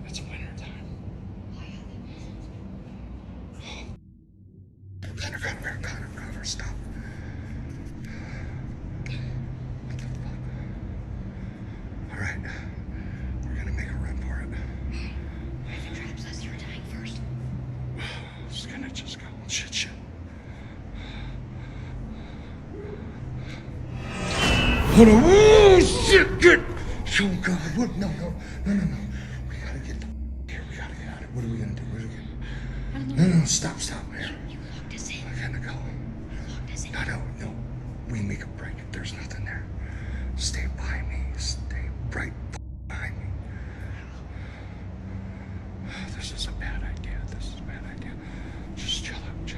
It's winter time. just gonna go. Shit. Hold on. Oh, shit, good. Oh, God. What? No. We gotta get the here. We gotta get out of it. What are we gonna do? No, stop. Here. You locked us in. I gotta go. No. We make a break. There's nothing there. Stay by me. Stay right behind me. This is a bad idea. Just chill out.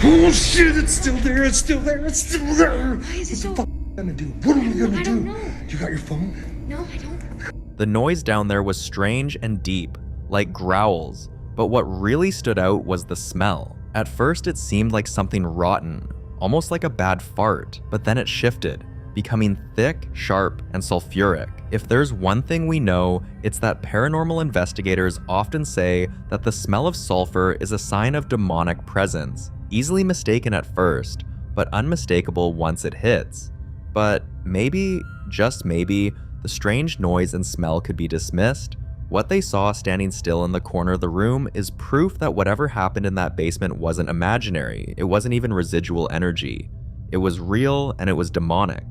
Oh shit, it's still there. Why is it so... What are we gonna do? What are we gonna do? I don't know. You got your phone? No, I don't. The noise down there was strange and deep, like growls, but what really stood out was the smell. At first it seemed like something rotten, almost like a bad fart, but then it shifted, becoming thick, sharp, and sulfuric. If there's one thing we know, it's that paranormal investigators often say that the smell of sulfur is a sign of demonic presence, easily mistaken at first, but unmistakable once it hits. But maybe, just maybe, the strange noise and smell could be dismissed. What they saw standing still in the corner of the room is proof that whatever happened in that basement wasn't imaginary. It wasn't even residual energy. It was real and it was demonic.